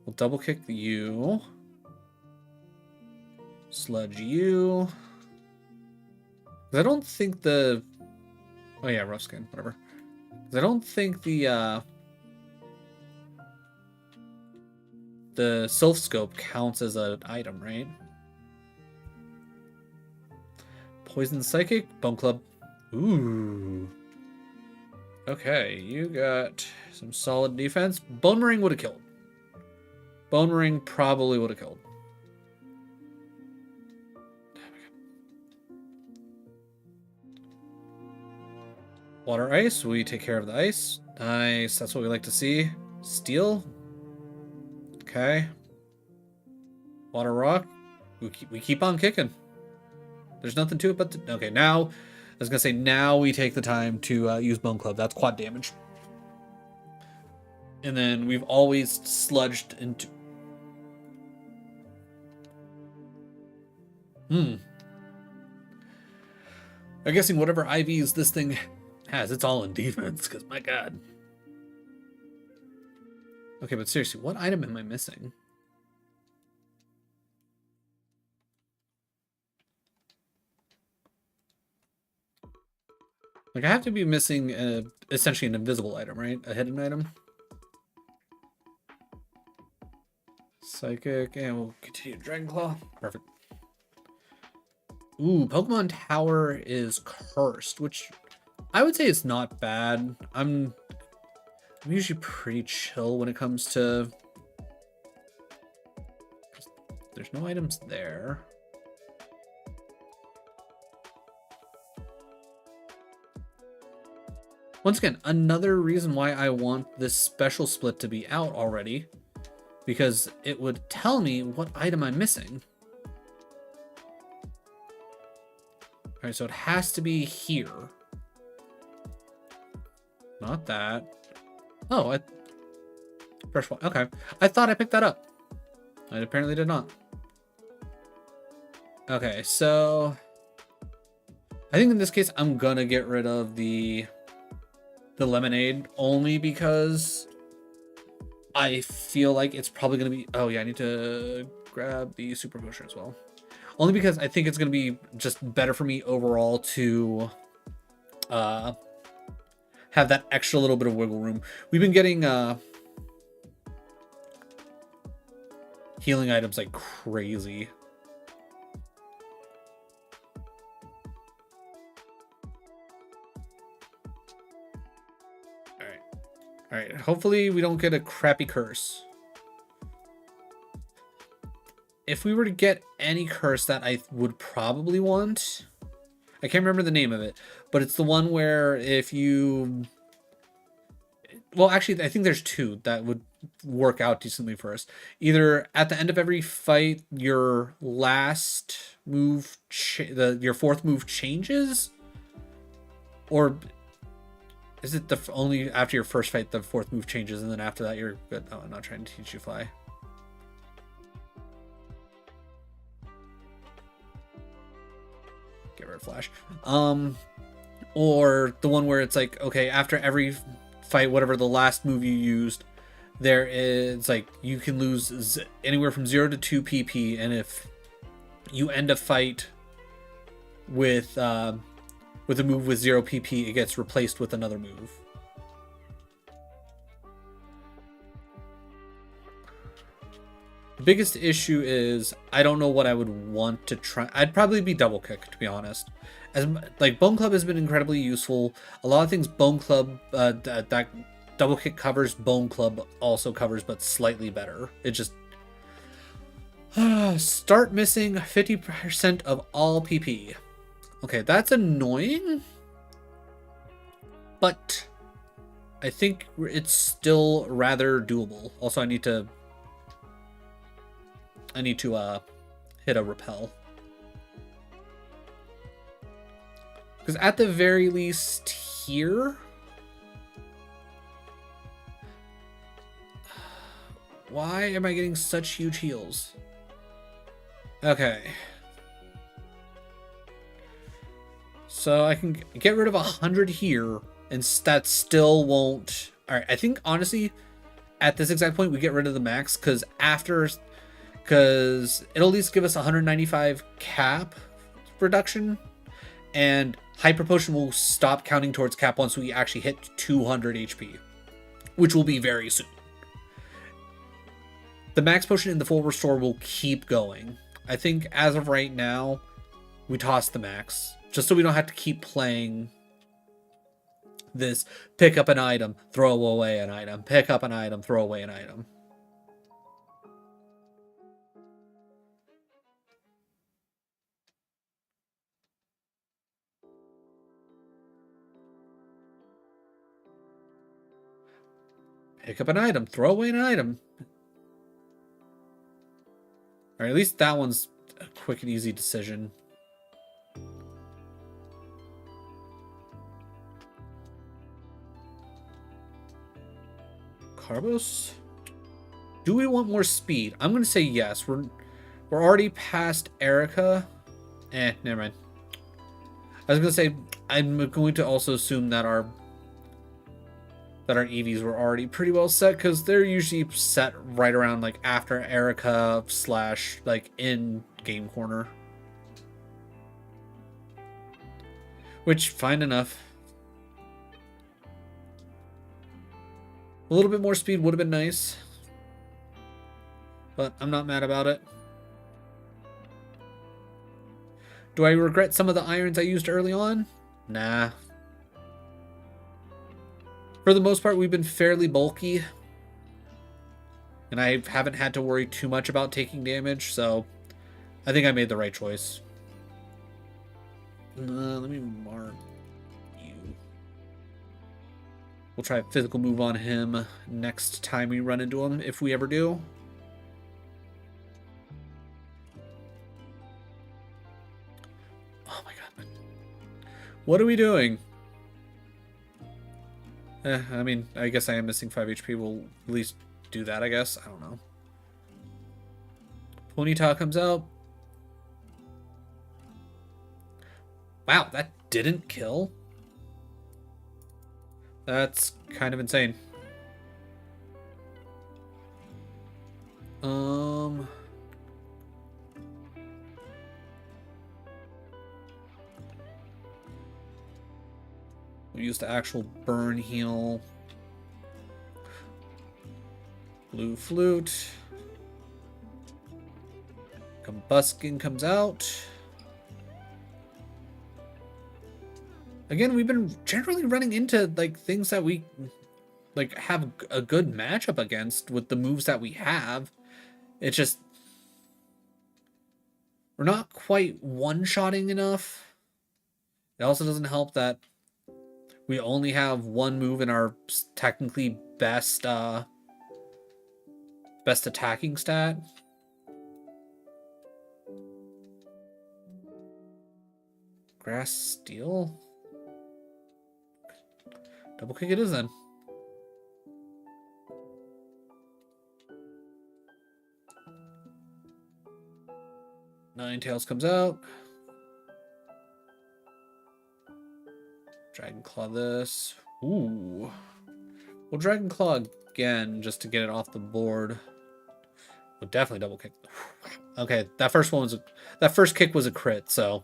Speaker 1: We'll double kick you. Sludge you. I don't think the... Oh yeah, rough skin, whatever. I don't think the Sylph Scope counts as an item, right? Poison Psychic, Bone Club. Ooh. Okay, you got some solid defense. Bone Ring would have killed. Bone Ring probably would have killed. Water Ice, we take care of the ice. Nice, that's what we like to see. Steel. Okay. Water Rock. We keep on kicking. There's nothing to it but... Okay, now... I was going to say, now we take the time to use Bone Club. That's quad damage. And then we've always sludged into... I'm guessing whatever IVs this thing has, it's all in defense, because my god. Okay, but seriously, what item am I missing? Like, I have to be missing essentially an invisible item, right? A hidden item. Psychic, and we'll continue Dragon Claw. Perfect. Ooh, Pokemon Tower is cursed, which I would say is not bad. I'm usually pretty chill when it comes to... There's no items there. Once again, another reason why I want this special split to be out already, because it would tell me what item I'm missing. All right, so it has to be here. Not that. Oh, fresh one. Okay, I thought I picked that up. I apparently did not. Okay, so I think in this case I'm gonna get rid of the lemonade only because I feel like it's probably gonna be... Oh yeah, I need to grab the super potion as well. Only because I think it's gonna be just better for me overall to have that extra little bit of wiggle room. We've been getting healing items like crazy. Alright, hopefully we don't get a crappy curse. If we were to get any curse that I would probably want... I can't remember the name of it, but it's the one where if you... Well, actually, I think there's two that would work out decently for us. Either at the end of every fight, your last move, your fourth move changes, or is it the only after your first fight the fourth move changes, and then after that you're good? Oh, I'm not trying to teach you fly. Get rid of flash. Or the one where it's like, okay, after every fight, whatever the last move you used, there is like you can lose anywhere from 0 to 2 PP, and if you end a fight with a move with 0 PP, it gets replaced with another move. The biggest issue is I don't know what I would want to try. I'd probably be double kick, to be honest. As like Bone Club has been incredibly useful. A lot of things Bone Club that double kick covers, Bone Club also covers, but slightly better. It just start missing 50% of all PP. Okay, that's annoying, but I think it's still rather doable. Also, I need to hit a repel. Because at the very least here... Why am I getting such huge heals? Okay. So I can get rid of 100 here, and that still won't... Alright, I think, honestly, at this exact point, we get rid of the max, because it'll at least give us 195 cap reduction, and Hyper Potion will stop counting towards cap once we actually hit 200 HP, which will be very soon. The Max Potion and the Full Restore will keep going. I think as of right now, we toss the Max, just so we don't have to keep playing this pick up an item, throw away an item, pick up an item, throw away an item. Pick up an item, throw away an item. Or at least that one's a quick and easy decision. Carbos? Do we want more speed? I'm gonna say yes. We're already past Erica. Never mind. I was gonna say I'm going to also assume that our EVs were already pretty well set, because they're usually set right around like after Erica / like in game corner. Which, fine enough. A little bit more speed would have been nice, but I'm not mad about it. Do I regret some of the irons I used early on? Nah. For the most part, we've been fairly bulky, and I haven't had to worry too much about taking damage, so I think I made the right choice. Let me mark you. We'll try a physical move on him next time we run into him, if we ever do. Oh my god. What are we doing? I mean, I guess I am missing 5 HP. We'll at least do that, I guess. I don't know. Ponyta comes out. Wow, that didn't kill? That's kind of insane. We use the actual burn heal. Blue Flute. Combuskin comes out. Again, we've been generally running into like things that we like have a good matchup against with the moves that we have. It's just we're not quite one-shotting enough. It also doesn't help that we only have one move in our technically best best attacking stat. Grass steel? Double kick it is then. Ninetales comes out. Dragon Claw this. Ooh. We'll Dragon Claw again just to get it off the board. We'll definitely double kick. Okay, that first kick was a crit, so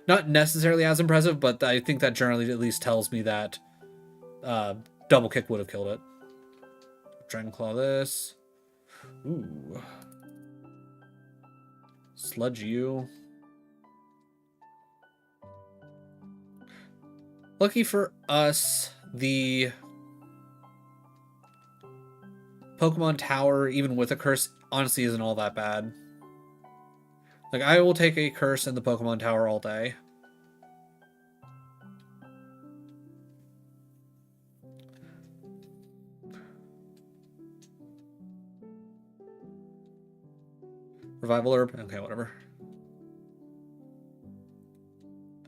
Speaker 1: not necessarily as impressive, but I think that generally at least tells me that double kick would have killed it. Dragon Claw this. Ooh. Sludge you. Lucky for us, the Pokemon Tower, even with a curse, honestly isn't all that bad. Like, I will take a curse in the Pokemon Tower all day. Revival Herb? Okay, whatever.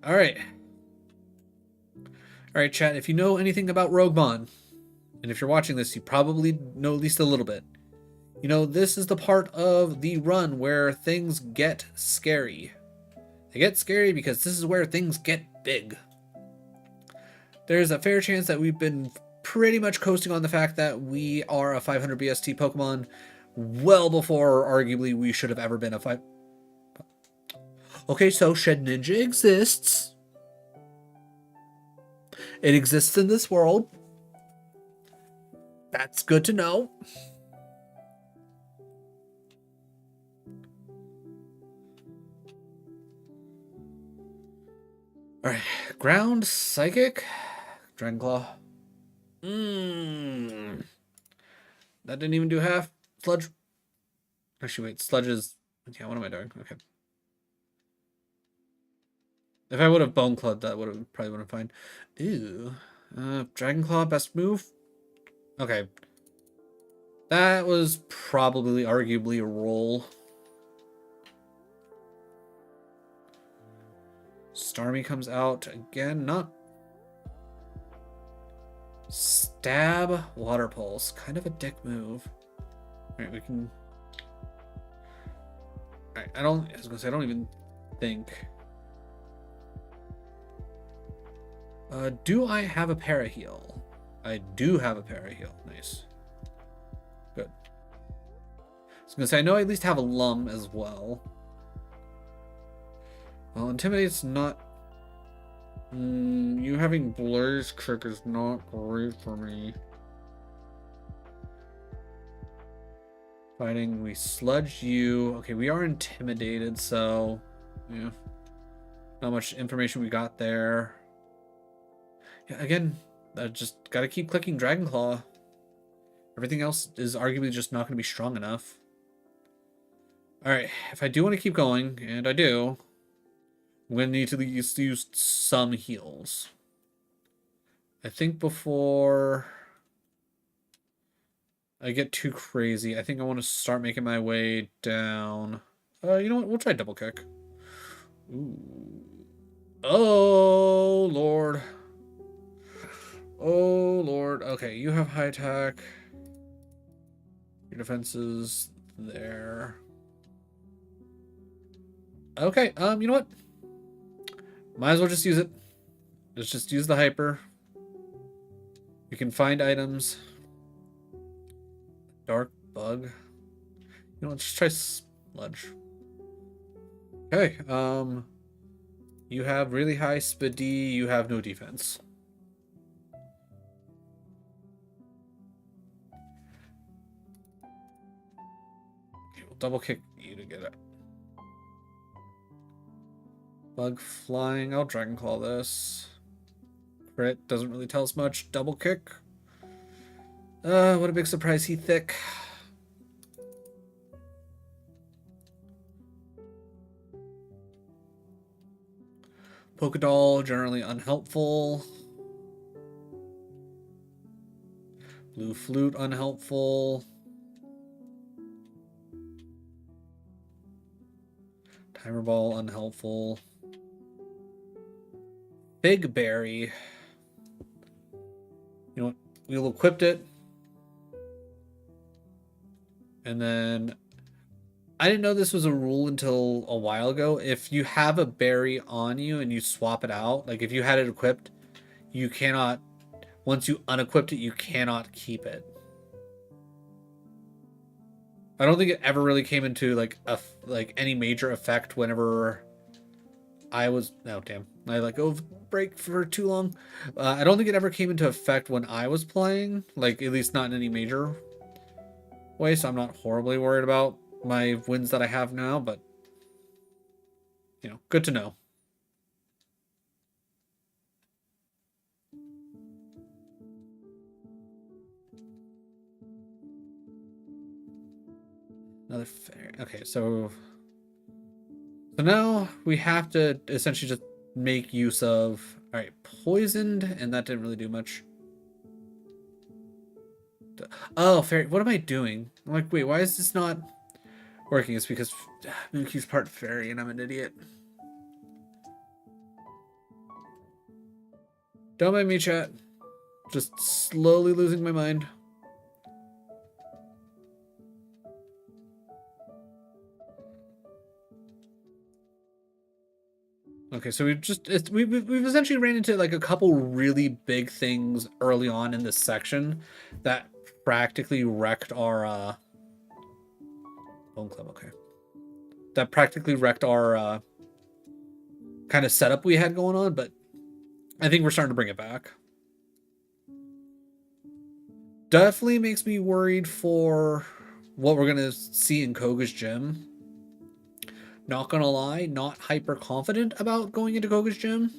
Speaker 1: Alright. Alright, chat, if you know anything about RogueMon, and if you're watching this, you probably know at least a little bit. You know, this is the part of the run where things get scary. They get scary because this is where things get big. There's a fair chance that we've been pretty much coasting on the fact that we are a 500 BST Pokemon well before arguably we should have ever been a 5... Okay, so Shed Ninja exists. It exists in this world. That's good to know. Alright, Ground, Psychic, Dragon Claw. That didn't even do half. Sludge. Actually, wait, Sludge is... Yeah, what am I doing? Okay. If I would have Bone Clawed, that would have probably been fine. Ew. Dragon Claw, best move? Okay. That was probably arguably a roll. Starmie comes out again. Not... Stab, Water Pulse. Kind of a dick move. Alright, we can... Alright, I was gonna say, I don't even think... do I have a Paraheal? I do have a Paraheal. Nice. Good. I was gonna say, I know I at least have a Lum as well. Well, Intimidate's not... you having Blaze Kick is not great for me. Fighting, we sludge you. Okay, we are intimidated, so... Yeah. Not much information we got there. Yeah, again, I just gotta keep clicking Dragon Claw. Everything else is arguably just not gonna be strong enough. Alright, if I do want to keep going, and I do, I'm gonna need to use some heals. I think before I get too crazy, I think I want to start making my way down. You know what? We'll try double kick. Ooh. Oh, Lord. Oh, Lord. Okay, you have high attack. Your defense is there. Okay, you know what? Might as well just use it. Let's just use the hyper. We can find items. Dark bug. You know, let's try sludge. Okay, you have really high speed, you have no defense. Okay, we'll double kick you to get it. Bug flying, I'll Dragon Claw this. Crit doesn't really tell us much. Double kick. What a big surprise, he thick. Polka doll, generally unhelpful. Blue flute, unhelpful. Timer ball, unhelpful. Big berry. You know what? We'll equip it. And then I didn't know this was a rule until a while ago. If you have a berry on you and you swap it out, like if you had it equipped, you cannot, once you unequipped it, you cannot keep it. I don't think it ever really came into like any major effect whenever I was, oh damn, I let go of break for too long. I don't think it ever came into effect when I was playing, like at least not in any major way, so I'm not horribly worried about my wins that I have now, but you know, good to know. Another fairy. Okay, so now we have to essentially just make use of, all right, poisoned, and that didn't really do much. Oh, fairy, what am I doing? I'm like, wait, why is this not working? It's because Mookie's part fairy and I'm an idiot. Don't mind me, chat. Just slowly losing my mind. Okay, so we've essentially ran into like a couple really big things early on in this section that practically wrecked our Bone Club. Okay, that practically wrecked our kind of setup we had going on, but I think we're starting to bring it back. Definitely makes me worried for what we're gonna see in Koga's gym. Not gonna lie, not hyper confident about going into Koga's gym.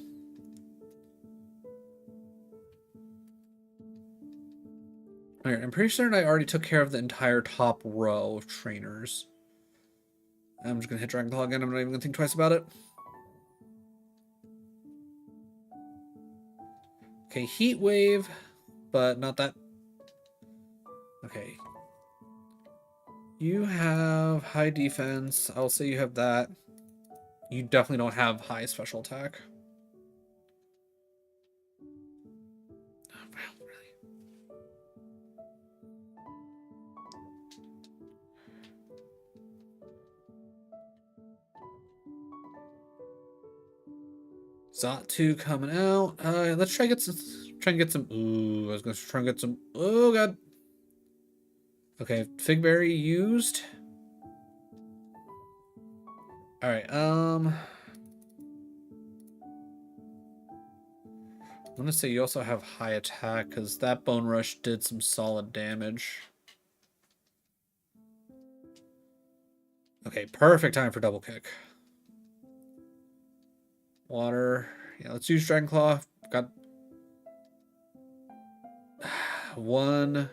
Speaker 1: Alright, I'm pretty certain I already took care of the entire top row of trainers. I'm just gonna hit Dragon Claw again. I'm not even gonna think twice about it. Okay, Heat Wave, but not that. Okay. You have high defense. I'll say you have that. You definitely don't have high special attack. Oh, wow, really? Zatu coming out. Let's try and get some. Ooh, I was gonna try and get some. Oh god. Okay, Figberry used. All right. I'm gonna say you also have high attack because that Bone Rush did some solid damage. Okay, perfect time for double kick. Water. Yeah, let's use Dragon Claw. Got 1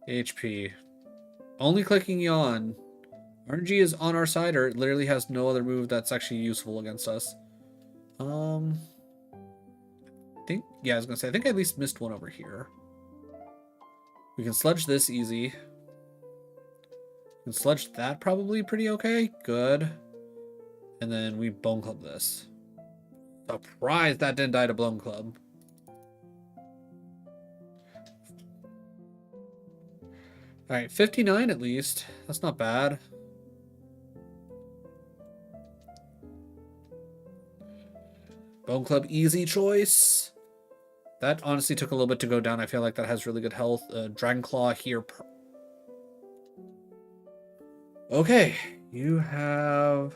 Speaker 1: HP. Only clicking Yawn. RNG is on our side, or it literally has no other move that's actually useful against us. I was gonna say, I think I at least missed one over here. We can sludge this easy. We can sludge that probably pretty okay. Good. And then we Bone Club this. Surprised that didn't die to Bone Club. Alright, 59 at least. That's not bad. Bone Club, easy choice. That honestly took a little bit to go down. I feel like that has really good health. Dragon Claw here. Okay, you have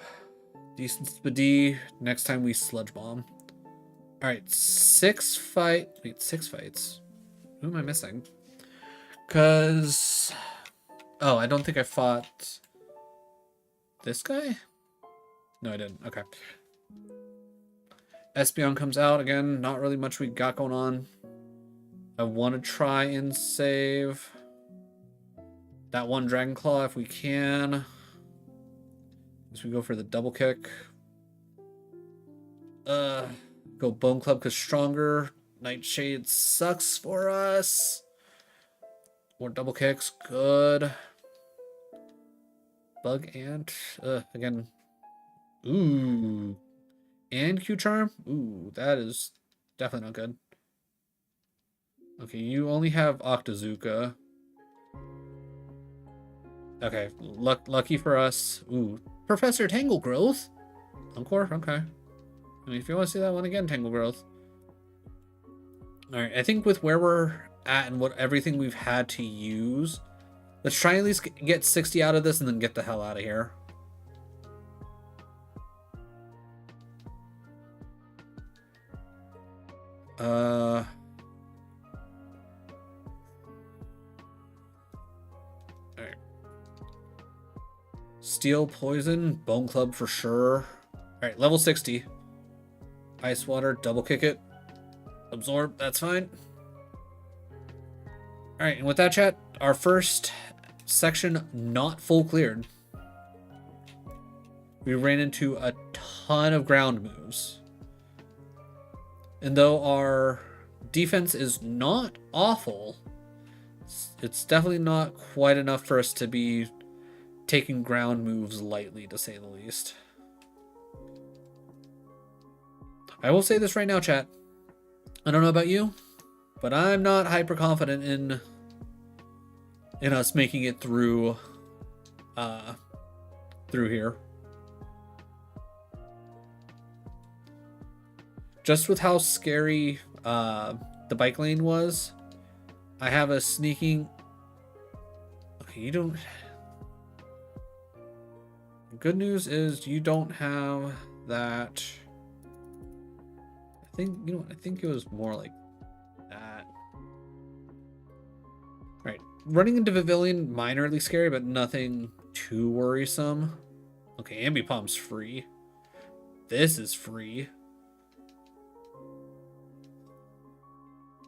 Speaker 1: decent speed. Next time we Sludge Bomb. Alright, 6 fights. Who am I missing? Because... Oh, I don't think I fought... this guy? No, I didn't. Okay. Espeon comes out again. Not really much we got going on. I want to try and save that one Dragon Claw if we can. As we go for the double kick. Go Bone Club because stronger. Nightshade sucks for us. More double kicks. Good. Bug Ant. Again. Ooh. And Q Charm? Ooh, that is definitely not good. Okay, you only have Octazooka. Okay, lucky for us. Ooh, Professor Tangle Growth. Encore? Okay. I mean, if you want to see that one again, Tangle Growth. Alright, I think with where we're at and what everything we've had to use, let's try at least get 60 out of this and then get the hell out of here. Alright. Steel, Poison, Bone Club for sure. Alright, level 60. Ice Water, double kick it. Absorb, that's fine. Alright, and with that, chat, our first section not full cleared. We ran into a ton of ground moves. And though our defense is not awful, it's definitely not quite enough for us to be taking ground moves lightly, to say the least. I will say this right now, chat. I don't know about you, but I'm not hyper confident in us making it through here. Just with how scary the bike lane was, I have a sneaking... Okay, you don't... Good news is you don't have that... I think, you know, I think it was more like that. Right, running into Pavilion, minorly scary, but nothing too worrisome. Okay, Ambipump's free. This is free.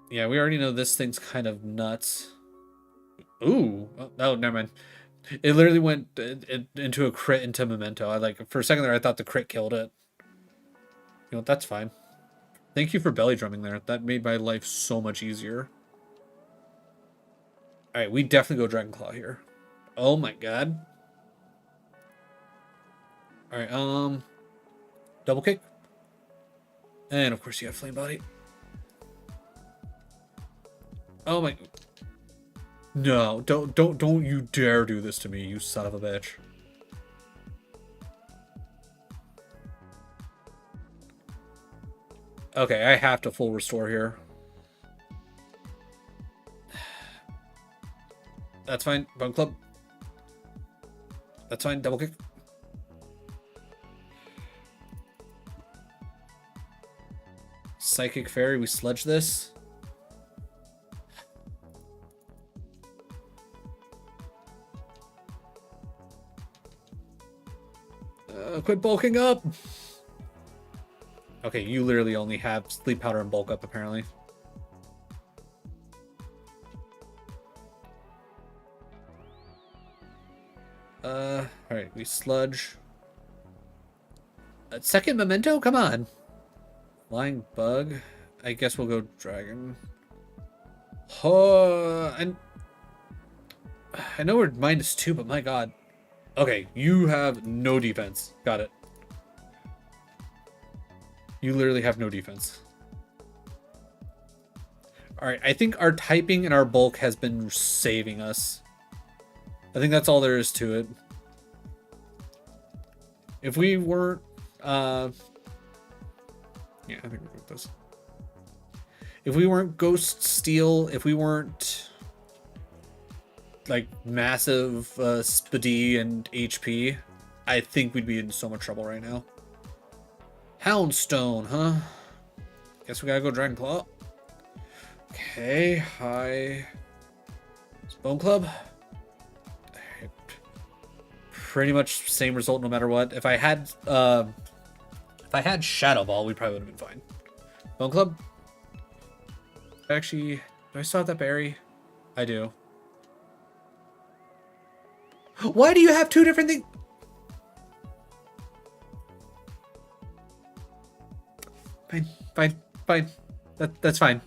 Speaker 1: Yeah, we already know this thing's kind of nuts. Ooh, oh, never mind. It literally went into a crit into Memento. For a second there, I thought the crit killed it. You know, that's fine. Thank you for belly drumming there. That made my life so much easier. Alright, we definitely go Dragon Claw here. Oh my god. Alright, double kick. And of course you have Flame Body. Oh my... No, don't you dare do this to me, you son of a bitch. Okay, I have to full restore here. That's fine. Bone Club. That's fine. Double kick. Psychic Fairy. We sludge this. Quit bulking up. Okay, you literally only have Sleep Powder and Bulk Up, apparently. Alright, we sludge. Second Memento? Come on. Flying Bug. I guess we'll go Dragon. Oh, I know we're -2, but my god. Okay, you have no defense. Got it. You literally have no defense. Alright, I think our typing and our bulk has been saving us. I think that's all there is to it. If we weren't... yeah, I think we're good with this. If we weren't Ghost Steel, if we weren't... like, massive Spadi and HP, I think we'd be in so much trouble right now. Houndstone, huh? Guess we gotta go Dragon Claw. Okay, high. Bone Club. Pretty much same result no matter what. If I had Shadow Ball, we probably would have been fine. Bone Club. Actually, Do I still have that berry? I do. Why do you have two different things? Fine, fine, fine. That's fine.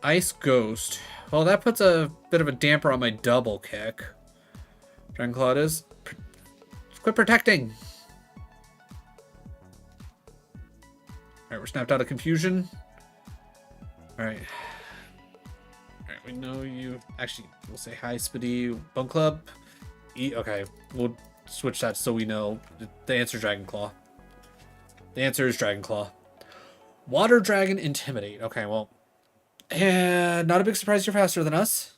Speaker 1: Ice Ghost. Well, that puts a bit of a damper on my double kick. Dragon Claw is. Quit protecting. Alright, we're snapped out of confusion. Alright. Alright, we know you. Actually, we'll say hi, Spidey. Bone Club. Okay, we'll switch that so we know. The answer is Dragon Claw. The answer is Dragon Claw. Water Dragon Intimidate. Okay, well. And not a big surprise you're faster than us.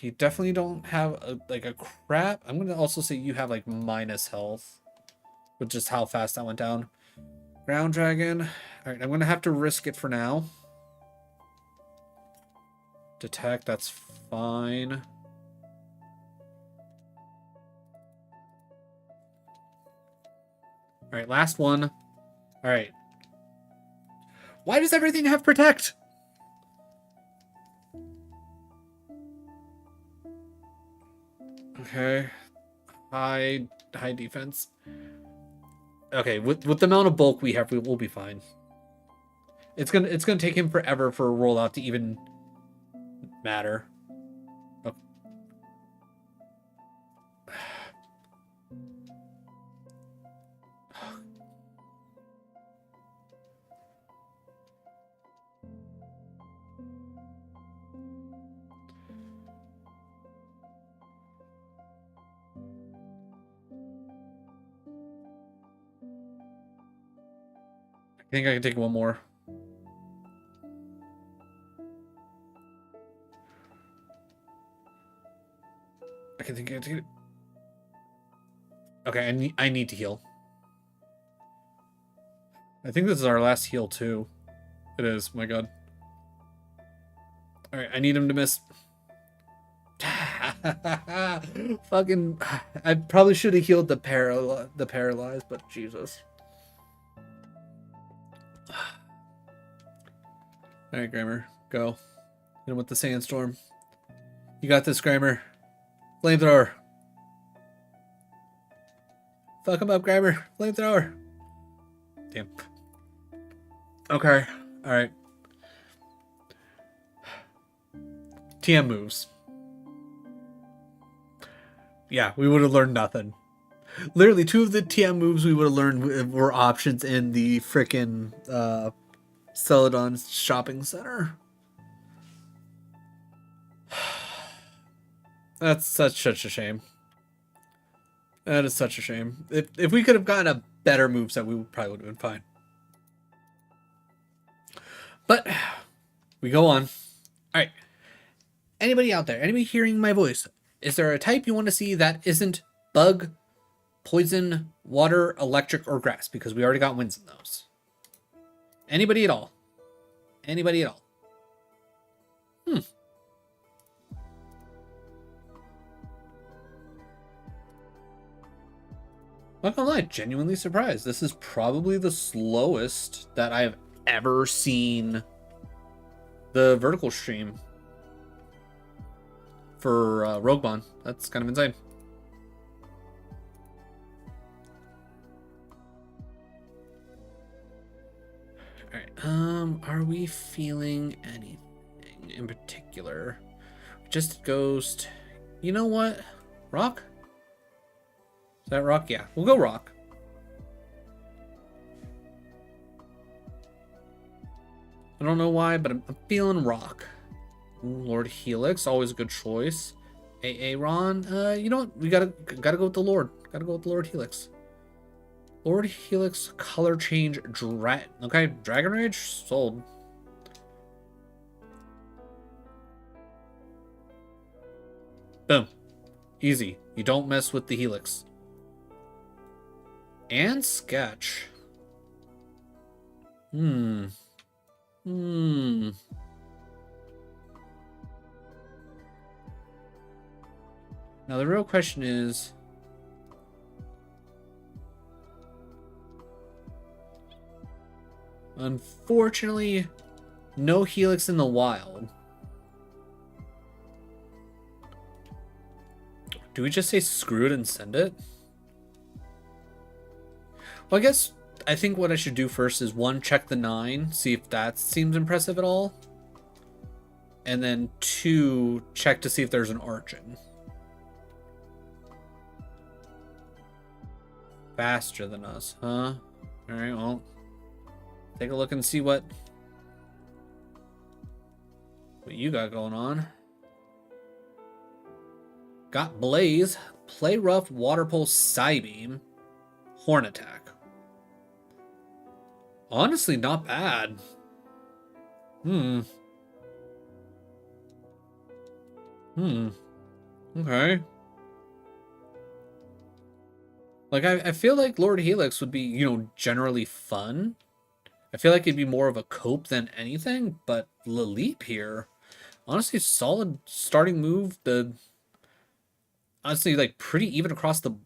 Speaker 1: You definitely don't have a crap. I'm gonna also say you have like minus health. With just how fast that went down. Ground Dragon. Alright, I'm gonna have to risk it for now. Detect, that's fine. Alright, last one. Alright. Why does everything have Protect? Okay. High defense. Okay, with the amount of bulk we have, we'll be fine. It's gonna take him forever for a rollout to even matter. Oh. I think I can take one more. I can take it. Okay, I need to heal. I think this is our last heal too. It is. My God. All right, I need him to miss. Fucking. I probably should have healed the paralyzed, but Jesus. All right, Grimer, go. Hit him with the sandstorm. You got this, Grimer. Flamethrower. Fuck him up, Grimer. Flamethrower. Damn. Okay. All right. TM moves. Yeah, we would have learned nothing. Literally, two of the TM moves we would have learned were options in the frickin' Celadon's shopping center. That's such a shame. That is such a shame. If we could have gotten a better moveset, we probably would have been fine. But we go on. All right. Anybody out there? Anybody hearing my voice? Is there a type you want to see that isn't bug, poison, water, electric, or grass? Because we already got wins in those. Anybody at all? Anybody at all? Not gonna lie, genuinely surprised. This is probably the slowest that I've ever seen the vertical stream for RogueMon. That's kind of insane. Alright, are we feeling anything in particular? Just Ghost. You know what? Rock? Is that Rock? Yeah, we'll go Rock. I don't know why, but I'm feeling Rock. Ooh, Lord Helix, always a good choice. Ron, you know what? We gotta go with the Lord. Gotta go with the Lord Helix. Lord Helix color change okay, Dragon Rage sold. Boom. Easy. You don't mess with the Helix. And Sketch. Now the real question is, Unfortunately, no Helix in the wild. Do we just say screw it and send it? Well, I think what I should do first is 1, check the 9, see if that seems impressive at all. And then 2, check to see if there's an Archon. Faster than us, huh? Alright, well, take a look and see what you got going on. Got Blaze, Play Rough, Water Pulse, Psybeam, Horn Attack. Honestly, not bad. Okay. Like, I feel like Lord Helix would be, you know, generally fun. I feel like it'd be more of a cope than anything, but Leap here, honestly, solid starting move. Honestly, like, pretty even across the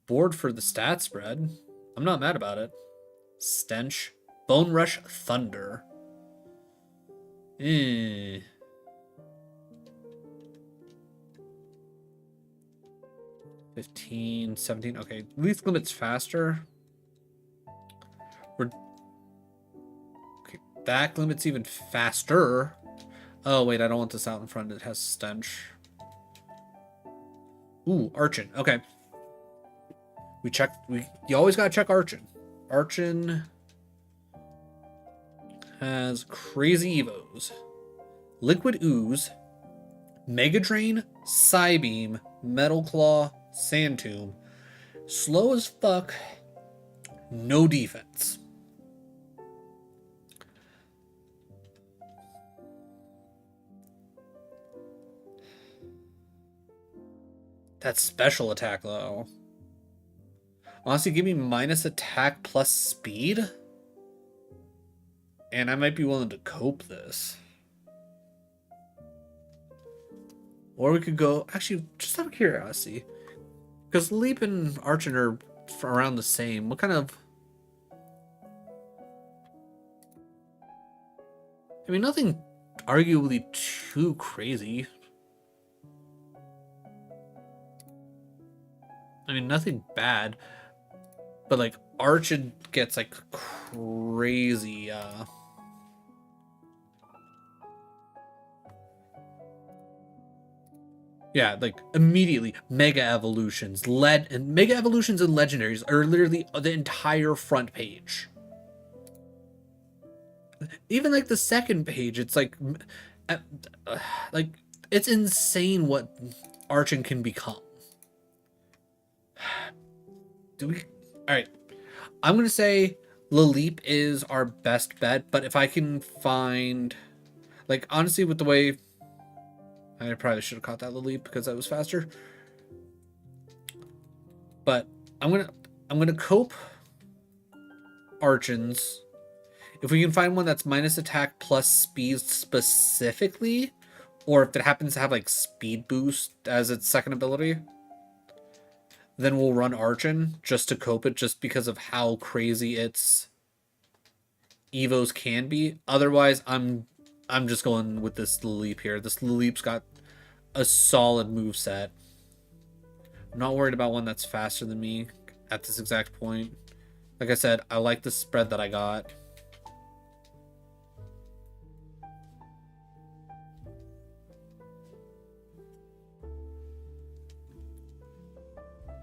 Speaker 1: board for the stat spread. I'm not mad about it. Stench. Bone Rush, Thunder. 15, 17. Okay, lethal limit's faster. Okay, back limit's even faster. Oh wait, I don't want this out in front. It has Stench. Ooh, Archon. Okay. You always gotta check Archon. Archon has crazy evos. Liquid Ooze, Mega Drain, Psybeam, Metal Claw, Sand Tomb. Slow as fuck. No defense. That special attack though. Honestly, give me minus attack plus speed. And I might be willing to cope this. Or we could go, actually, just out of curiosity. Because Leap and Archon are around the same. What kind of... I mean, nothing arguably too crazy. I mean, nothing bad. But, like, Archon gets, like, crazy, yeah, like, immediately, Mega Evolutions. Mega Evolutions and Legendaries are literally the entire front page. Even, like, the second page, it's, like, it's insane what Archon can become. Alright. I'm going to say Leap is our best bet, but if I can find... Like, honestly, with the way... I probably should have caught that Leap because that was faster. But I'm gonna cope Archons. If we can find one that's minus attack plus speed specifically, or if it happens to have like speed boost as its second ability, then we'll run Archon just to cope it, just because of how crazy its evos can be. Otherwise, I'm just going with this Leap here. This Leap's got a solid move set. I'm not worried about one that's faster than me at this exact point. Like I said, I like the spread that I got.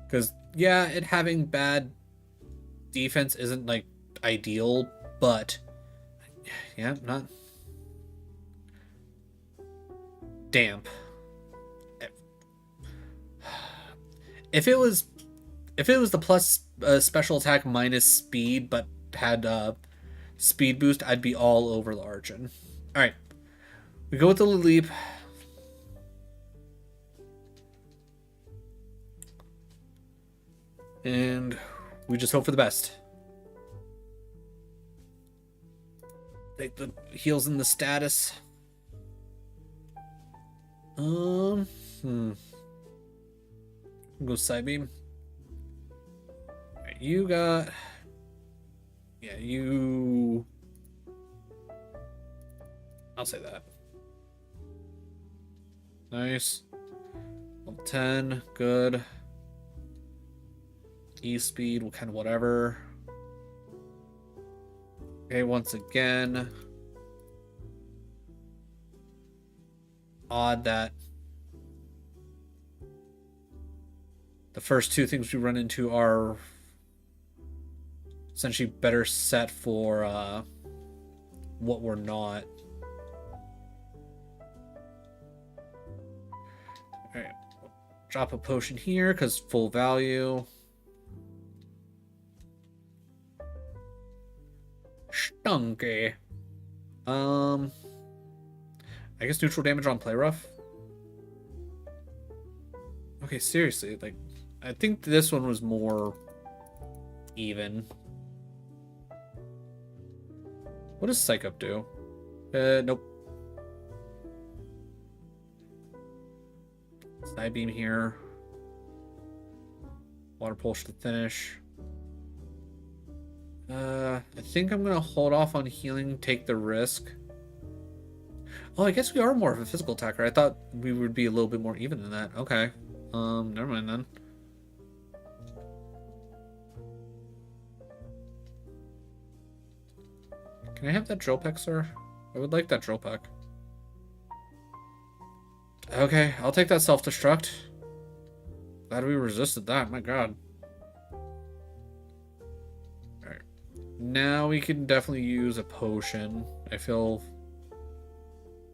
Speaker 1: Because, yeah, it having bad defense isn't, like, ideal, but, yeah, not... Damp. If it was the plus special attack minus speed, but had speed boost, I'd be all over the Archon. Alright. We go with the Leap. And we just hope for the best. Take the heals in the status. Go Psybeam. Alright, you Yeah, you... I'll say that. Nice. Level 10, good. E-speed, kind of whatever. Okay, once again. Odd that the first two things we run into are essentially better set for what we're not. Alright. Drop a potion here because full value. Stunky. I guess neutral damage on play rough. Okay, seriously, like I think this one was more even. What does Psych Up do? Nope. Side beam here. Water pulse to the finish. I think I'm gonna hold off on healing, take the risk. Oh, I guess we are more of a physical attacker. I thought we would be a little bit more even than that. Okay. Never mind then. Can I have that drill peck, sir? I would like that drill peck. Okay, I'll take that self-destruct. Glad we resisted that, my god. Alright. Now we can definitely use a potion. I feel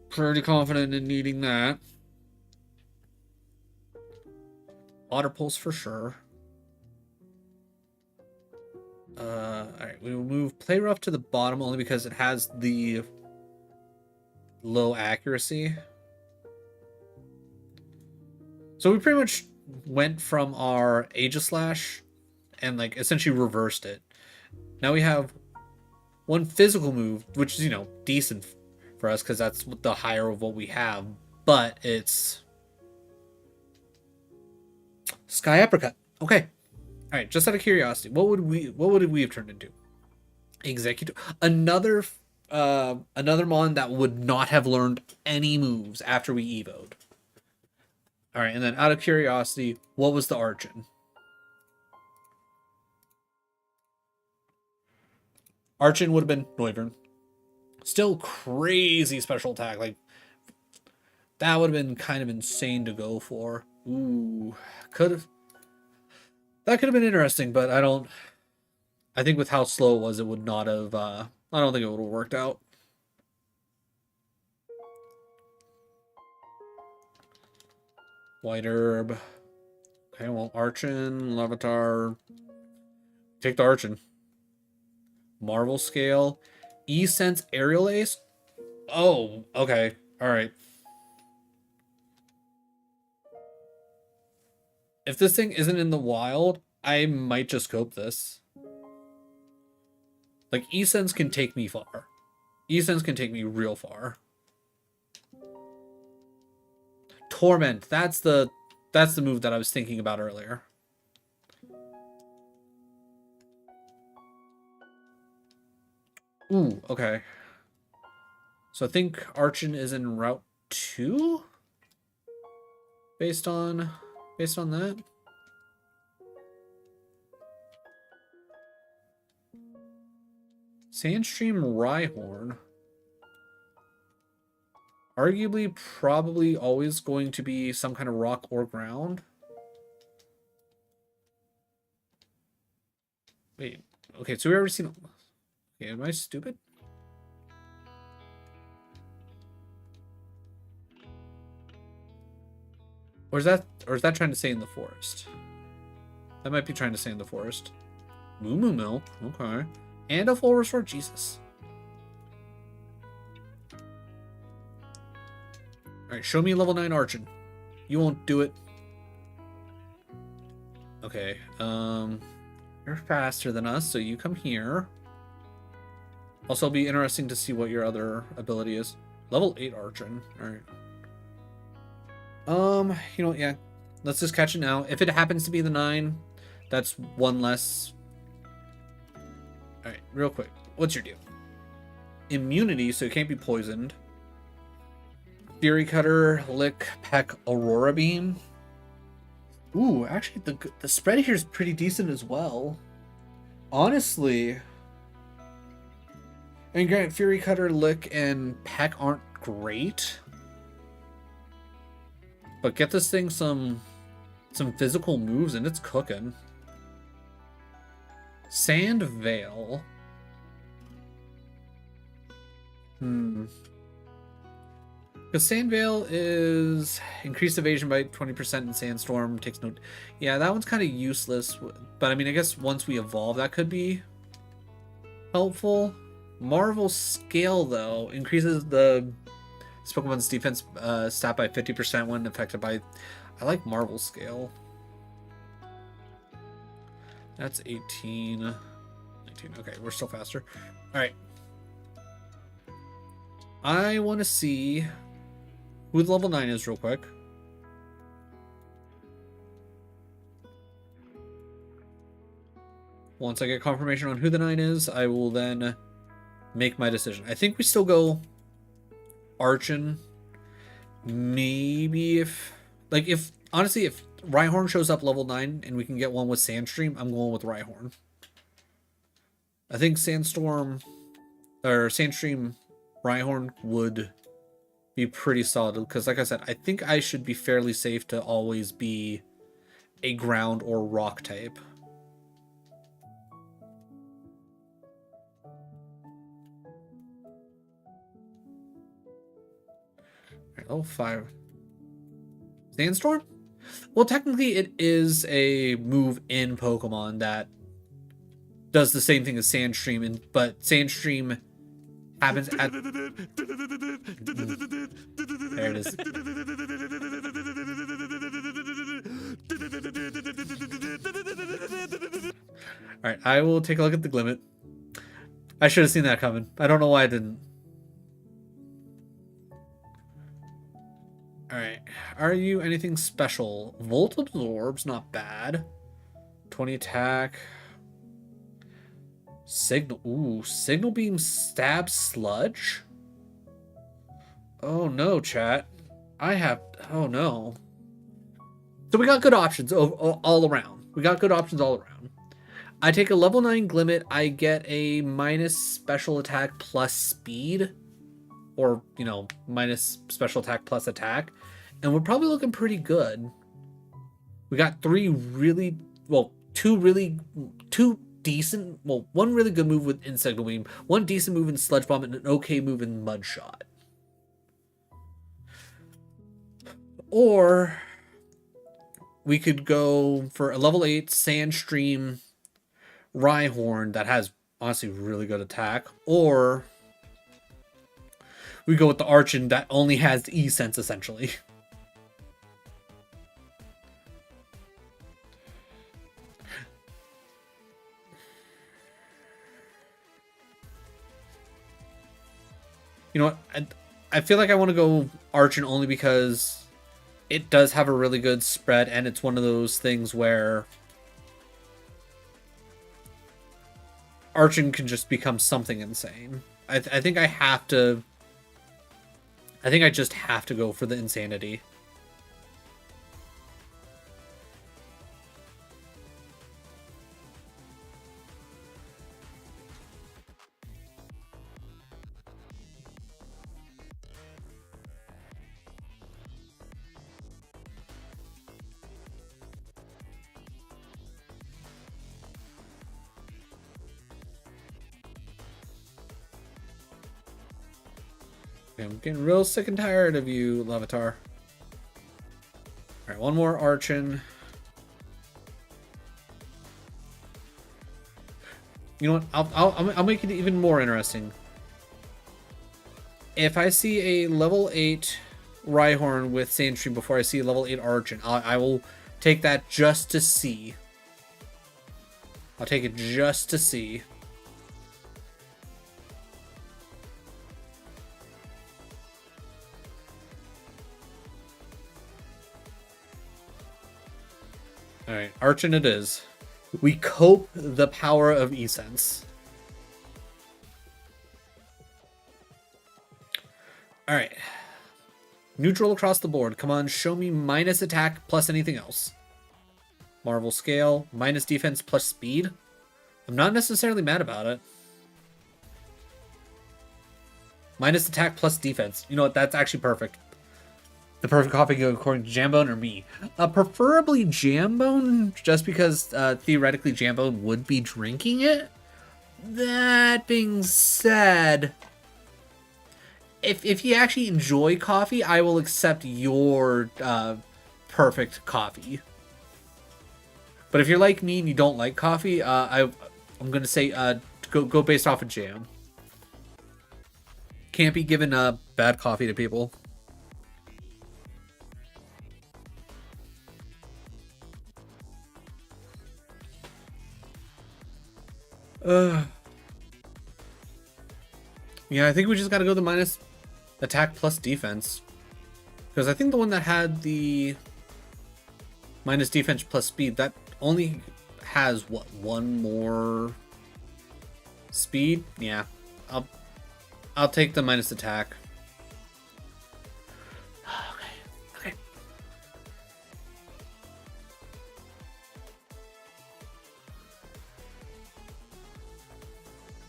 Speaker 1: pretty confident in needing that. Water pulse for sure. Alright, we will move play rough to the bottom only because it has the low accuracy. So we pretty much went from our Aegislash and like essentially reversed it. Now we have one physical move, which is, you know, decent for us because that's the higher of what we have, but it's Sky Apricot. Okay. All right, just out of curiosity, what would we have turned into? Executive, another mon that would not have learned any moves after we evoed. All right, and then out of curiosity, what was the Archon? Archon would have been Noivern. Still crazy special attack. Like, that would have been kind of insane to go for. Ooh, that could have been interesting, but I think with how slow it was, it would not have, I don't think it would have worked out. White herb. Okay, well, Archon, Larvitar. Take the Archon. Marvel Scale. E-Sense Aerial Ace. Oh, okay. Alright. If this thing isn't in the wild, I might just scope this. Like, E-Sense can take me far. E-Sense can take me real far. Torment. That's the move that I was thinking about earlier. Ooh, okay. So I think Archon is in Route 2? Based on that? Sandstream Rhyhorn. Arguably, probably always going to be some kind of rock or ground. Wait, okay, so we've already seen... Okay, am I stupid? Or is that trying to say in the forest? That might be trying to say in the forest. Moo Moo Milk, okay. And a full restore, Jesus. Alright, show me level 9 Archon. You won't do it. Okay, you're faster than us, so you come here. Also, it'll be interesting to see what your other ability is. Level 8 Archon. Alright. You know what, yeah. Let's just catch it now. If it happens to be the 9, that's one less. Alright. real quick. What's your deal? Immunity, so it can't be poisoned. Fury Cutter, Lick, Peck, Aurora Beam. Ooh, actually, the spread here is pretty decent as well. Honestly. And granted, Fury Cutter, Lick, and Peck aren't great. But get this thing some physical moves and it's cooking. Sand Veil. Because Sand Veil is increased evasion by 20% in Sandstorm. Takes no... Yeah, that one's kind of useless. But I mean, I guess once we evolve, that could be helpful. Marvel Scale, though, increases the Pokemon's defense stat by 50% when affected by... I like Marvel Scale. That's 18. 19. Okay, we're still faster. Alright. I want to see who the level 9 is real quick. Once I get confirmation on who the 9 is, I will then make my decision. I think we still go Archon. Maybe if honestly, if Rhyhorn shows up level 9 and we can get one with Sandstream, I'm going with Rhyhorn. I think Sandstorm or Sandstream Rhyhorn would be pretty solid because, like I said, I think I should be fairly safe to always be a ground or rock type. Level 5. Sandstorm? Well, technically it is a move in Pokemon that does the same thing as Sandstream, but Sandstream happens at... There it is. Alright, I will take a look at the Glimmet. I should have seen that coming. I don't know why I didn't. Alright, are you anything special? Volt Absorb's not bad. 20 attack. Signal. Ooh, Signal Beam Stab Sludge? Oh no, chat. Oh no. So we got good options all around. We got good options all around. I take a level 9 Glimmet, I get a minus special attack plus speed. Or, you know, minus special attack plus attack. And we're probably looking pretty good. We got two decent, one really good move with Signal Beam, one decent move in Sludge Bomb, and an okay move in Mud Shot. Or we could go for a level 8 Sandstream Rhyhorn that has honestly really good attack. Or we go with the Archon that only has E-Sense, essentially. You know what? I feel like I want to go Archon only because it does have a really good spread, and it's one of those things where Archon can just become something insane. I think I have to... I think I just have to go for the insanity. I'm getting real sick and tired of you, Levitar. Alright, one more Archon. You know what? I'll make it even more interesting. If I see a level 8 Rhyhorn with Sandstream before I see a level 8 Archon, I will take that just to see. I'll take it just to see. Alright, Archon it is. We cope the power of E-Sense. Alright. Neutral across the board. Come on, show me minus attack plus anything else. Marvel scale, minus defense plus speed. I'm not necessarily mad about it. Minus attack plus defense. You know what? That's actually perfect. The perfect coffee according to Jambone or me. Preferably Jambone, just because theoretically Jambone would be drinking it. That being said, if you actually enjoy coffee, I will accept your perfect coffee. But if you're like me and you don't like coffee, I'm gonna say go based off of Jam. Can't be giving bad coffee to people. Yeah, I think we just gotta go the minus attack plus defense. Because I think the one that had the minus defense plus speed, that only has, what, one more speed? Yeah, I'll take the minus attack. Okay.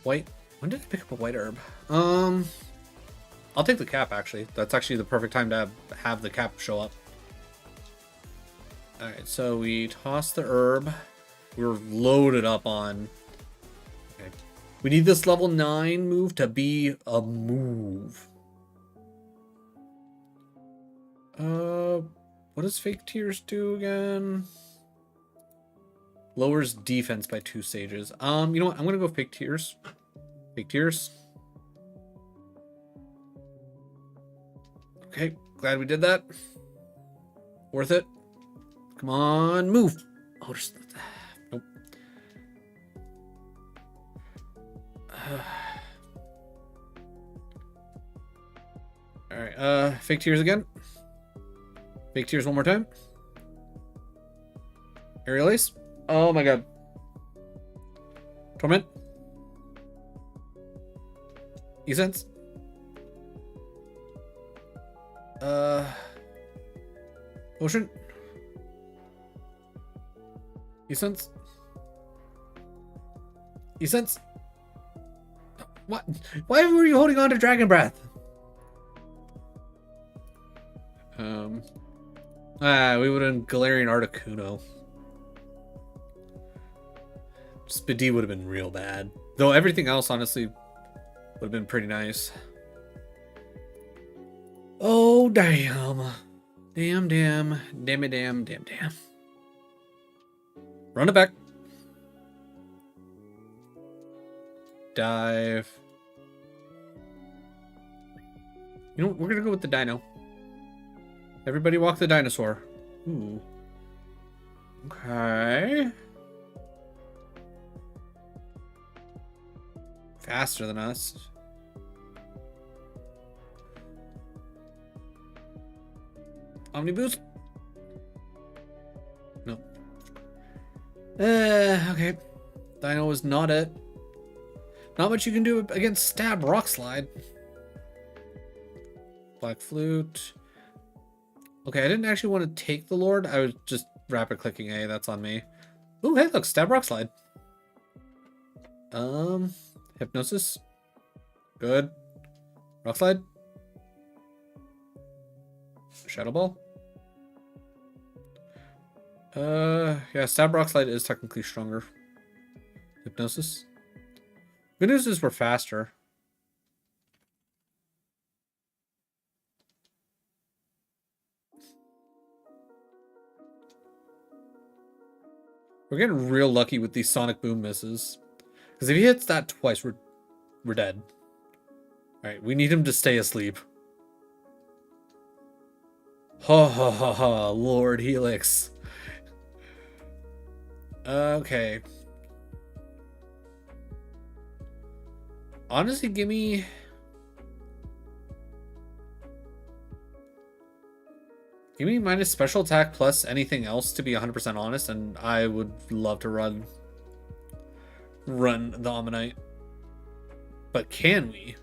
Speaker 1: White. When did I pick up a white herb? I'll take the cap, actually. That's actually the perfect time to have the cap show up. Alright, so we toss the herb. We're loaded up on... Okay. We need this level 9 move to be a move. What does Fake Tears do again? Lowers defense by 2 stages. You know what? I'm gonna go Fake Tears. Fake Tears. Okay, glad we did that. Worth it. Come on, move. Oh, just nope. All right, Fake Tears again. Fake Tears one more time. Aerial Ace. Oh my god. Torment. E-Sense. Potion. E-Sense. E-Sense. What? Why were you holding on to Dragon Breath? We would have Galarian Articuno. Speedy would have been real bad. Though everything else, honestly, would have been pretty nice. Oh, damn. Damn. Run it back. Dive. You know what? We're going to go with the dino. Everybody walk the dinosaur. Ooh. Okay. Faster than us. Omniboost? No. Okay. Dino is not it. Not much you can do against Stab Rock Slide. Black Flute. Okay, I didn't actually want to take the Lord. I was just rapid clicking A. That's on me. Ooh, hey, look, Stab Rock Slide. Hypnosis. Good. Rock Slide. Shadow Ball. Yeah, Stab Rock Slide is technically stronger. Hypnosis. Good news is we're faster. We're getting real lucky with these Sonic Boom misses. Because if he hits that twice, we're dead. Alright, we need him to stay asleep. Ha ha ha ha, Lord Helix. Okay. Honestly, give me minus special attack plus anything else to be 100% honest, and I would love to run the Ammonite. But can we?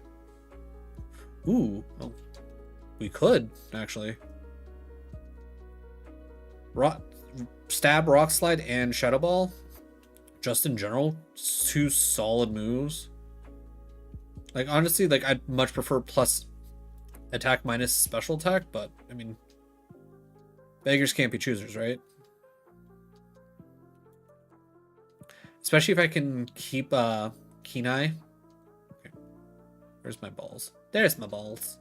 Speaker 1: Ooh. Oh. We could, actually. Stab, Rock Slide, and Shadow Ball. Just in general, 2 solid moves. Like, honestly, like, I'd much prefer plus attack minus special attack, but, I mean, beggars can't be choosers, right? Especially if I can keep Keen Eye. Okay. Where's my balls? There's my balls.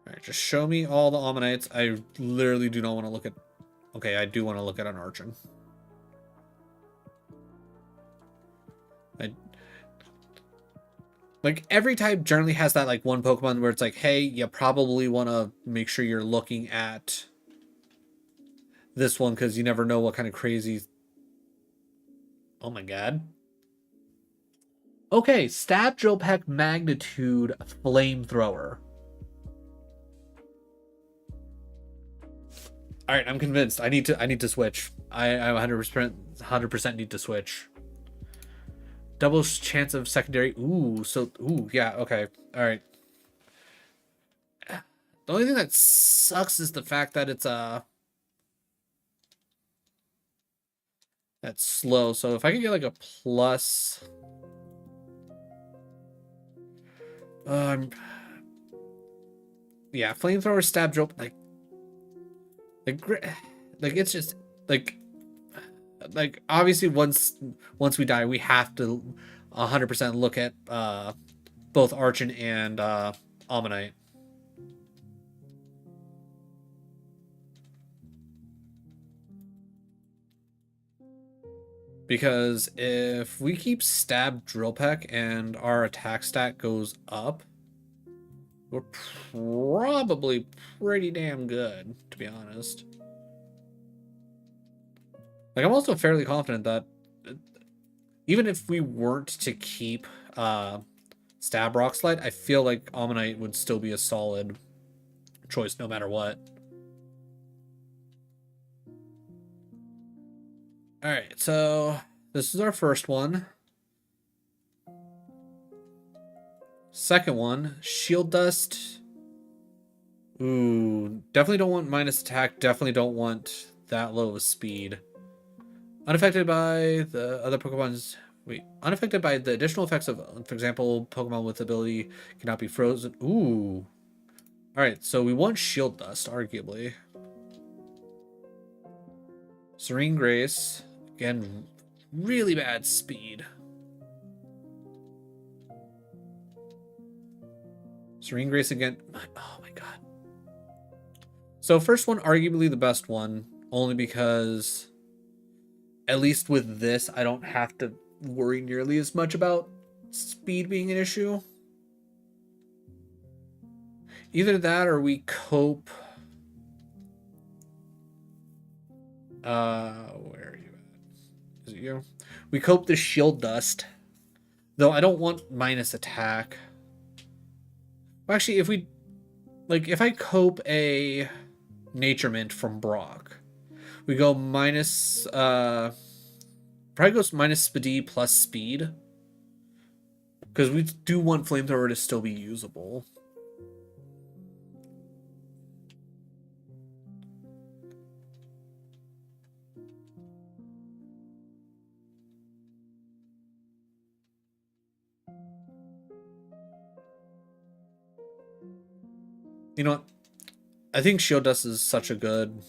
Speaker 1: Alright, just show me all the Ammonites. I literally do not want to look at... Okay, I do want to look at an Archon. Like, every type generally has that, like, one Pokemon where it's like, hey, you probably want to make sure you're looking at this one because you never know what kind of crazy... Oh my god. Okay, Stab, Drill Peck, Magnitude, Flamethrower. Alright, I'm convinced. I need to switch. I 100% need to switch. Double chance of secondary. Ooh, yeah, okay. Alright. The only thing that sucks is the fact that it's that's slow. So if I could get like a plus yeah, Flamethrower, Stab, Drill, like it's just like obviously once we die we have to 100% look at both Archon and Ammonite. Because if we keep Stab, Drill Peck and our attack stat goes up, we're probably pretty damn good, to be honest. Like, I'm also fairly confident that even if we weren't to keep Stab, Rock Slide, I feel like Ammonite would still be a solid choice no matter what. Alright, so this is our first one. Second one, Shield Dust. Ooh, definitely don't want minus attack, definitely don't want that low of speed. Unaffected by the other Pokemon's... Wait, unaffected by the additional effects of, for example, Pokemon with ability cannot be frozen. Ooh. Alright, so we want Shield Dust, arguably. Serene Grace. Again, really bad speed. Serene Grace again. Oh my god. So first one, arguably the best one. Only because, at least with this, I don't have to worry nearly as much about speed being an issue. Either that or we cope... where are you at? Is it you? We cope the Shield Dust. Though I don't want minus attack. Well, actually, if we... Like, if I cope a Nature Mint from Brock, we go minus... probably goes minus speed plus speed. Because we do want Flamethrower to still be usable. You know what? I think Shield Dust is such a good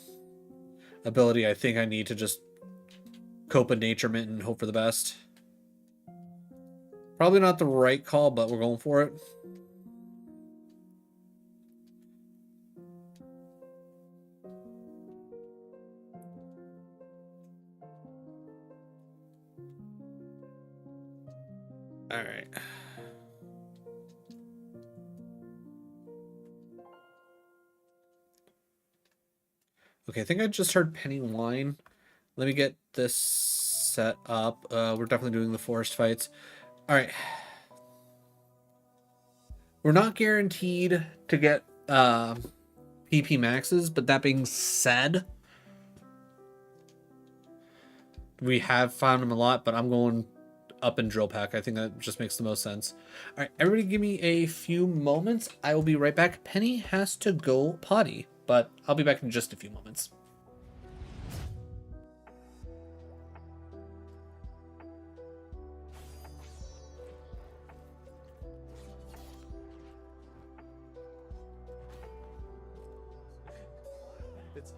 Speaker 1: ability. I think I need to just cope a Nature Mint and hope for the best. Probably not the right call, but we're going for it. All right. Okay, I think I just heard Penny whine. Let me get this set up. We're definitely doing the forest fights. All right. We're not guaranteed to get PP maxes, but that being said, we have found them a lot, but I'm going up in drill pack. I think that just makes the most sense. All right, everybody give me a few moments. I will be right back. Penny has to go potty, but I'll be back in just a few moments.
Speaker 4: It's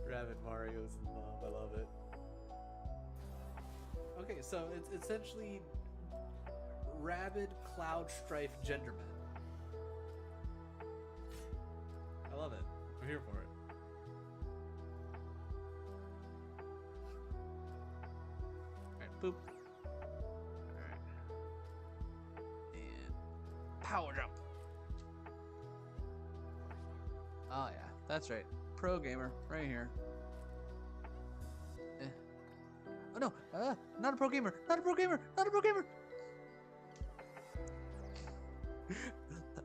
Speaker 4: Rabbit Mario's in love. I love it. Okay, so it's essentially rabid cloud strife genderman. I love it. I'm here for it. Alright, boop. Alright. And power jump. Oh yeah, that's right. Pro gamer, right here. Oh no, not a pro gamer, not a pro gamer, not a pro gamer!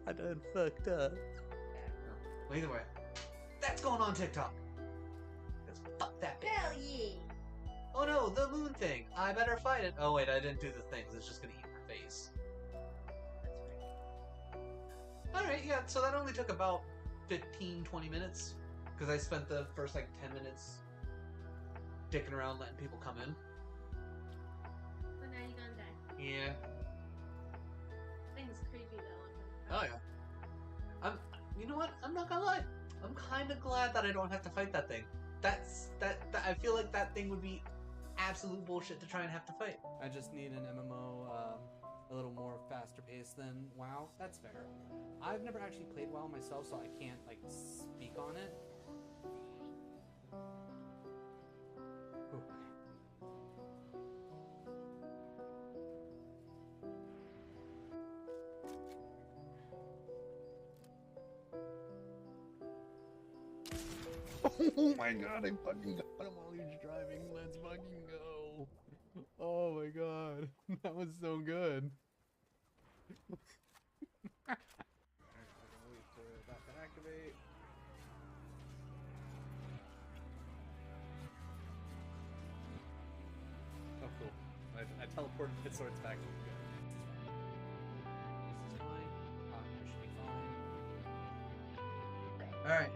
Speaker 4: I done fucked up. Well, either way, that's going on TikTok. Because fuck that bitch.
Speaker 5: Hell yeah!
Speaker 4: Oh no, the moon thing. I better fight it. Oh wait, I didn't do the things. It's just gonna eat my face. Alright, yeah, so that only took about 15-20 minutes. Because I spent the first like 10 minutes dicking around letting people come in.
Speaker 5: So now you gonna die.
Speaker 4: Yeah.
Speaker 5: Thing's creepy though.
Speaker 4: Oh yeah. You know what? I'm not gonna lie. I'm kind of glad that I don't have to fight that thing. That I feel like that thing would be absolute bullshit to try and have to fight. I just need an MMO a little more faster paced than WoW. That's fair. I've never actually played WoW myself, so I can't like speak on it. Ooh.
Speaker 6: Oh my god, I fucking got him while he was driving. Let's fucking go. Oh my god. That was so good. Wait for that to activate.
Speaker 4: Oh, cool. I teleported hit swords back. Good. This is fine. This should be fine. Alright.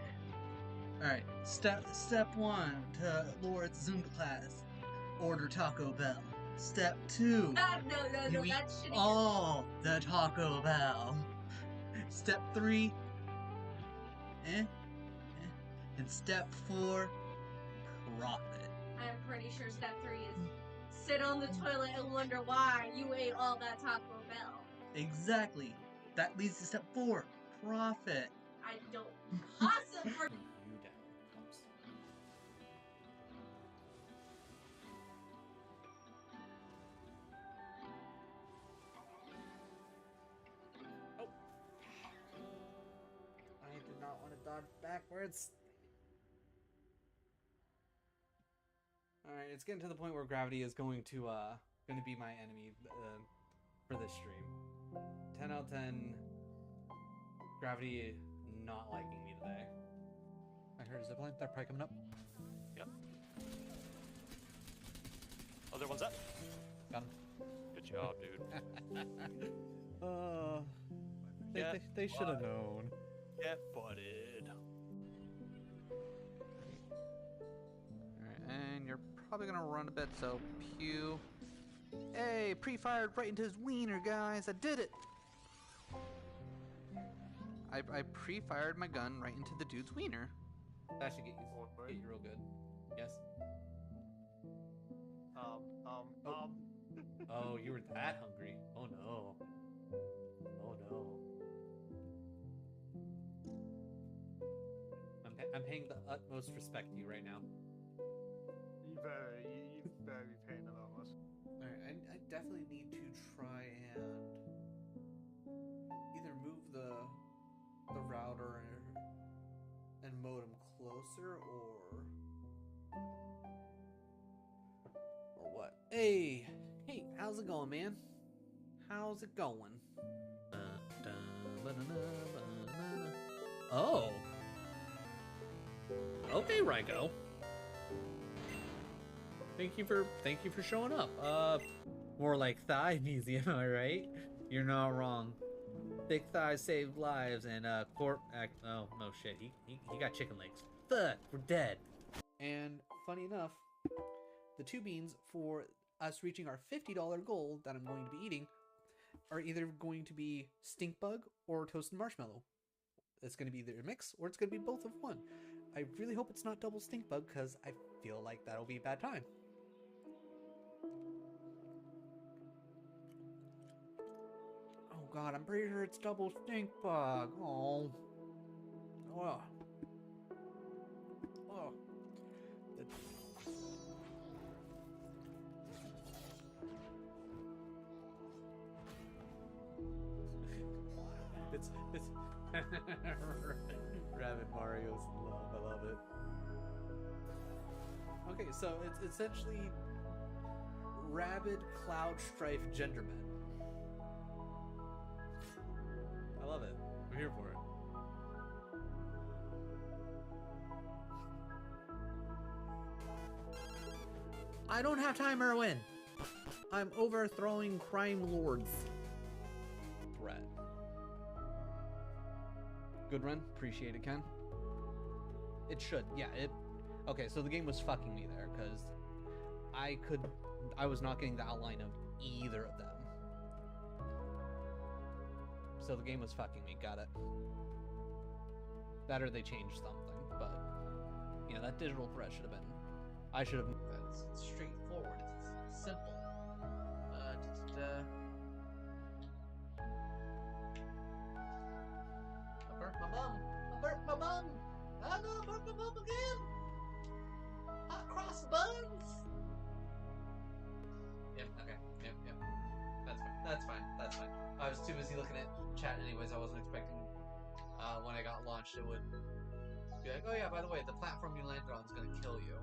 Speaker 4: Alright. Step 1 to Lord's Zumba class. Order Taco Bell. Step 2.
Speaker 5: No,
Speaker 4: You eat
Speaker 5: that's shitty.
Speaker 4: all the Taco Bell. Step 3. And step 4. Profit.
Speaker 5: I'm pretty sure step 3 is sit on the toilet and wonder why you ate all that Taco Bell.
Speaker 4: Exactly. That leads to step 4. Profit.
Speaker 5: I don't possibly.
Speaker 4: You down. Oh. I did not want to dodge backwards. Alright, it's getting to the point where gravity is going to be my enemy for this stream. 10 out of 10. Gravity not liking me today.
Speaker 6: I heard a zipline. They're probably coming up.
Speaker 7: Yep. Other one's up.
Speaker 6: Got him.
Speaker 7: Good job, dude.
Speaker 6: They should have known.
Speaker 7: Get butted.
Speaker 4: Alright, and you're probably gonna run a bit, so pew. Hey, pre-fired right into his wiener, guys. I did it. I pre-fired my gun right into the dude's wiener. That should get you real good. Yes. Oh, you were that hungry. Oh no. Oh no. I'm paying the utmost respect to you right now.
Speaker 8: You better be paying a lot less.
Speaker 4: Alright, I definitely need to try and either move the router and modem closer or what? Hey, how's it going, man? How's it going?
Speaker 1: Oh. Okay, Rygo. Thank you for showing up. More like thigh museum, am I right? You're not wrong. Thick thighs save lives, and oh no shit, he got chicken legs. Fuck, we're dead. And funny enough, the two beans for us reaching our $50 goal that I'm going to be eating are either going to be stink bug or toasted marshmallow. It's going to be either a mix or it's going to be both of one. I really hope it's not double stink bug because I feel like that'll be a bad time. Oh god, I'm pretty sure it's double stink bug. Oh. Oh. Oh. It's Rabbit Mario's in love. I love it. Okay, so it's essentially Rabid Cloud Strife Genderman. I love it. I'm here for it. I don't have time, Erwin. I'm overthrowing crime lords. Brett.
Speaker 6: Good run. Appreciate it, Ken.
Speaker 1: It should, yeah. Okay, so the game was fucking me there because I was not getting the outline of either of them. So the game was fucking me. Got it. That or they changed something, but yeah, that digital threat should have been. I should have.
Speaker 4: That's straightforward. It's simple. I burnt my bum. I burnt my bum. I'm gonna burn my bum again. Hot cross buns. Yep. Okay. Yep. That's fine. I was too busy looking at chat anyways. I wasn't expecting when I got launched it would be like, oh yeah, by the way, the platform you landed on is gonna kill you.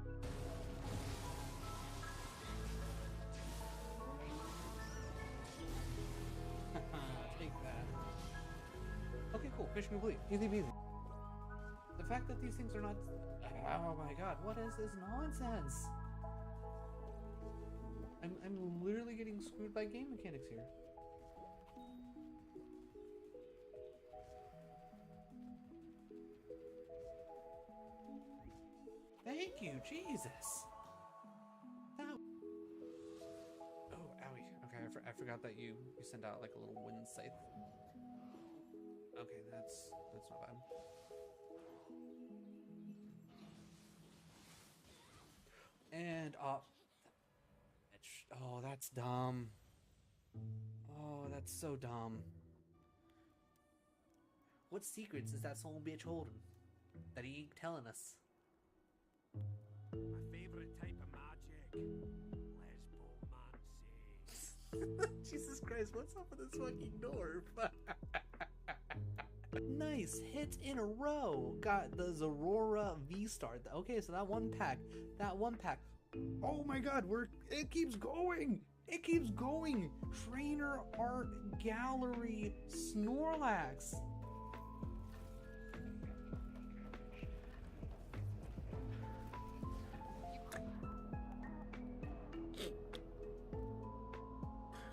Speaker 1: Take that. Okay, cool. Mission complete. Easy peasy. The fact that these things are not. Oh my god, what is this nonsense? I'm literally getting screwed by game mechanics here. Thank you, Jesus. That... Oh, owie. Okay, I forgot that you sent out like a little wind scythe. Okay, that's not bad. And oh, that's dumb. Oh, that's so dumb. What secrets is that son bitch holding that he ain't telling us?
Speaker 3: My favorite type of magic. Lesbomancy.
Speaker 1: Jesus Christ, what's up with this fucking dwarf? Nice hits in a row. Got the Zorora V-Star. Okay, so that one pack. Oh my god, it keeps going. It keeps going. Trainer Art Gallery Snorlax.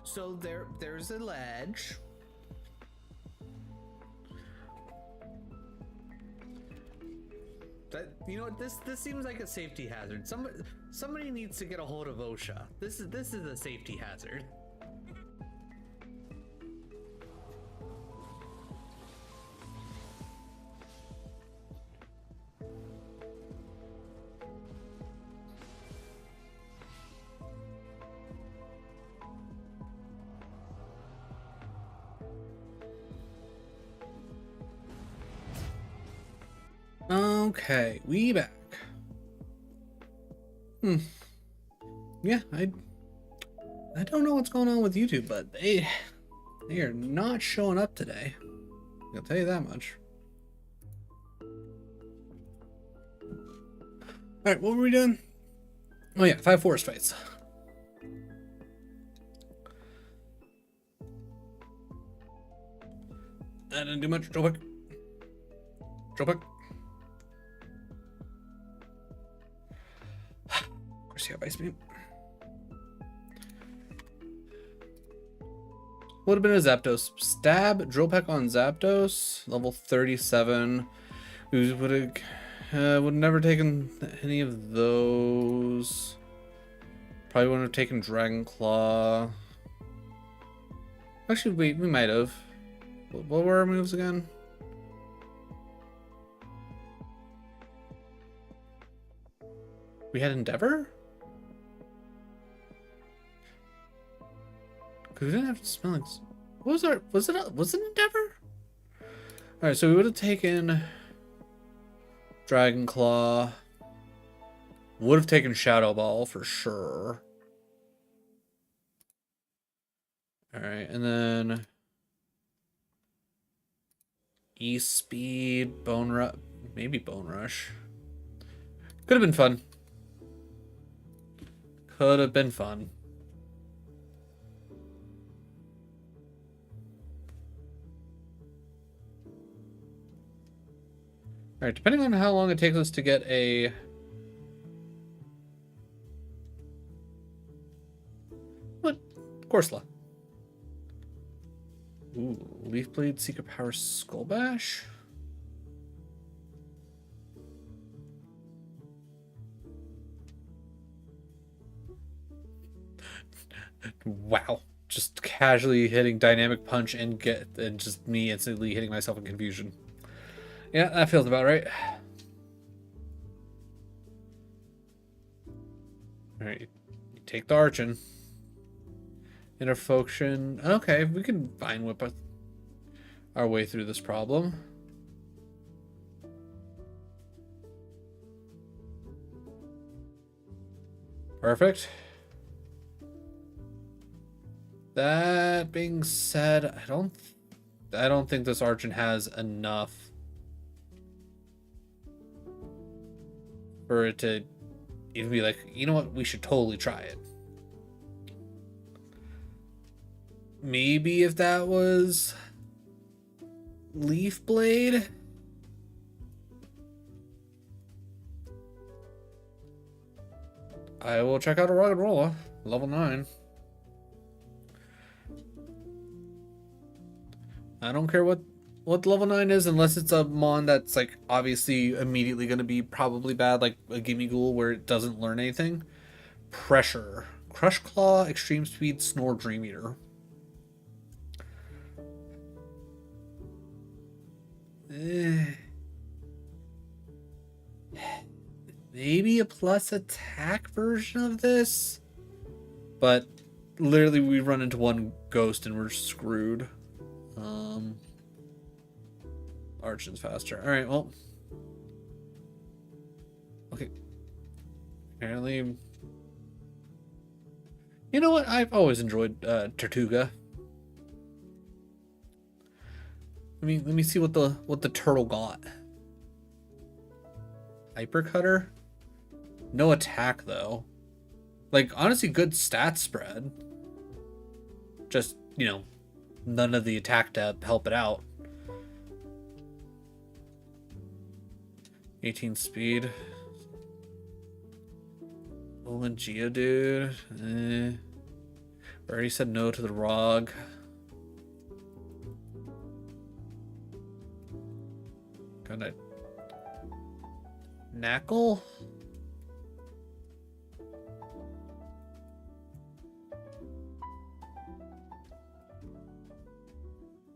Speaker 1: So there's a ledge. You know what? This seems like a safety hazard. Somebody needs to get a hold of OSHA. This is a safety hazard. Okay, we back. Yeah, I don't know what's going on with YouTube, but they are not showing up today. I'll tell you that much. Alright, what were we doing? Oh yeah, 5 forest fights. That didn't do much. Drill pick. Of course you have ice beam. Would have been a Zapdos. Stab, Drill Peck on Zapdos, level 37. Who would have never taken any of those. Probably wouldn't have taken Dragon Claw. Actually, wait, we might have. What were our moves again? We had Endeavor? Because we didn't have smelling. What was our? Was it Endeavor? All right, so we would have taken Dragon Claw. Would have taken Shadow Ball for sure. All right, and then E-Speed, Bone Rush, maybe Bone Rush. Could have been fun. Could have been fun. All right, depending on how long it takes us to get a... What? Corsola. Ooh, Leaf Blade, Secret Power, Skull Bash? Wow. Just casually hitting Dynamic Punch and just me instantly hitting myself in confusion. Yeah, that feels about right. Alright, you take the Archon. Interfunction. Okay, we can Vine Whip our way through this problem. Perfect. That being said, I don't think this Archon has enough for it to even be like, you know what, we should totally try it. Maybe if that was Leaf Blade. I will check out a Rugged Roller, level 9. I don't care what level 9 is, unless it's a Mon that's like obviously immediately going to be probably bad, like a Gimme Ghoul where it doesn't learn anything. Pressure, Crush Claw, Extreme Speed, Snore, Dream Eater. Maybe a plus attack version of this, but literally we run into one ghost and we're screwed. Archon's faster. All right, well, okay. Apparently, you know what? I've always enjoyed Tortuga. Let me see what the turtle got. Hyper Cutter. No attack though. Like honestly, good stat spread. Just, you know, none of the attack to help it out. 18 speed. Olin Geodude. Already said no to the Rog. Gonna Knackle.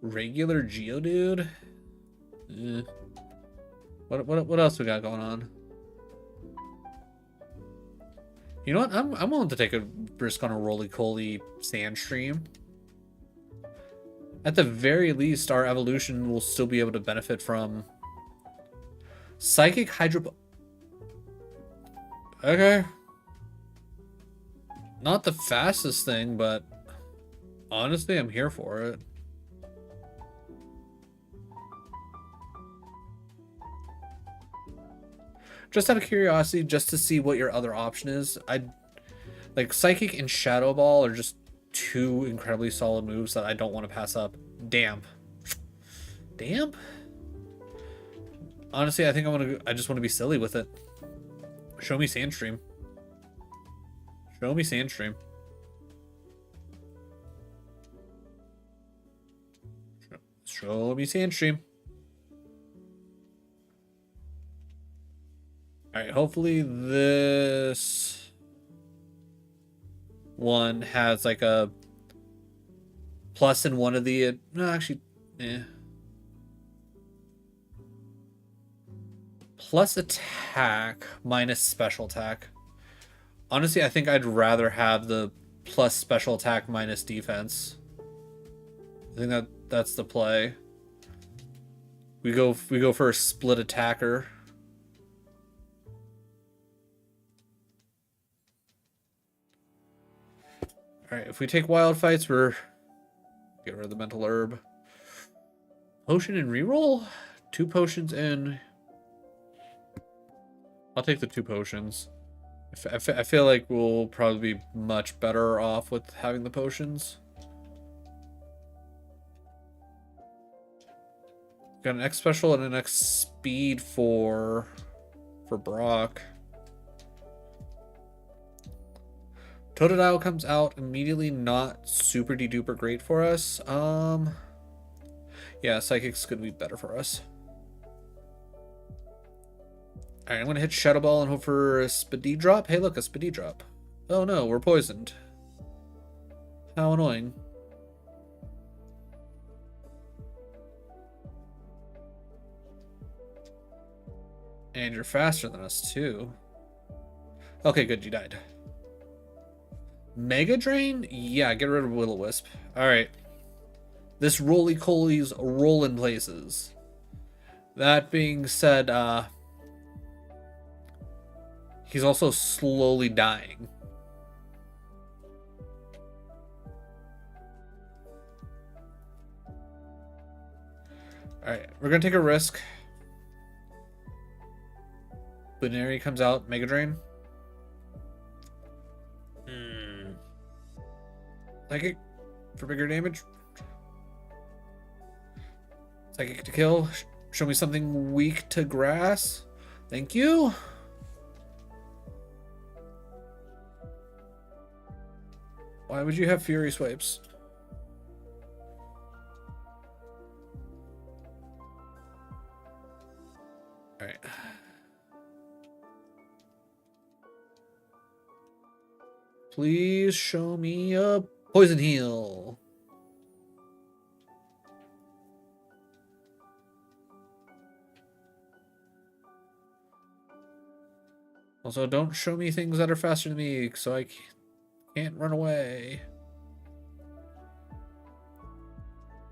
Speaker 1: Regular Geodude. What else we got going on? You know what? I'm willing to take a risk on a Roly-Coly Sandstream. At the very least, our evolution will still be able to benefit from Psychic Hydro. Okay. Not the fastest thing, but honestly, I'm here for it. Just out of curiosity, just to see what your other option is. Like Psychic and Shadow Ball are just two incredibly solid moves that I don't want to pass up. Damp. Damp? Honestly, I think I just want to be silly with it. Show me Sandstream. Show me Sandstream. Show me Sandstream. Alright, hopefully this one has like a plus in one of the... No, actually, plus attack minus special attack. Honestly, I think I'd rather have the plus special attack minus defense. I think that's the play. We go for a split attacker. Alright, if we take wild fights, we're... Get rid of the mental herb. Potion and reroll? 2 potions in. I'll take the 2 potions. I feel like we'll probably be much better off with having the potions. Got an X special and an X speed for Brock. Totodile comes out immediately, not super de-duper great for us. Yeah, Psychic's gonna be better for us. Alright, I'm gonna hit Shadow Ball and hope for a Speedy drop. Hey look, a Speedy drop. Oh no, we're poisoned. How annoying. And you're faster than us too. Okay, good, you died. Mega Drain? Yeah, get rid of Will-O-Wisp. Alright. This roly-coly's rolling places. That being said, he's also slowly dying. Alright, we're gonna take a risk. Binary comes out, Mega Drain. Psychic for bigger damage. Psychic to kill. Show me something weak to grass. Thank you. Why would you have Fury Swipes? Alright. Please show me a Poison Heal. Also, don't show me things that are faster than me, so I can't run away.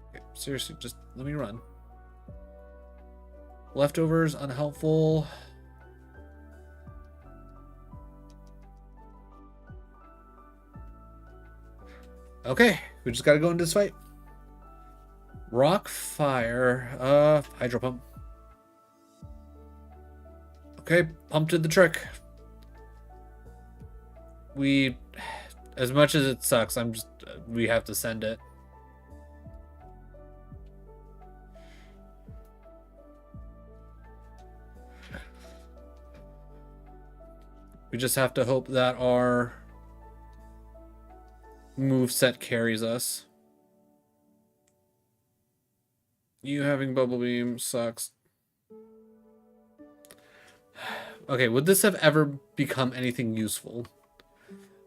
Speaker 1: Okay, seriously, just let me run. Leftovers, unhelpful. Okay, we just gotta go into this fight. Rock, fire, hydro pump. Okay, pump did the trick. As much as it sucks, we have to send it. We just have to hope that our moveset carries us. You having Bubble Beam sucks. Okay, would this have ever become anything useful?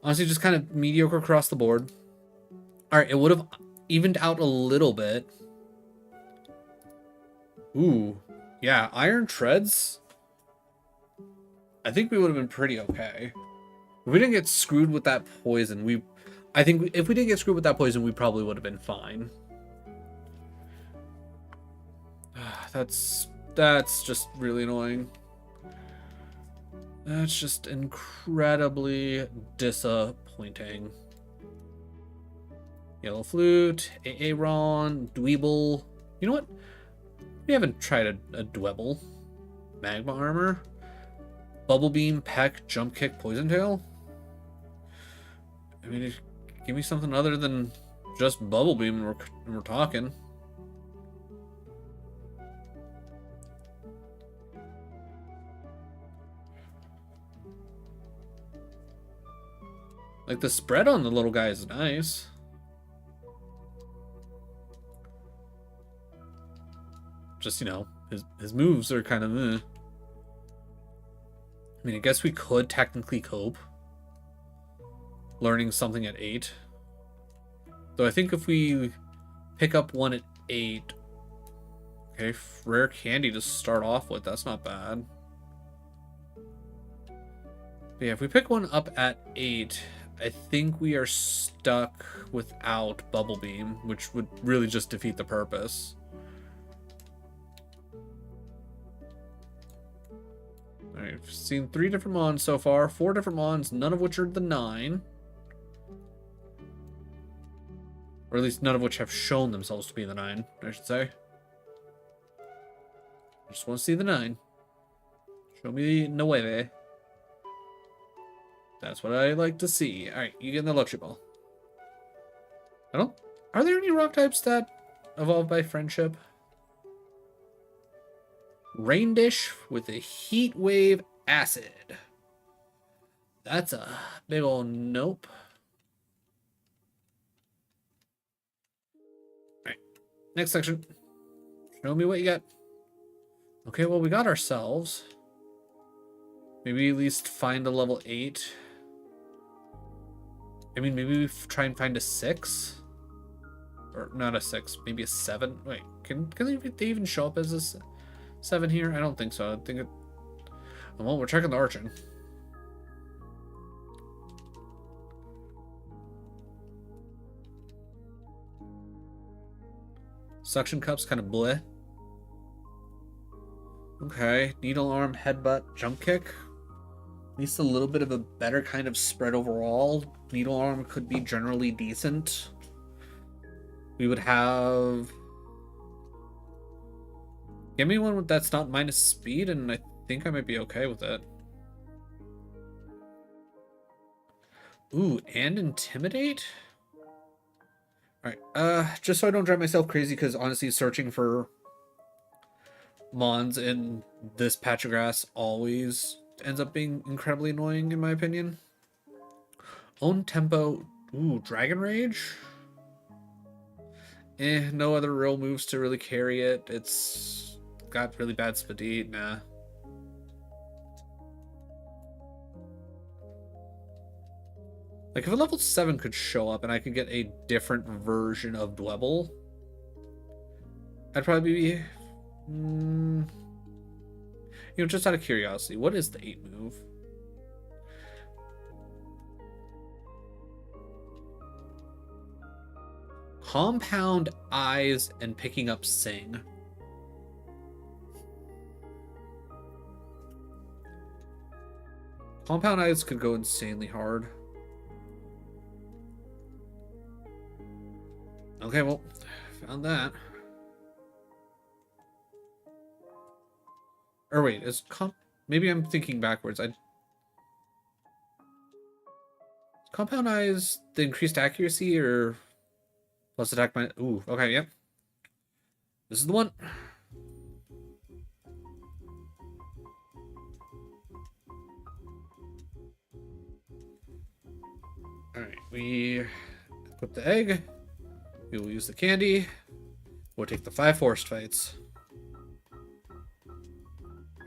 Speaker 1: Honestly, just kind of mediocre across the board. Alright, it would have evened out a little bit. Ooh. Yeah, Iron Treads. I think we would have been pretty okay. If we didn't get screwed with that poison, I think if we didn't get screwed with that poison, we probably would have been fine. That's just really annoying. That's just incredibly disappointing. Yellow Flute, Aaron, Dweeble. You know what? We haven't tried a Dwebble. Magma Armor. Bubble Beam, Peck, Jump Kick, Poison Tail. I mean, give me something other than just Bubble Beam and we're talking. Like, the spread on the little guy is nice. just, you know, his moves are kind of I mean, I guess we could technically cope learning something at 8. Though I think if we pick up one at 8, okay, rare candy to start off with, that's not bad. But yeah, if we pick one up at 8, I think we are stuck without Bubble Beam, which would really just defeat the purpose. Alright, I've seen 3 different Mons so far, 4 different Mons, none of which are the 9. Or at least none of which have shown themselves to be the 9, I should say. I just want to see the 9. Show me Nueve. That's what I like to see. Alright, you get in the luxury ball. I don't... Are there any rock types that evolve by friendship? Rain Dish with a Heat Wave Acid. That's a big old nope. Alright, next section. Show me what you got. Okay, well, we got ourselves. Maybe at least find a level 8. I mean, maybe we try and find a 6? Or not a 6, maybe a 7? Wait, can they even show up as a 7 here? I don't think so. I think it... Well, we're checking the Archon. Suction Cup's kind of bleh. Okay, Needle Arm, Headbutt, Jump Kick. At least a little bit of a better kind of spread overall. Needle Arm could be generally decent. We would have... Give me one that's not minus speed, and I think I might be okay with it. Ooh, and Intimidate? Alright, just so I don't drive myself crazy, because honestly, searching for Mons in this patch of grass always ends up being incredibly annoying, in my opinion. Own Tempo. Ooh, Dragon Rage? No other real moves to really carry it. It's got really bad speed. Nah. Like, if a level 7 could show up and I could get a different version of Dwebble, I'd probably be... you know, just out of curiosity, what is the 8 move? Compound Eyes and picking up Sing. Compound Eyes could go insanely hard. Okay, well, found that. Or wait, maybe I'm thinking backwards. Compound Eyes the increased accuracy or plus attack my... Ooh, okay, yep. This is the one. Alright, we equip the egg. We will use the candy. We'll take the 5 forced fights.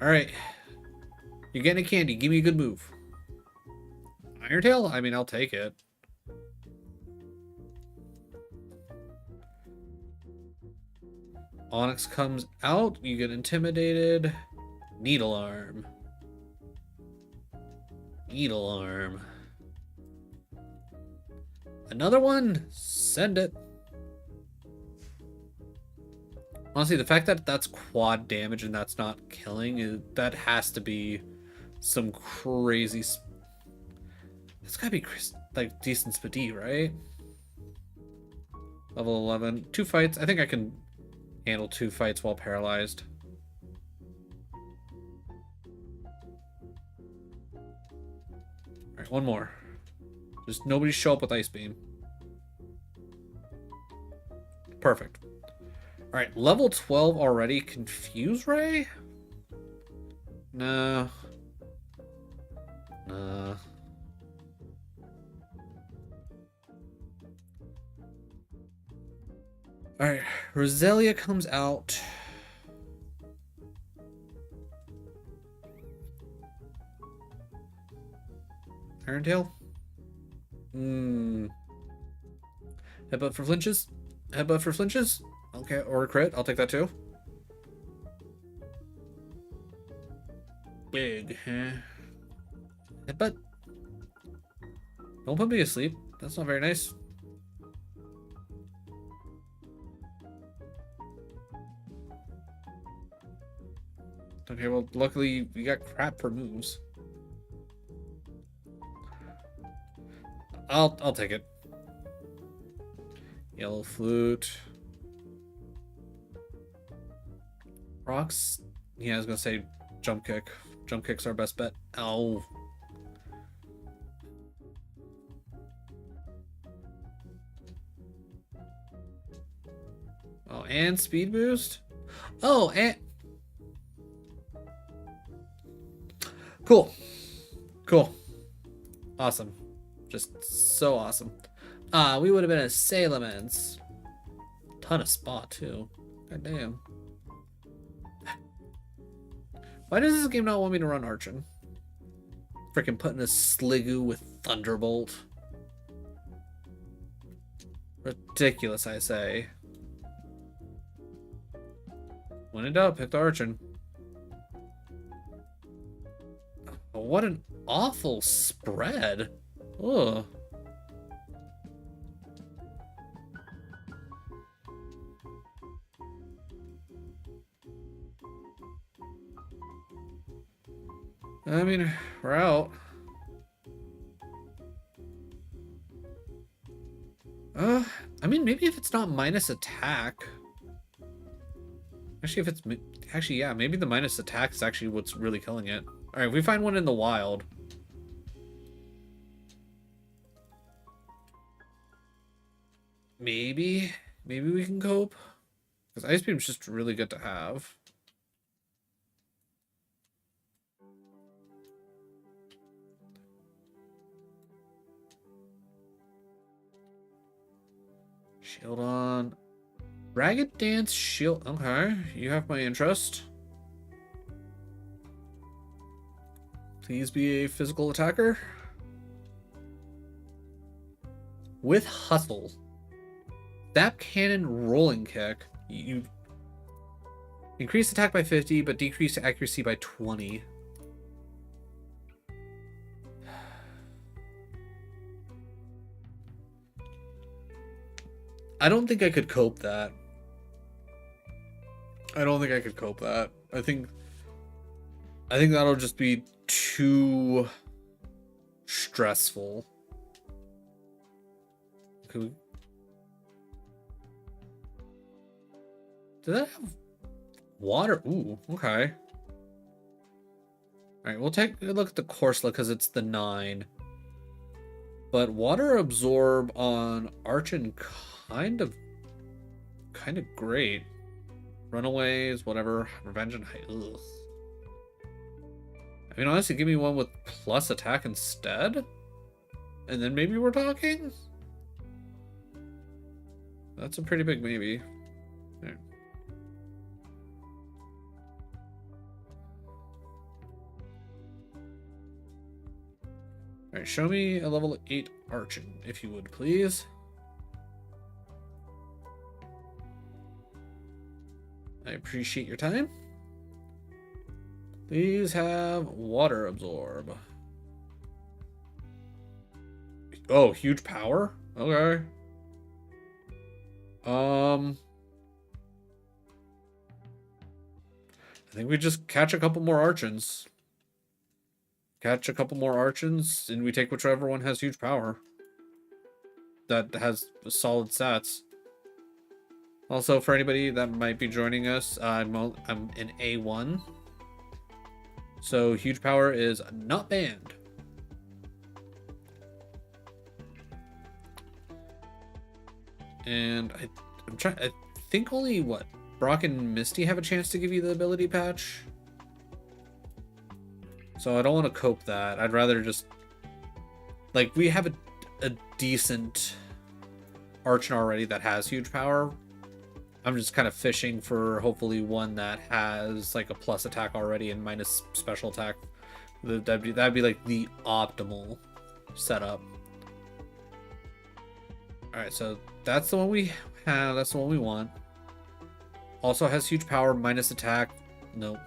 Speaker 1: Alright. You're getting a candy. Give me a good move. Iron Tail? I mean, I'll take it. Onyx comes out. You get intimidated. Needle Arm. Needle Arm. Another one? Send it. Honestly, the fact that that's quad damage and that's not killing, that has to be some crazy... That's gotta be, like, decent speed, right? Level 11. 2 fights. I think I can handle 2 fights while paralyzed. Alright, one more. Just nobody show up with Ice Beam. Perfect. Alright, level 12 already. Confuse Ray? No. Nah. Alright, Roselia comes out. Iron Tail. Headbutt for flinches. Headbutt for flinches. Okay, or a crit. I'll take that too. Big, huh? Headbutt. Don't put me asleep. That's not very nice. Okay, well, luckily we got crap per moves. I'll take it. Yellow flute. Rocks. Yeah, I was gonna say jump kick. Jump kick's our best bet. Ow. Oh, and speed boost? Oh, and... Cool. Cool. Awesome. Just so awesome. We would have been at Salemans. Ton of spot, too. God damn. Why does this game not want me to run Archon? Freaking putting a Sliggoo with Thunderbolt. Ridiculous, I say. When in doubt, pick the Archon. Oh, what an awful spread. Ugh. I mean, we're out. I mean, maybe if it's not minus attack. Actually, if it's... Actually, yeah, maybe the minus attack is actually what's really killing it. Alright, if we find one in the wild. Maybe we can cope. Because Ice Beam's just really good to have. Shield on. Ragged Dance Shield. Okay, you have my interest. Please be a physical attacker. With Hustle. Snap Cannon Rolling Kick. You increase attack by 50, but decrease accuracy by 20. I don't think I could cope that. I don't think I could cope that. I think that'll just be too stressful. Did that have water? Ooh, okay. Alright, we'll take a look at the Corsola because it's the 9. But water absorb on Archon kind of great. Runaways, whatever. Revenge and high. Ugh. I mean, honestly, give me one with plus attack instead. And then maybe we're talking? That's a pretty big maybe. There. Alright, show me a level 8 Archon, if you would, please. I appreciate your time. Please have water absorb. Oh, huge power? Okay. I think we just catch a couple more Archons. Catch a couple more Archons, and we take whichever one has huge power. That has solid stats. Also, for anybody that might be joining us, I'm in A1. So, huge power is not banned. And I think only, what, Brock and Misty have a chance to give you the ability patch? So I don't want to cope that. I'd rather just... Like, we have a decent Archon already that has huge power. I'm just kind of fishing for hopefully one that has like a plus attack already and minus special attack. That'd be like the optimal setup. Alright, so that's the one we have. That's the one we want. Also has huge power, minus attack. Nope.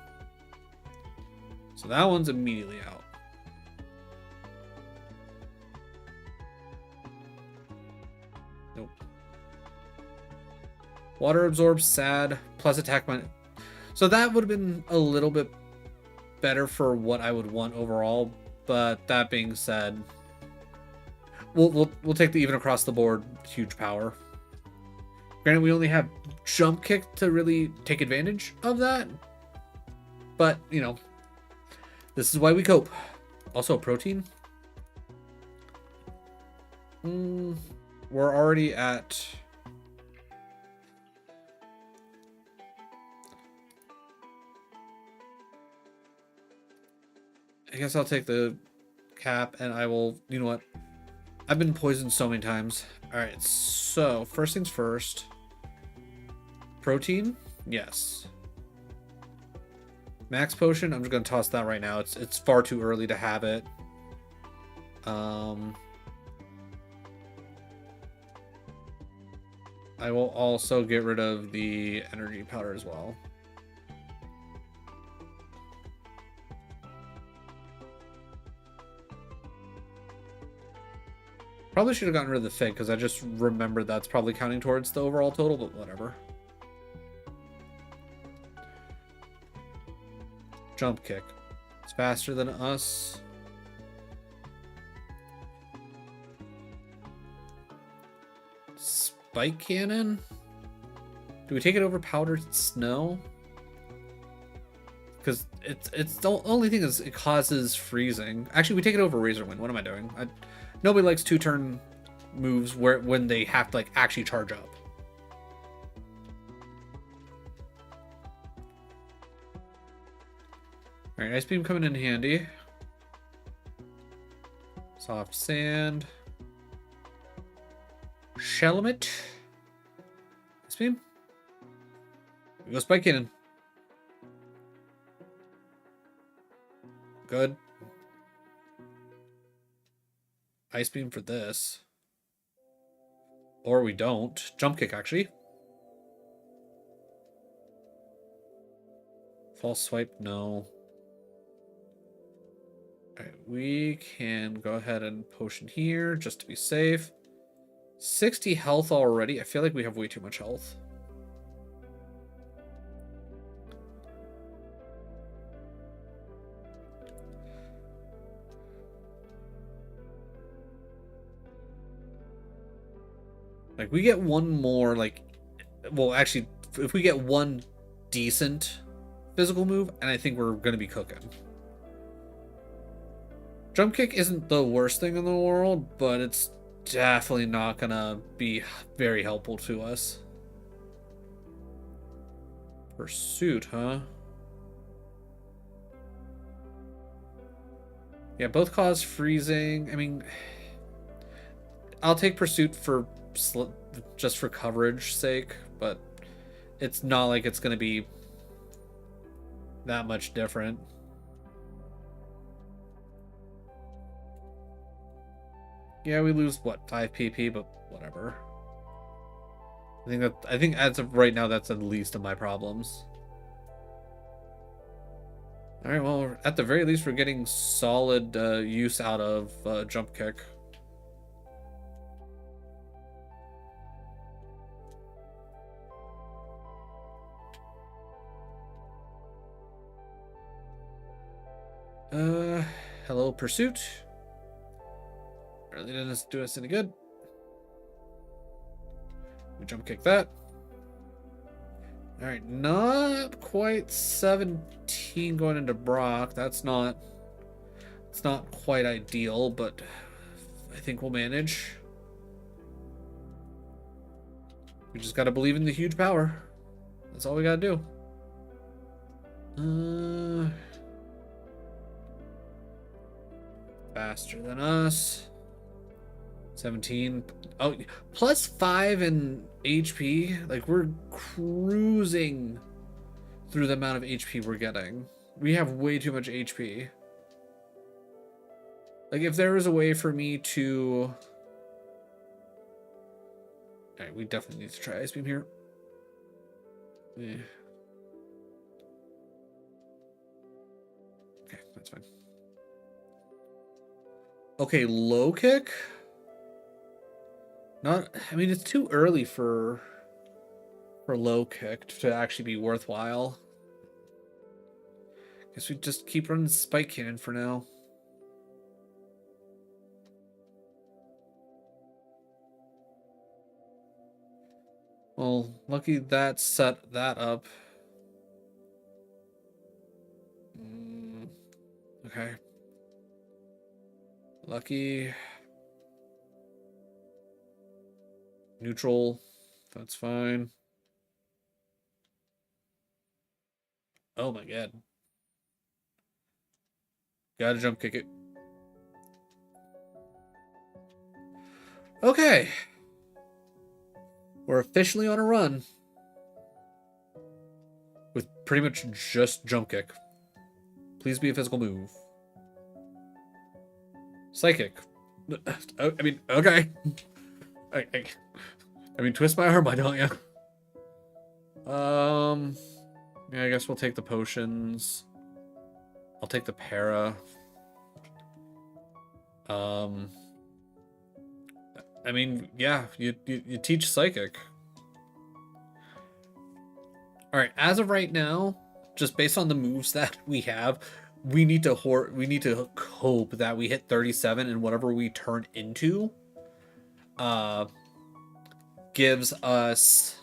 Speaker 1: So that one's immediately out. Nope. Water absorbs, sad, plus attack minus. So that would have been a little bit better for what I would want overall, but that being said, we'll take the even across the board huge power. Granted, we only have jump kick to really take advantage of that, but you know, this is why we cope. Also, protein. We're already at. I guess I'll take the cap and I will, you know what? I've been poisoned so many times. Alright, so first things first. Protein? Yes. Max potion, I'm just gonna toss that right now. It's far too early to have it. I will also get rid of the energy powder as well. Probably should have gotten rid of the fig because I just remembered that's probably counting towards the overall total, but whatever. Jump kick. It's faster than us. Spike cannon? Do we take it over powdered snow? Because it's the only thing is it causes freezing. Actually, we take it over razor wind. What am I doing? Nobody likes 2-turn moves when they have to like actually charge up. All right, ice beam coming in handy. Soft sand. Shelmet. Ice beam. We go spike cannon. Good. Ice beam for this. Or we don't. Jump kick, actually. False swipe, no. Alright, we can go ahead and potion here just to be safe. 60 health already. I feel like we have way too much health. Like, we get one more, like, well, actually, if we get one decent physical move, and I think we're going to be cooking. Jump kick isn't the worst thing in the world, but it's definitely not going to be very helpful to us. Pursuit, huh? Yeah, both cause freezing. I mean, I'll take Pursuit for just for coverage sake, but it's not like it's going to be that much different. Yeah, we lose what, 5 PP, but whatever. I think as of right now that's the least of my problems. All right, well, at the very least we're getting solid use out of jump kick. Hello, Pursuit. Really didn't do us any good. We jump kick that. Alright, not quite 17 going into Brock. It's not quite ideal, but I think we'll manage. We just gotta believe in the huge power. That's all we gotta do. Faster than us. 17. Oh, plus 5 in HP. Like, we're cruising through the amount of HP we're getting. We have way too much HP. Like, if there was a way for me to... Alright, we definitely need to try Ice Beam here. Yeah. Okay, that's fine. Okay, low kick. Not, I mean, it's too early for low kick to actually be worthwhile. Guess we just keep running spike cannon for now. Well, lucky that set that up. Okay. Lucky. Neutral. That's fine. Oh my god. Gotta jump kick it. Okay. We're officially on a run. With pretty much just jump kick. Please be a physical move. Psychic. I mean, okay. I mean, twist my arm, why don't you? Yeah, I guess we'll take the potions. I'll take the para. I mean, yeah, you teach psychic. All right, as of right now, just based on the moves that we have, we need to hope that we hit 37 and whatever we turn into gives us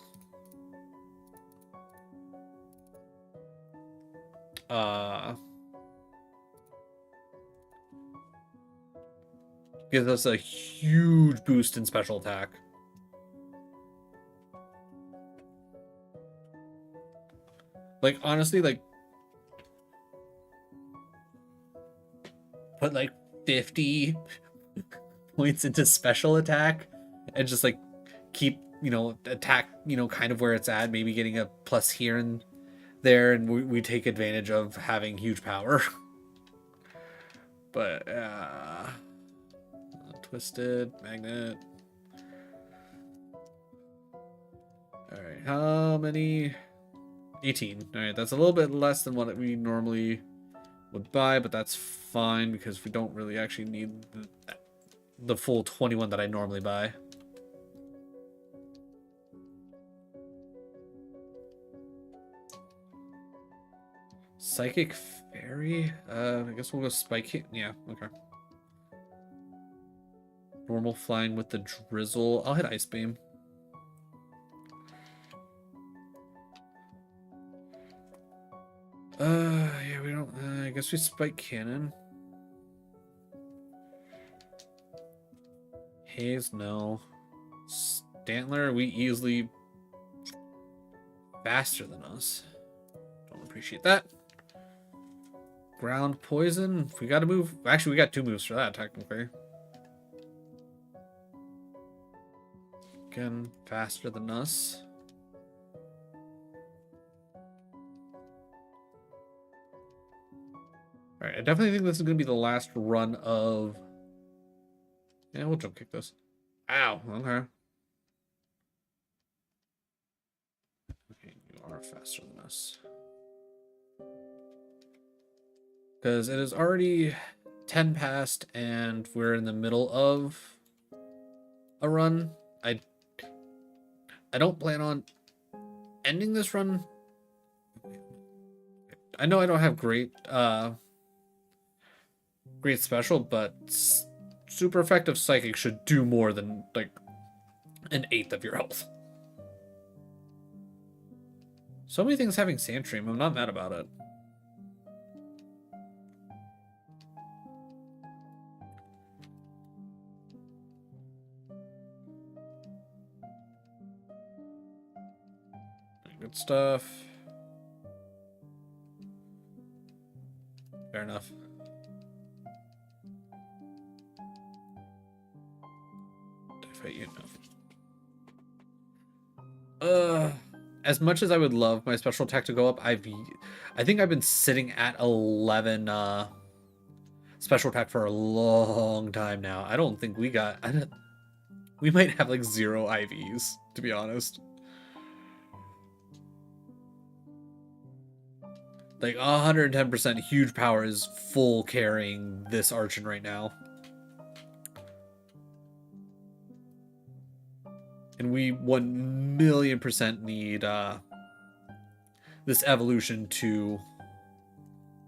Speaker 1: a huge boost in special attack. Like, honestly, like, put like 50 points into special attack and just like keep, you know, attack, you know, kind of where it's at, maybe getting a plus here and there, and we take advantage of having huge power. But twisted magnet. All right, how many? 18. All right, that's a little bit less than what we normally would buy, but that's fine because we don't really actually need the full 21 that I normally buy. Psychic Fairy? I guess we'll go Spike. Yeah, okay. Normal flying with the drizzle. I'll hit Ice Beam. Yeah, we don't... I guess we Spike Cannon. Haze, no. Stantler, we easily... faster than us. Don't appreciate that. Ground Poison. We gotta move... Actually, we got 2 moves for that, technically. Again, faster than us. Alright, I definitely think this is going to be the last run of... Yeah, we'll jump kick this. Ow, okay. Okay, you are faster than us. Because it is already 10 past and we're in the middle of a run. I don't plan on ending this run. I know I don't have great special, but super effective psychic should do more than like 1/8 of your health. So many things having Sandstream, I'm not mad about it. Good stuff. Fair enough. Fight you enough. As much as I would love my special attack to go up, I think I've been sitting at 11 special attack for a long time now. I don't think we got... we might have like 0 IVs, to be honest. Like 110% huge power is full carrying this Archon right now. And we 1,000,000% need this evolution to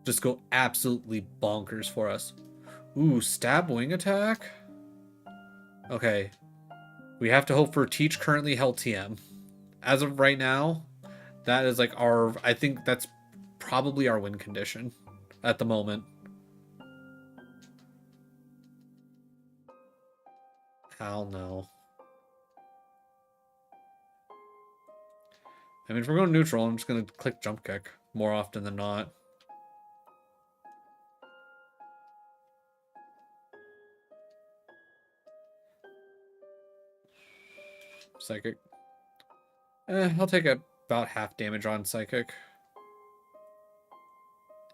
Speaker 1: just go absolutely bonkers for us. Ooh, stab wing attack? Okay. We have to hope for teach currently held TM. As of right now, that is like our... I think that's probably our win condition at the moment. Hell no. I mean, if we're going neutral, I'm just going to click jump kick more often than not. Psychic. I'll take about half damage on Psychic.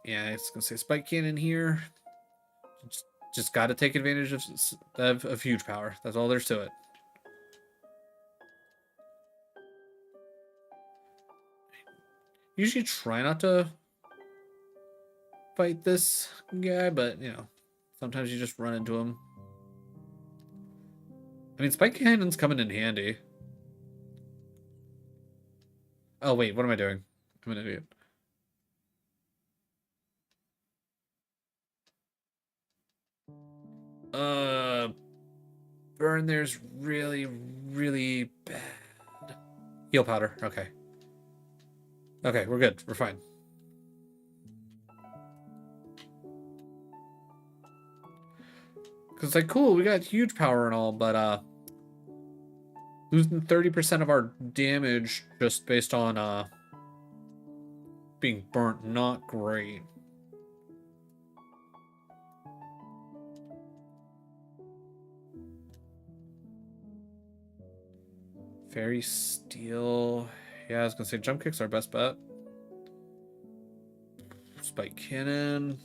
Speaker 1: Yeah, it's going to say Spike Cannon here. Just got to take advantage of huge power. That's all there's to it. Usually try not to fight this guy, but, you know, sometimes you just run into him. I mean, Spike Cannon's coming in handy. Oh, wait, what am I doing? I'm an idiot. Burn there's really, really bad. Heal powder, okay. Okay, we're good. We're fine. Because, like, cool, we got huge power and all, but, losing 30% of our damage just based on, being burnt, not great. Fairy Steel. Yeah, I was gonna say jump kick's our best bet. Spike Cannon.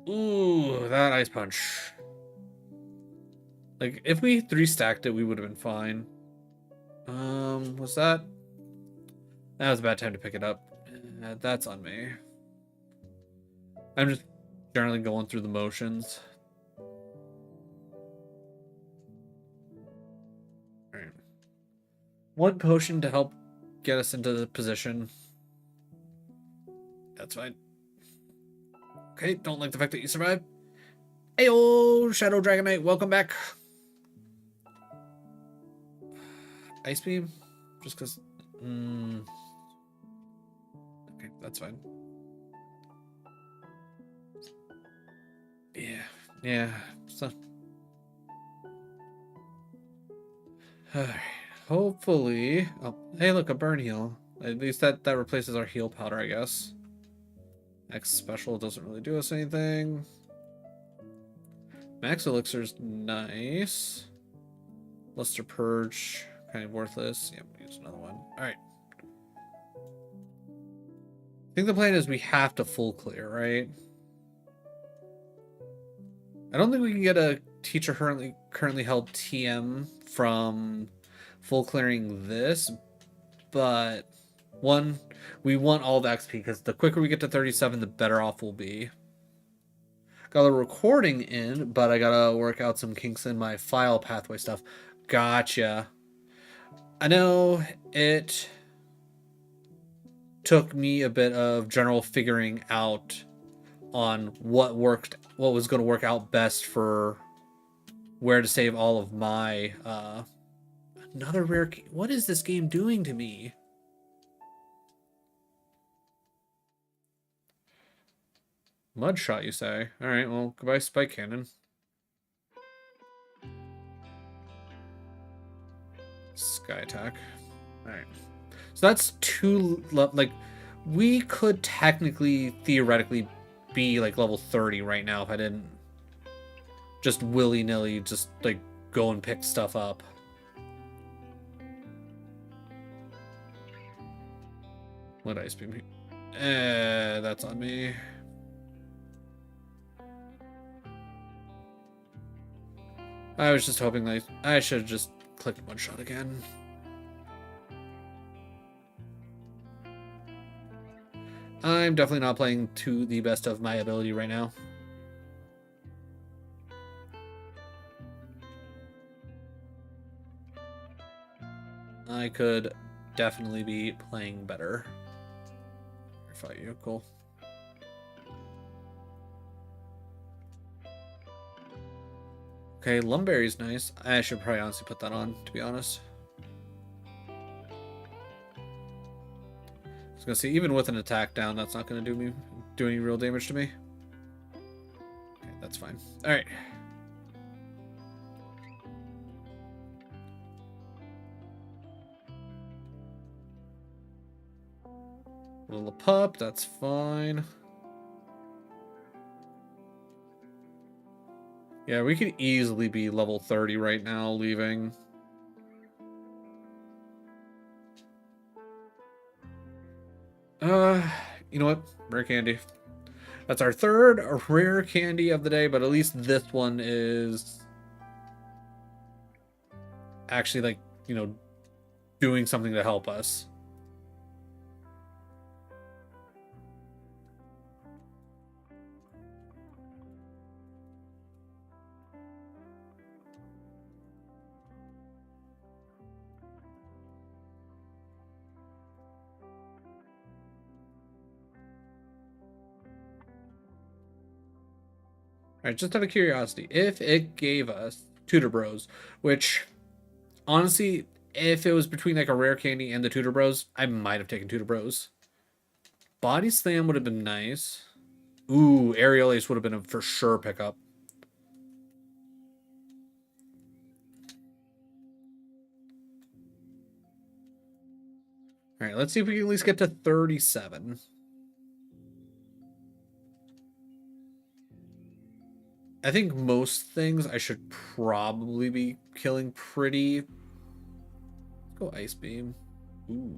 Speaker 1: Ooh, that Ice Punch. Like, if we 3-stacked it, we would have been fine. Was that? That was a bad time to pick it up. That's on me. I'm just generally going through the motions. Alright. One potion to help get us into the position. That's fine. Okay, don't like the fact that you survived. Heyo, Shadow Dragon Knight, welcome back. Ice Beam? Just because... Okay, that's fine. Yeah. So... Hopefully... Oh, hey, look, a burn heal. At least that replaces our heal powder, I guess. X special doesn't really do us anything. Max Elixir's nice. Luster Purge, kind of worthless. Yeah, we'll use another one. Alright. I think the plan is we have to full clear, right? I don't think we can get a teacher currently held TM from full clearing this, but one, we want all the XP because the quicker we get to 37, the better off we'll be. Got a recording in, but I gotta work out some kinks in my file pathway stuff. Gotcha. I know it took me a bit of general figuring out on what was going to work out best for where to save all of my another rare key. What is this game doing to me? Mud shot, you say? All right, well, goodbye, Spike Cannon. Sky attack. All right. So that's two, like, we could technically, theoretically, be like level 30 right now if I didn't just willy-nilly just like go and pick stuff up. What Ice Beam? That's on me. I was just hoping that I should have just clicked one shot again. I'm definitely not playing to the best of my ability right now. I could definitely be playing better. Fight you, cool. Okay, Lumberry's nice. I should probably honestly put that on, to be honest. I was gonna say, even with an attack down, that's not gonna do any real damage to me. Okay, that's fine. All right. Little pup, that's fine. Yeah, we could easily be level 30 right now, leaving. You know what? Rare candy. That's our third rare candy of the day, but at least this one is actually, like, you know, doing something to help us. Alright, just out of curiosity, if it gave us Tutor Bros, which, honestly, if it was between like a rare candy and the Tutor Bros, I might have taken Tutor Bros. Body Slam would have been nice. Ooh, Aerial Ace would have been a for sure pickup. Alright, let's see if we can at least get to 37. I think most things I should probably be killing pretty. Let's go Ice Beam. Ooh.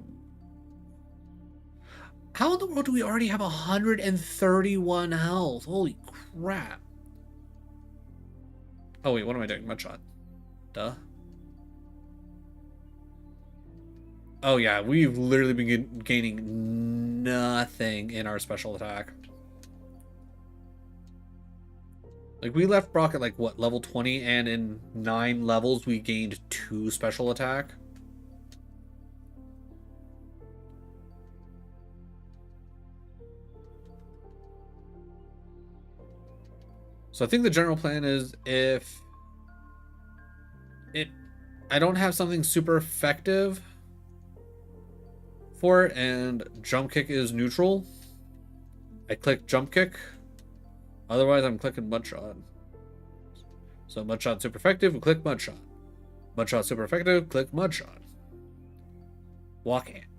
Speaker 1: How in the world do we already have 131 health? Holy crap. Oh wait, what am I doing? Mudshot. Duh. Oh yeah, we've literally been gaining nothing in our special attack. Like, we left Brock at, like, what, level 20, and in 9 levels, we gained 2 special attack. So I think the general plan is if I don't have something super effective for it, and Jump Kick is neutral, I click Jump Kick. Otherwise, I'm clicking Mudshot. So Mudshot super effective, we click Mudshot. Mudshot super effective, click Mudshot.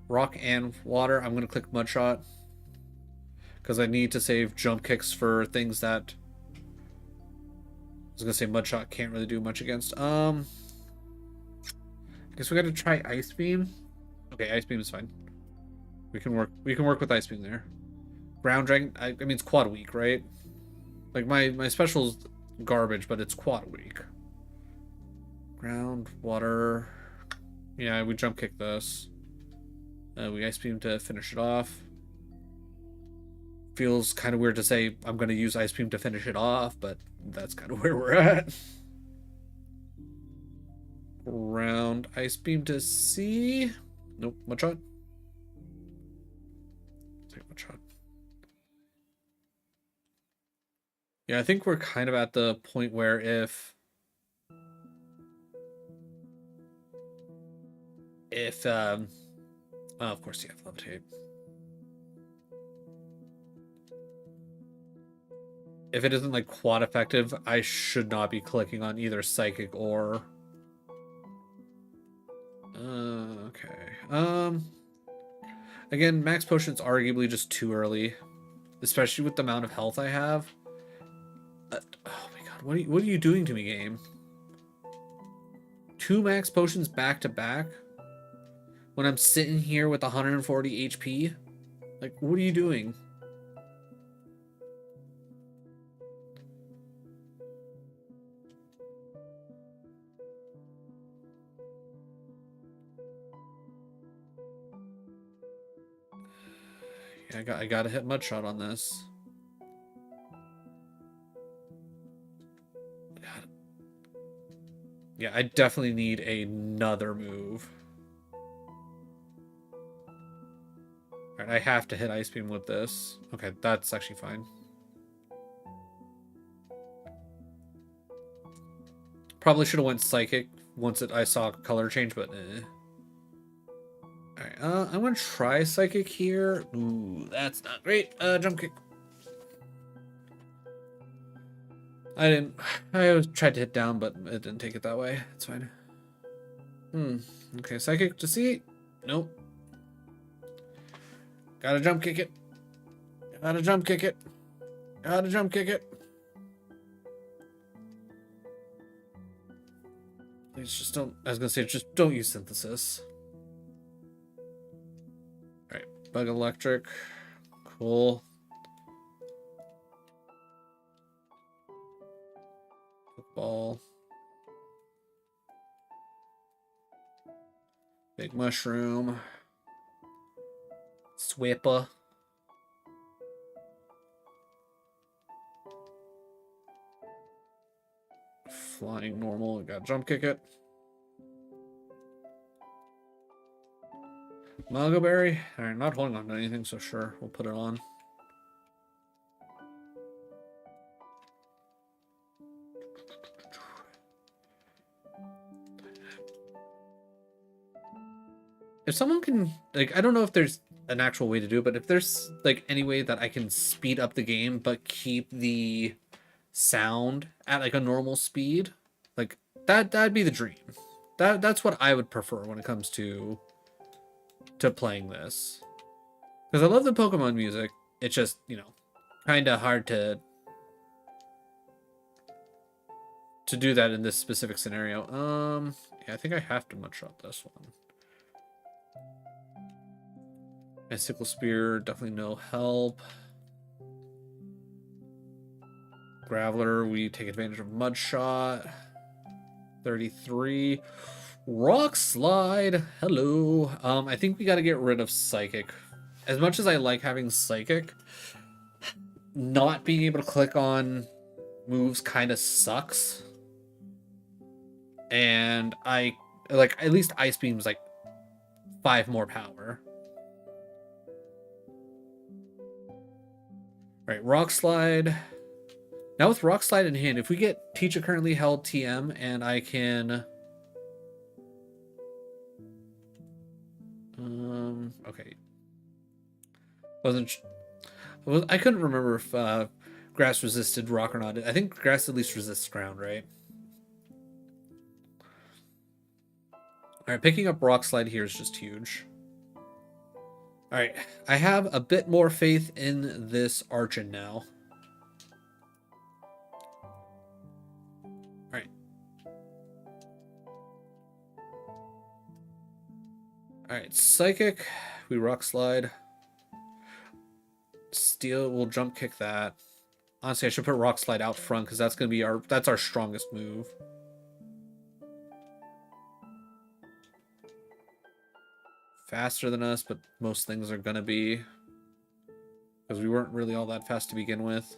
Speaker 1: Rock and Water, I'm gonna click Mudshot. Because I need to save Jump Kicks for things that I was gonna say Mudshot can't really do much against. I guess we gotta try Ice Beam. Okay, Ice Beam is fine. We can work with Ice Beam there. Ground Dragon, I mean it's quad weak, right? Like my special's garbage, but it's quad weak. Ground, water. Yeah, we jump kick this. We Ice Beam to finish it off. Feels kind of weird to say I'm going to use Ice Beam to finish it off, but that's kind of where we're at. Ground, Ice Beam to C. Nope, Mudshot. Take Mudshot. Yeah, I think we're kind of at the point where if oh, of course you have Levitate. If it isn't like quad effective, I should not be clicking on either Psychic or okay. Again, Max Potion's arguably just too early, especially with the amount of health I have. Oh my god, what are you doing to me, game? 2 Max Potions back to back when I'm sitting here with 140 HP? Like, what are you doing? I gotta hit Mudshot on this. God. Yeah, I definitely need another move. Alright, I have to hit Ice Beam with this. Okay, that's actually fine. Probably should have went Psychic once I saw color change, but eh. Alright, I'm gonna try Psychic here. Ooh, that's not great. Jump kick. I tried to hit down, but it didn't take it that way. It's fine. Okay, Psychic to see. Nope. Gotta jump kick it. Gotta jump kick it. Gotta jump kick it. Please just don't. I was gonna say, just don't use Synthesis. Alright, Bug Electric. Cool. Ball. Big Mushroom. Swipper. Flying normal. We got jump kick it. Mango Berry. Alright, not holding on to anything, so sure, we'll put it on. If someone can, like, I don't know if there's an actual way to do it, but if there's, like, any way that I can speed up the game but keep the sound at, like, a normal speed, like, that'd be the dream. That's what I would prefer when it comes to playing this. Because I love the Pokemon music. It's just, you know, kind of hard to do that in this specific scenario. Yeah, I think I have to Mudshot this one. Sickle Spear, definitely no help. Graveler, we take advantage of Mudshot. 33. Rock Slide, hello. I think we got to get rid of Psychic. As much as I like having Psychic, not being able to click on moves kind of sucks. And I, like, at least Ice Beam's like 5 more power. Right, Rock Slide. Now with Rock Slide in hand, if we get Teach a Currently Held TM and I can... okay. I couldn't remember if Grass resisted Rock or not. I think Grass at least resists Ground, right? Alright, picking up Rock Slide here is just huge. Alright, I have a bit more faith in this Archon now. Alright. Alright, Psychic. We Rock Slide. Steel, we'll jump kick that. Honestly, I should put Rock Slide out front because that's gonna be that's our strongest move. Faster than us, but most things are gonna be, because we weren't really all that fast to begin with.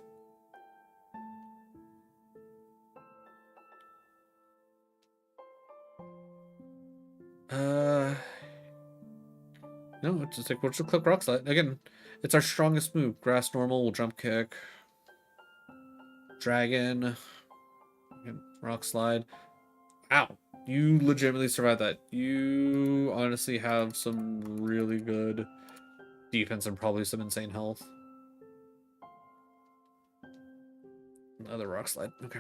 Speaker 1: No, it's just like we'll just click Rock Slide again. It's our strongest move. Grass normal, we'll jump kick. Dragon, Rock Slide. Ow. You legitimately survived that. You honestly have some really good defense and probably some insane health. Another Rock Slide. Okay.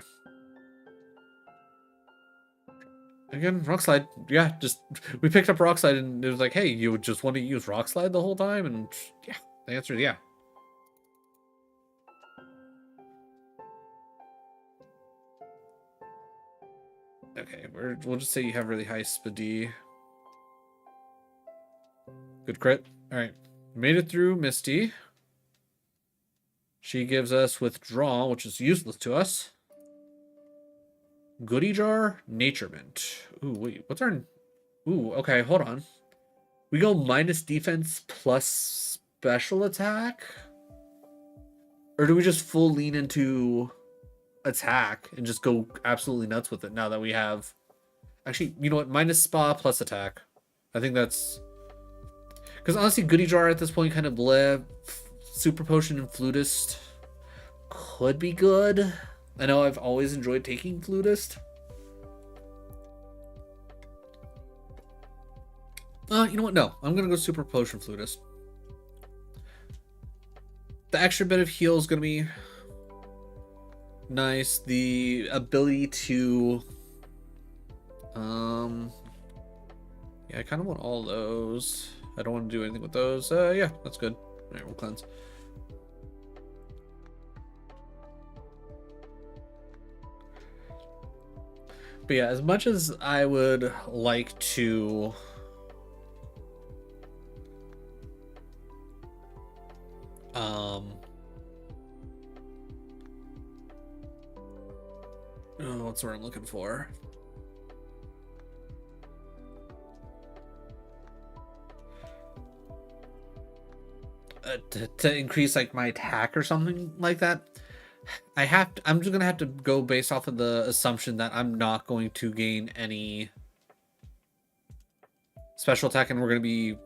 Speaker 1: Again, Rock Slide. Yeah, just we picked up Rock Slide and it was like, hey, you would just want to use Rock Slide the whole time? And yeah, the answer is yeah. Okay, we'll just say you have really high speed. Good crit. Alright. Made it through Misty. She gives us Withdraw, which is useless to us. Goodie Jar, Nature Mint. Ooh, wait, what's our... Ooh, okay, hold on. We go minus defense plus special attack? Or do we just full lean into attack and just go absolutely nuts with it now that we have... Actually, you know what? Minus spa plus attack. I think that's... Because honestly, Goody Jar at this point kind of bleh. Super Potion and Flutist could be good. I know I've always enjoyed taking Flutist. You know what? No, I'm gonna go Super Potion Flutist. The extra bit of heal is gonna be nice. The ability to, yeah, I kind of want all those. I don't want to do anything with those. Yeah, that's good. All right, we'll cleanse. But yeah, as much as I would like to oh, what's the word I'm looking for? To increase like my attack or something like that. I'm just gonna have to go based off of the assumption that I'm not going to gain any special attack, and we're gonna be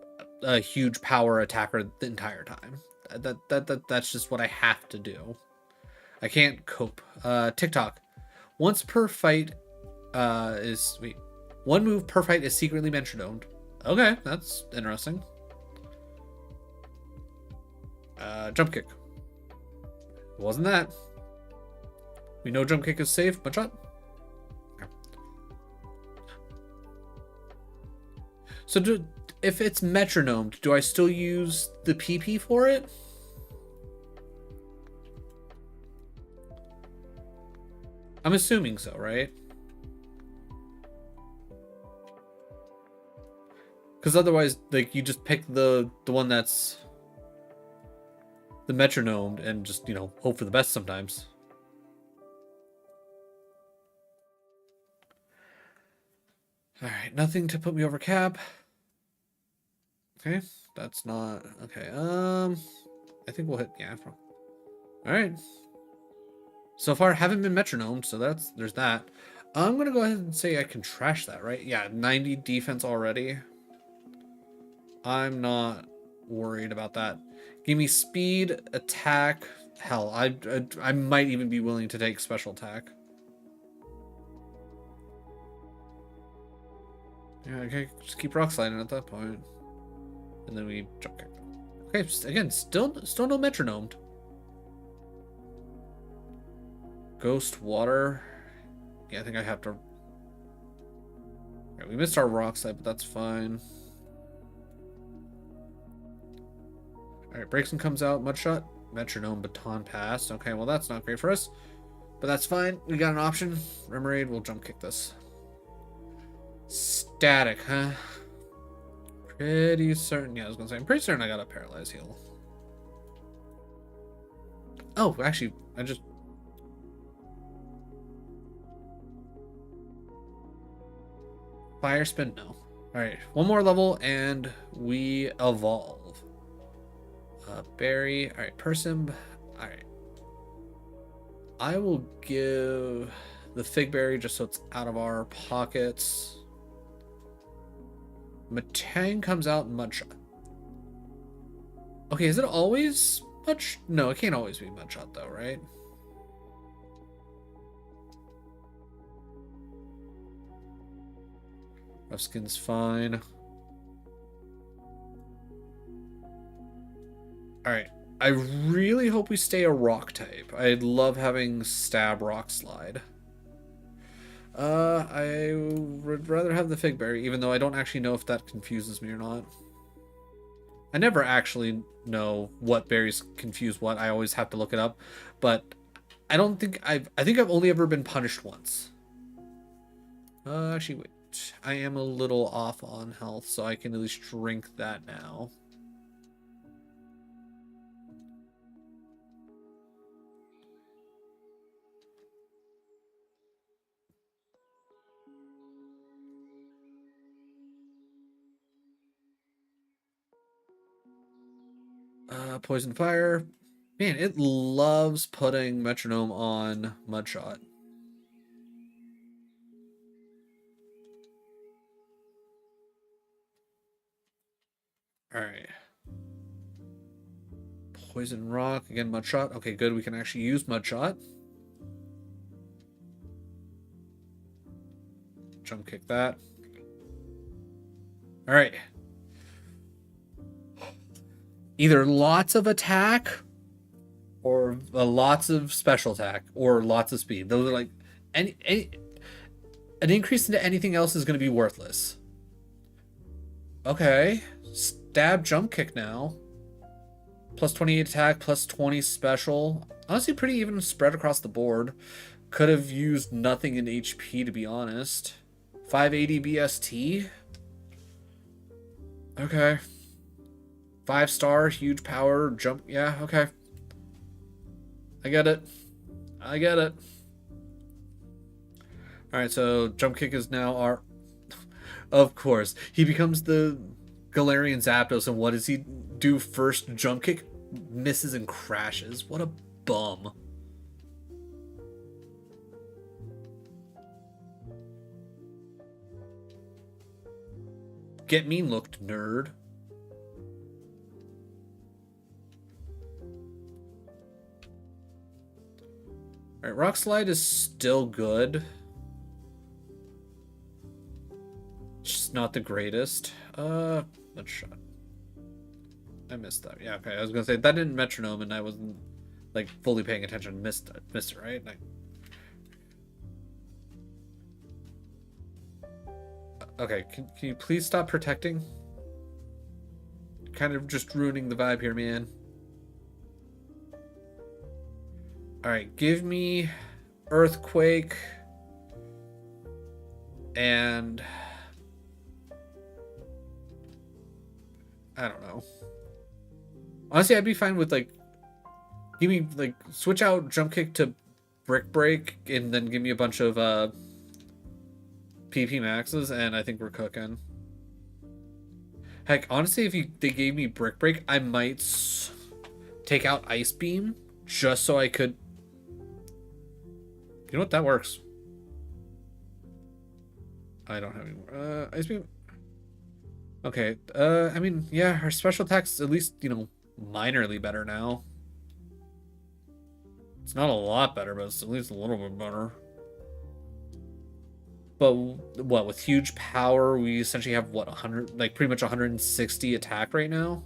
Speaker 1: a huge power attacker the entire time. That's just what I have to do. I can't cope. TikTok. Once per fight one move per fight is secretly metronomed. Okay, that's interesting. Jump kick. It wasn't that. We know jump kick is safe, but shot. Okay. So if it's metronomed, do I still use the PP for it? I'm assuming so, right? Because otherwise, like, you just pick the one that's the metronomed and just, you know, hope for the best sometimes. Alright, nothing to put me over cap. Okay, that's not... Okay, I think we'll hit... Yeah. Alright. So far, haven't been metronomed, so there's that. I'm gonna go ahead and say I can trash that, right? Yeah, 90 defense already. I'm not worried about that. Give me speed, attack. Hell, I might even be willing to take special attack. Yeah, okay, just keep rock sliding at that point. And then we jump kick. Okay, again, still no metronomed. Ghost water. Yeah, I think I have to... Right, we missed our rock slide, but that's fine. Alright, Breakson comes out. Mudshot. Metronome baton pass. Okay, well that's not great for us. But that's fine. We got an option. Remoraid, we'll jump kick this. Static, huh? Pretty certain. Yeah, I was gonna say, I'm pretty certain I got a paralyzed heal. Oh, actually, I just... Fire spin? No. Alright, one more level and we evolve. Berry. Alright, person. Alright. I will give the Fig Berry just so it's out of our pockets. Matang comes out Mudshot. Okay, is it always Mudshot? No, it can't always be Mudshot though, right? Rough Skin's fine. Alright. I really hope we stay a rock type. I'd love having stab rock slide. I would rather have the Fig Berry, even though I don't actually know if that confuses me or not. I never actually know what berries confuse what. I always have to look it up. But I think I've only ever been punished once. Actually, wait. I am a little off on health, so I can at least drink that now. Poison Fire. Man, it loves putting Metronome on Mudshot. Alright. Poison Rock. Again, Mudshot. Okay, good. We can actually use Mudshot. Jump kick that. Alright. Either lots of attack or lots of special attack or lots of speed. Those are like any an increase into anything else is going to be worthless. Okay. Stab jump kick now. Plus 28 attack, plus 20 special. Honestly, pretty even spread across the board. Could have used nothing in HP, to be honest. 580 BST. Okay. 5-star, huge power, jump. Yeah, okay. I get it. I get it. Alright, so jump kick is now our... Of course. He becomes the Galarian Zapdos, and what does he do first? Jump kick? Misses and crashes. What a bum. Get mean looked, nerd. Alright, Rock Slide is still good. Just not the greatest. Let's shot. I missed that. Yeah, okay. I was gonna say that didn't metronome and I wasn't like fully paying attention. Missed it, right? Okay, can you please stop protecting? Kind of just ruining the vibe here, man. Alright, give me Earthquake and I don't know. Honestly, I'd be fine with like give me like switch out Jump Kick to Brick Break and then give me a bunch of PP maxes and I think we're cooking. Heck, honestly, if they gave me Brick Break, I might take out Ice Beam just so I could. You know what? That works. I don't have any more. Ice Beam. Okay. I mean, yeah, our special attack's at least, you know, minorly better now. It's not a lot better, but it's at least a little bit better. But what, with huge power, we essentially have what, 100, like pretty much 160 attack right now.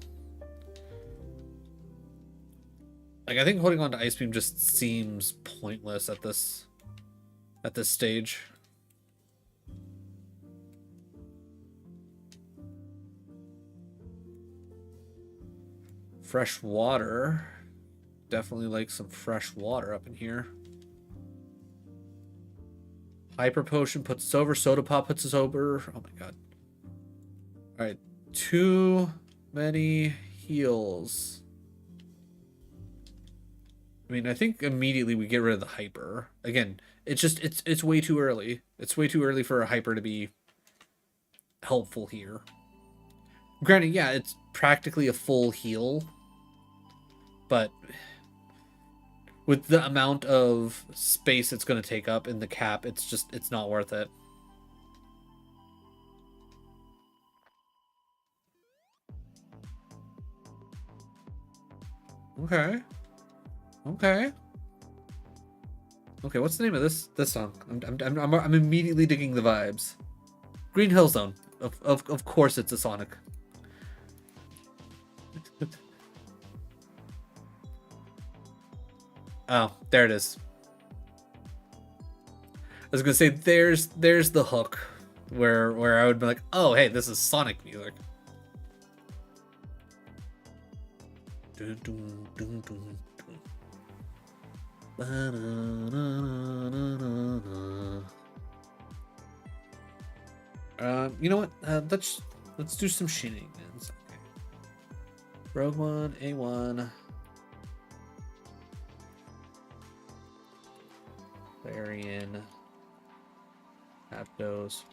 Speaker 1: Like, I think holding on to Ice Beam just seems pointless at this stage. Fresh water. Definitely like some fresh water up in here. Hyper Potion puts us over. Soda Pop puts us over. Oh my god. Alright. Too many heals. I mean, I think immediately we get rid of the Hyper. Again, it's just, it's way too early. It's way too early for a Hyper to be helpful here. Granted, yeah, it's practically a full heal. But with the amount of space it's going to take up in the cap, it's not worth it. Okay. Okay. Okay, what's the name of this song? I'm immediately digging the vibes. Green Hill Zone. Of course it's a Sonic. Oh, there it is. I was gonna say there's the hook where I would be like, oh hey, this is Sonic music. Dun, dun, dun, dun, dun. You know what? Let's do some shenanigans. Okay. RogueMon, A1. Varian. Aptos.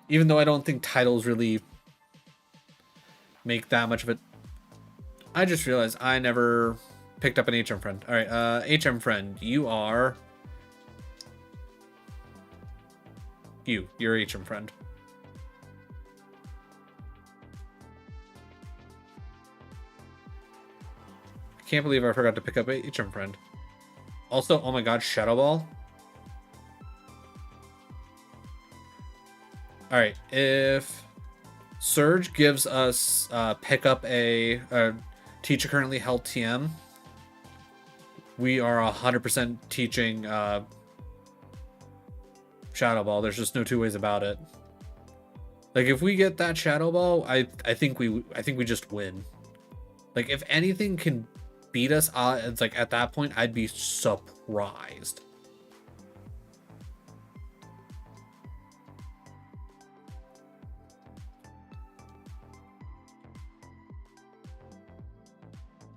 Speaker 1: Even though I don't think titles really make that much of it. I just realized I never picked up an HM friend. All right, HM friend, you are... You're HM friend. I can't believe I forgot to pick up a HM friend. Also, oh my god, Shadow Ball. Alright, if Surge gives us pick up a teacher currently held TM, we are 100% teaching Shadow Ball. There's just no two ways about it. Like if we get that Shadow Ball, I think we just win. Like if anything can beat us, it's like at that point I'd be surprised.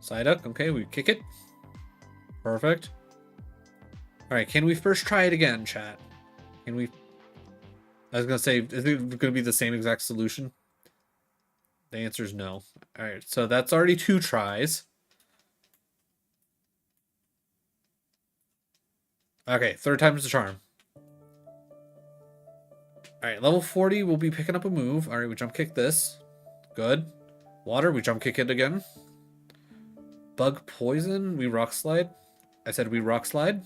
Speaker 1: Psyduck, okay, we kick it. Perfect. Alright, can we first try it again, chat? Can we... I was gonna say, is it gonna be the same exact solution? The answer is no. Alright, so that's already 2 tries. Okay, 3rd time's the charm. Alright, level 40, we'll be picking up a move. Alright, we jump kick this. Good. Water, we jump kick it again. Bug poison, we rock slide. I said we rock slide.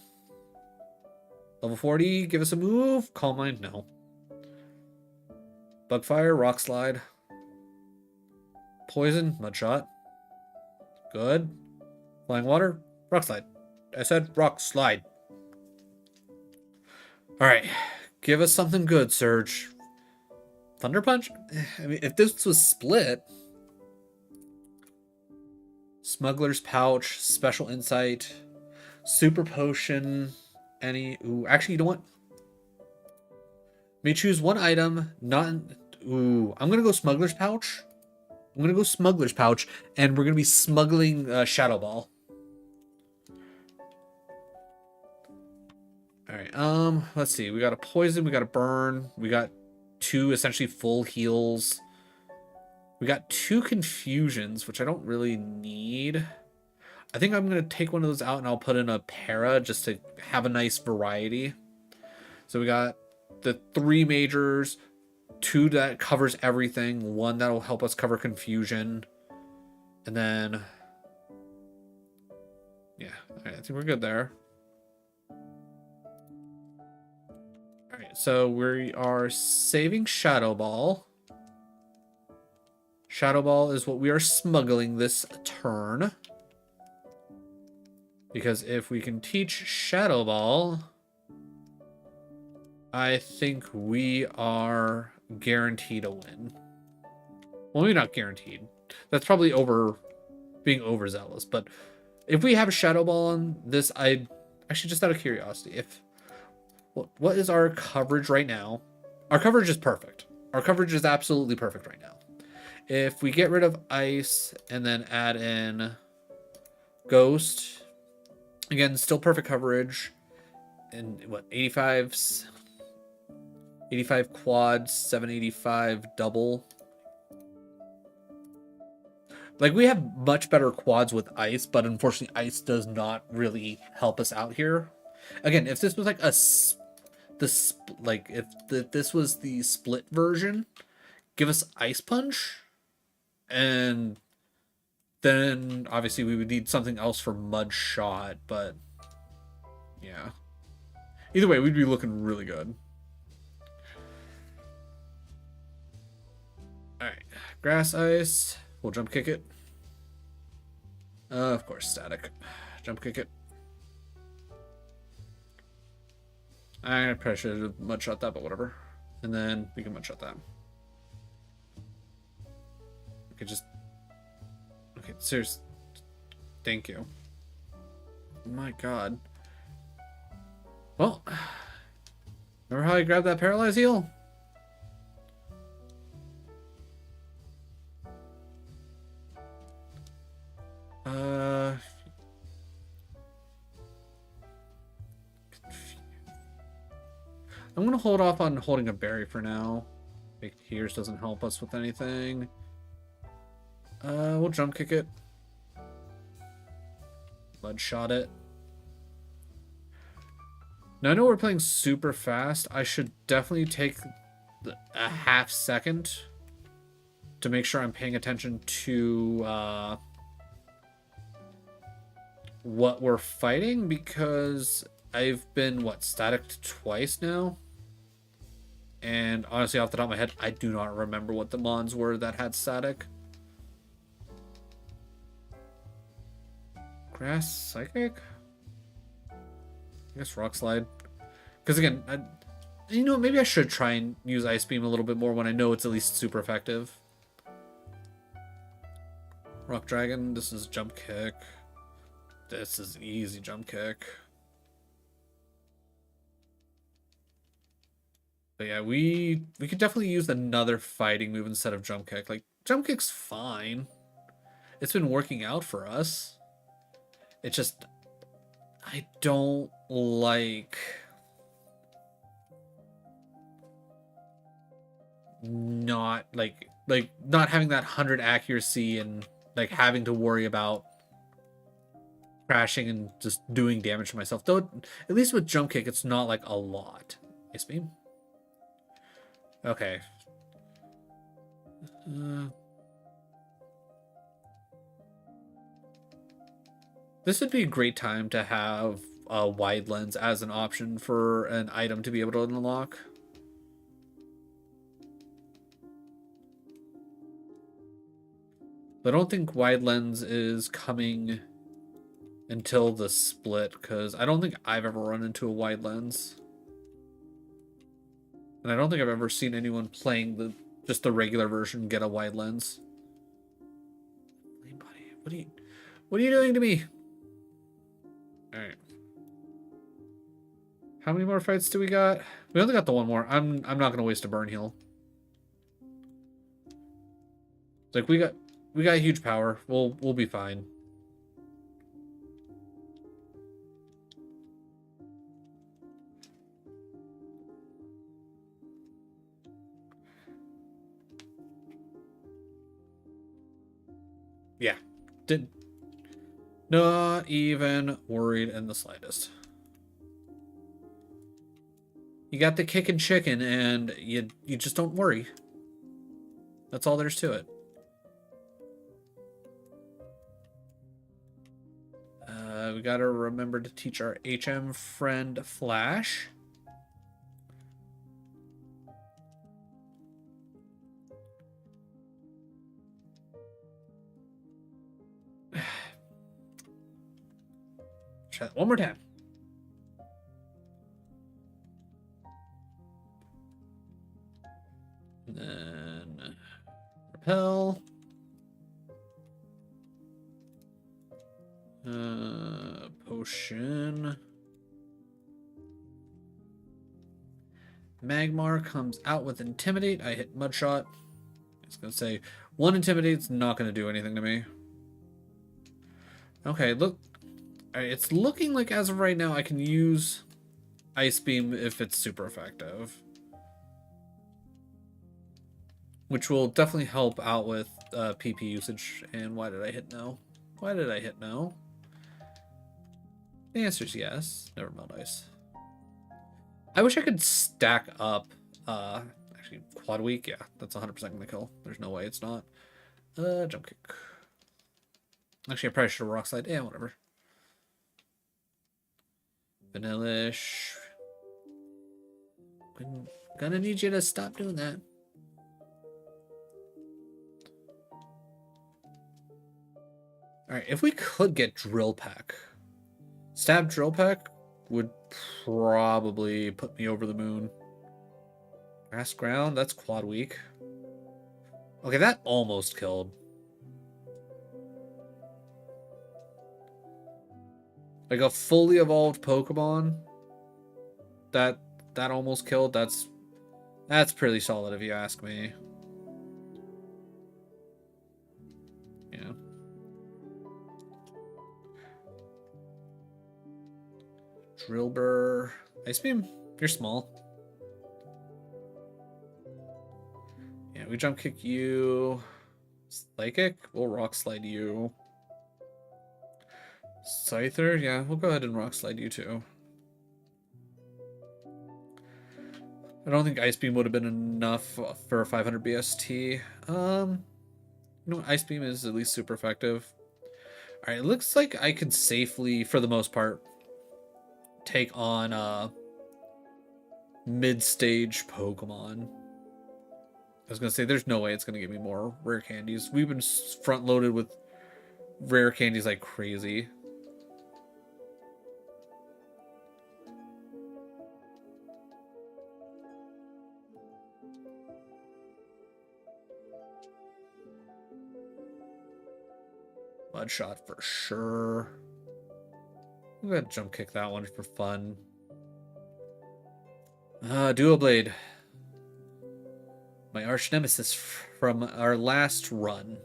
Speaker 1: Level 40, give us a move. Calm mind, no. Bug fire, rock slide. Poison, mud shot. Good. Flying water, rock slide. I said rock slide. Alright, give us something good, Surge. Thunder Punch? I mean, if this was split... Smuggler's Pouch, Special Insight, Super Potion, any... Ooh, actually, you know what? May choose one item, not... Ooh, I'm gonna go Smuggler's Pouch. I'm gonna go Smuggler's Pouch, and we're gonna be smuggling Shadow Ball. Alright, let's see. We got a Poison, we got a Burn, we got 2 essentially full heals. We got 2 Confusions, which I don't really need. I think I'm going to take one of those out and I'll put in a Para just to have a nice variety. So we got the 3 Majors, 2 that covers everything, 1 that will help us cover Confusion. And then... yeah, I think we're good there. Alright, so we are saving Shadow Ball. Shadow Ball is what we are smuggling this turn. Because if we can teach Shadow Ball, I think we are guaranteed a win. Well, maybe not guaranteed. That's probably being overzealous. But if we have a Shadow Ball on this, I actually, just out of curiosity, what is our coverage right now? Our coverage is perfect. Our coverage is absolutely perfect right now. If we get rid of Ice and then add in Ghost, again, still perfect coverage. And what, 85 quad, 785 double. Like, we have much better quads with Ice, but unfortunately Ice does not really help us out here. Again, if this was like if this was the split version, give us Ice Punch. And then obviously we would need something else for Mud Shot, but yeah. Either way, we'd be looking really good. Alright, Grass Ice. We'll jump kick it. Of course, Static. Jump kick it. I probably should have Mud Shot that, but whatever. And then we can Mud Shot that. Okay, seriously. Thank you. Oh my god. Well, remember how I grabbed that Paralyze Heal? I'm gonna hold off on holding a berry for now. Fake Tears doesn't help us with anything. We'll jump kick it. Bloodshot it. Now I know we're playing super fast. I should definitely take a half second to make sure I'm paying attention to what we're fighting, because I've been, what, staticked twice now? And honestly, off the top of my head, I do not remember what the mons were that had static. Grass Psychic? I guess Rock Slide. Because again, you know, maybe I should try and use Ice Beam a little bit more when I know it's at least super effective. Rock Dragon, this is Jump Kick. This is easy Jump Kick. But yeah, we could definitely use another fighting move instead of Jump Kick. Like, Jump Kick's fine. It's been working out for us. It's just, I don't like not not having that 100 accuracy and like having to worry about crashing and just doing damage to myself. Though at least with Jump Kick, it's not like a lot. Ice Beam. Okay. This would be a great time to have a wide lens as an option for an item to be able to unlock. But I don't think wide lens is coming until the split, because I don't think I've ever run into a wide lens. And I don't think I've ever seen anyone playing just the regular version get a wide lens. Hey, buddy, what are you doing to me? Alright. How many more fights do we got? We only got the one more. I'm not gonna waste a burn heal. It's like we got huge power. We'll be fine. Yeah. Not even worried in the slightest. You got the kick and chicken, and you just don't worry. That's all there's to it. We gotta remember to teach our HM friend Flash. Try that one more time. And then repel. Potion. Magmar comes out with Intimidate. I hit Mudshot. I was gonna say, one Intimidate's not gonna do anything to me. Okay, look. Alright, it's looking like as of right now I can use Ice Beam if it's super effective. Which will definitely help out with PP usage. And why did I hit no? Why did I hit no? The answer is yes. Never melt ice. I wish I could stack up. Actually, quad weak. Yeah, that's 100% gonna kill. There's no way it's not. Jump kick. Actually, I probably should have rock slide. Yeah, whatever. Vanillish. Gonna need you to stop doing that. Alright, if we could get Drill Peck. Stab Drill Peck would probably put me over the moon. Grass Ground, that's quad weak. Okay, that almost killed. Like a fully evolved Pokemon that almost killed. That's pretty solid if you ask me. Yeah. Drillbur. Ice Beam, you're small. Yeah, we jump kick you. Psychic? We'll rock slide you. Scyther? Yeah, we'll go ahead and rock slide you too. I don't think Ice Beam would have been enough for 500 BST. You know, Ice Beam is at least super effective. Alright, it looks like I could safely, for the most part, take on mid-stage Pokemon. I was gonna say, there's no way it's gonna give me more rare candies. We've been front-loaded with rare candies like crazy. Mud shot for sure. I'm gonna jump kick that one for fun. Dual Blade. My arch nemesis from our last run.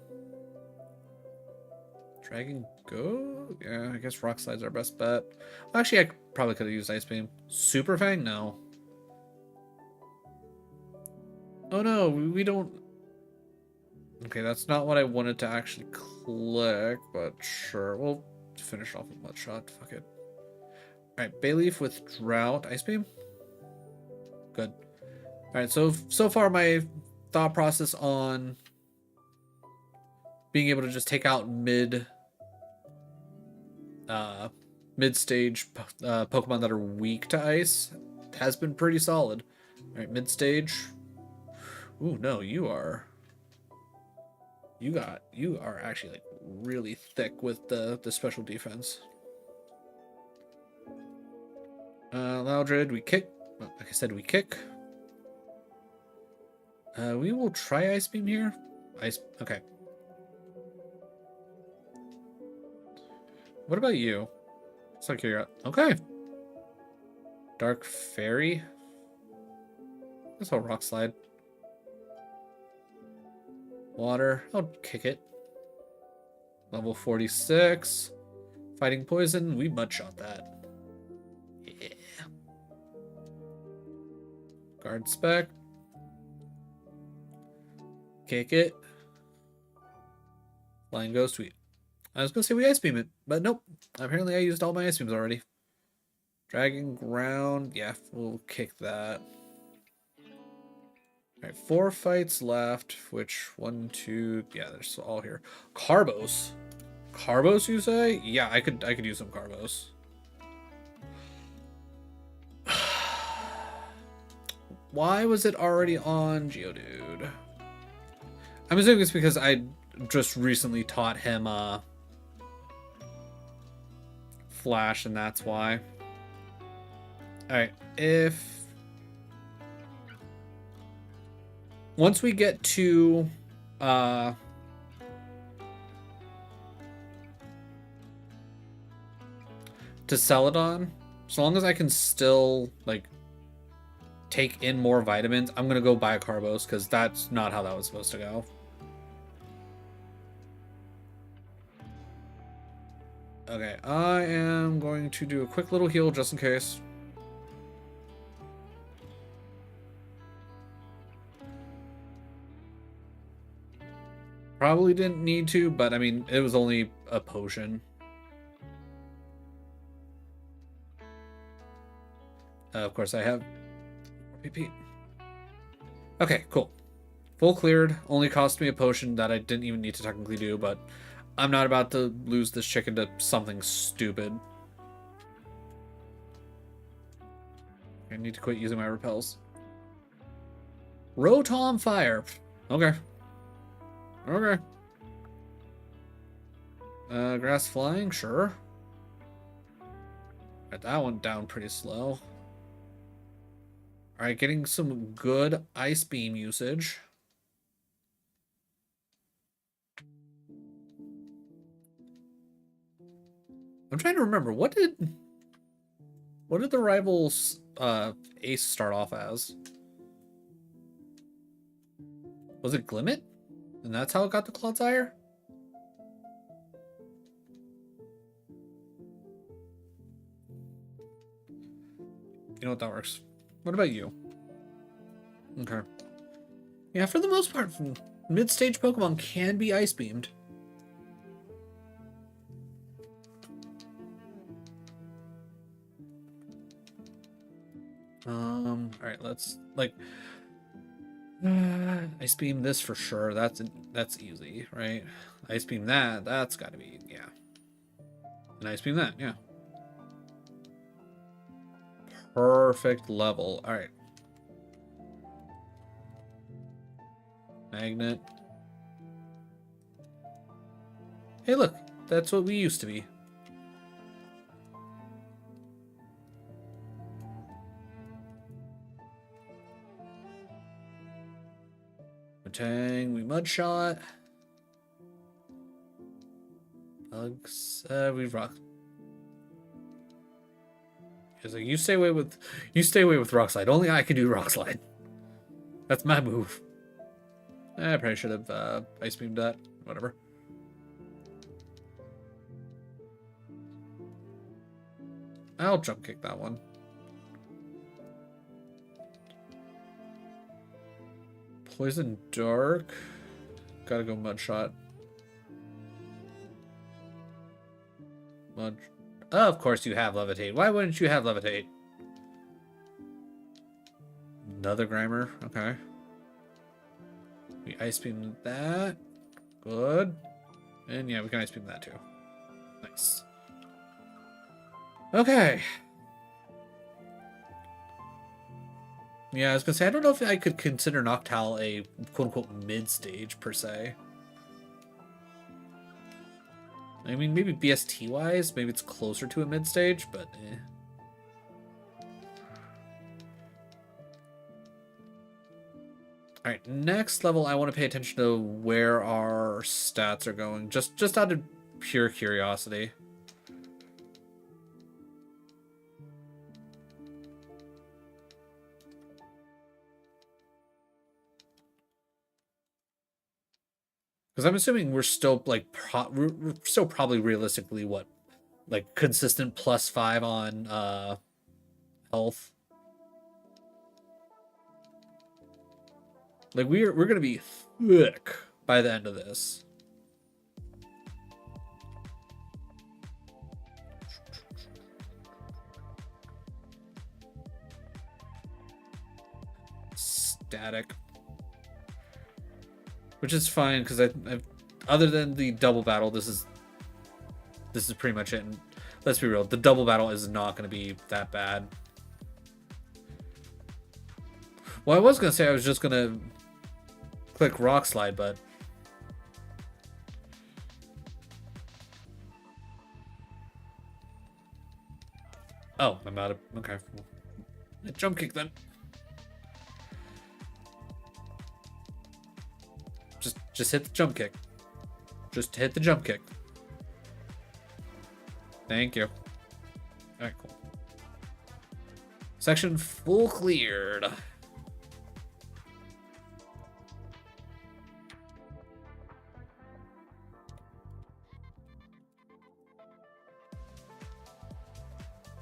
Speaker 1: Dragon Go? Yeah, I guess Rock Slide's our best bet. Well, actually, I probably could have used Ice Beam. Super Fang? No. Oh no, we don't... Okay, that's not what I wanted to actually click, but sure. We'll finish off with Mud Shot. Fuck it. Alright, Bayleaf with Drought. Ice Beam? Good. Alright, so far my thought process on being able to just take out mid-stage Pokemon that are weak to ice has been pretty solid. Alright, mid-stage. Ooh, no, you are actually like really thick with the special defense. Loudred, we kick. Like I said, we kick. We will try Ice Beam here. Okay. What about you? It's like you're okay. Dark Fairy. That's a Rock Slide. Water. I'll kick it. Level 46. Fighting Poison. We Mud Shot that. Yeah. Guard Spec. Kick it. Flying Ghost. I was gonna say we Ice Beam it, but nope. Apparently I used all my Ice Beams already. Dragon Ground. Yeah, we'll kick that. Alright, 4 fights left, which 1, 2, yeah, there's all here. Carbos. Carbos, you say? Yeah, I could use some Carbos. Why was it already on Geodude? I'm assuming it's because I just recently taught him Flash, and that's why. Alright, once we get to Celadon, so long as I can still like take in more vitamins, I'm gonna go buy a Carbos, because that's not how that was supposed to go. Okay, I am going to do a quick little heal just in case. Probably didn't need to, but I mean, it was only a potion. Of course, I have PP. Okay, cool. Full cleared. Only cost me a potion that I didn't even need to technically do, but I'm not about to lose this chicken to something stupid. I need to quit using my repels. Rotom Fire. Okay. Okay. Grass Flying, sure. Got that one down pretty slow. Alright, getting some good Ice Beam usage. I'm trying to remember, what did the rivals Ace start off as? Was it Glimmet? And that's how it got the Clodsire? You know what, that works. What about you? Okay. Yeah, for the most part, mid-stage Pokemon can be Ice Beamed. Alright, let's, like, Ice Beam this for sure. That's easy, right? Ice Beam that's gotta be, yeah. And Ice Beam that, yeah. Perfect level. Alright. Magnet. Hey, look. That's what we used to be. Tang, we mud shot. Bugs, we rock. He's like, you stay away with rock slide. Only I can do rock slide. That's my move. I probably should have ice beamed that. Whatever. I'll jump kick that one. Poison Dark. Gotta go Mud Shot. Mud. Oh, of course you have Levitate. Why wouldn't you have Levitate? Another Grimer. Okay. We Ice Beam that. Good. And yeah, we can Ice Beam that too. Nice. Okay. Yeah, I was gonna say, I don't know if I could consider Noctowl a quote-unquote mid-stage, per se. I mean, maybe BST-wise, maybe it's closer to a mid-stage, but eh. Alright, next level, I want to pay attention to where our stats are going, just out of pure curiosity. Because I'm assuming we're still, like, we're still probably realistically, what, like, consistent +5 on, health. Like, we're gonna be thick by the end of this. Static. Which is fine, because I've other than the double battle, this is pretty much it. And let's be real, the double battle is not going to be that bad. Well, I was going to say I was just going to click Rock Slide, but... Oh, I'm out of... Okay. Jump kick then. Just hit the jump kick. Just hit the jump kick. Thank you. Alright, cool. Section full cleared.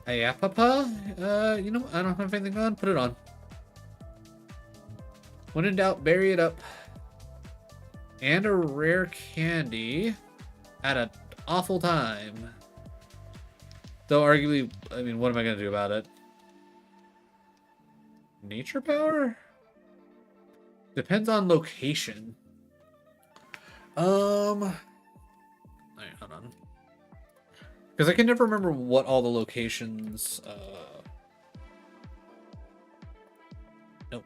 Speaker 1: Hey, yeah, Papa. You know, I don't have anything on. Put it on. When in doubt, bury it up. And a rare candy at an awful time. Though arguably, I mean, what am I going to do about it? Nature power? Depends on location. Alright, hold on. Because I can never remember what all the locations, Nope.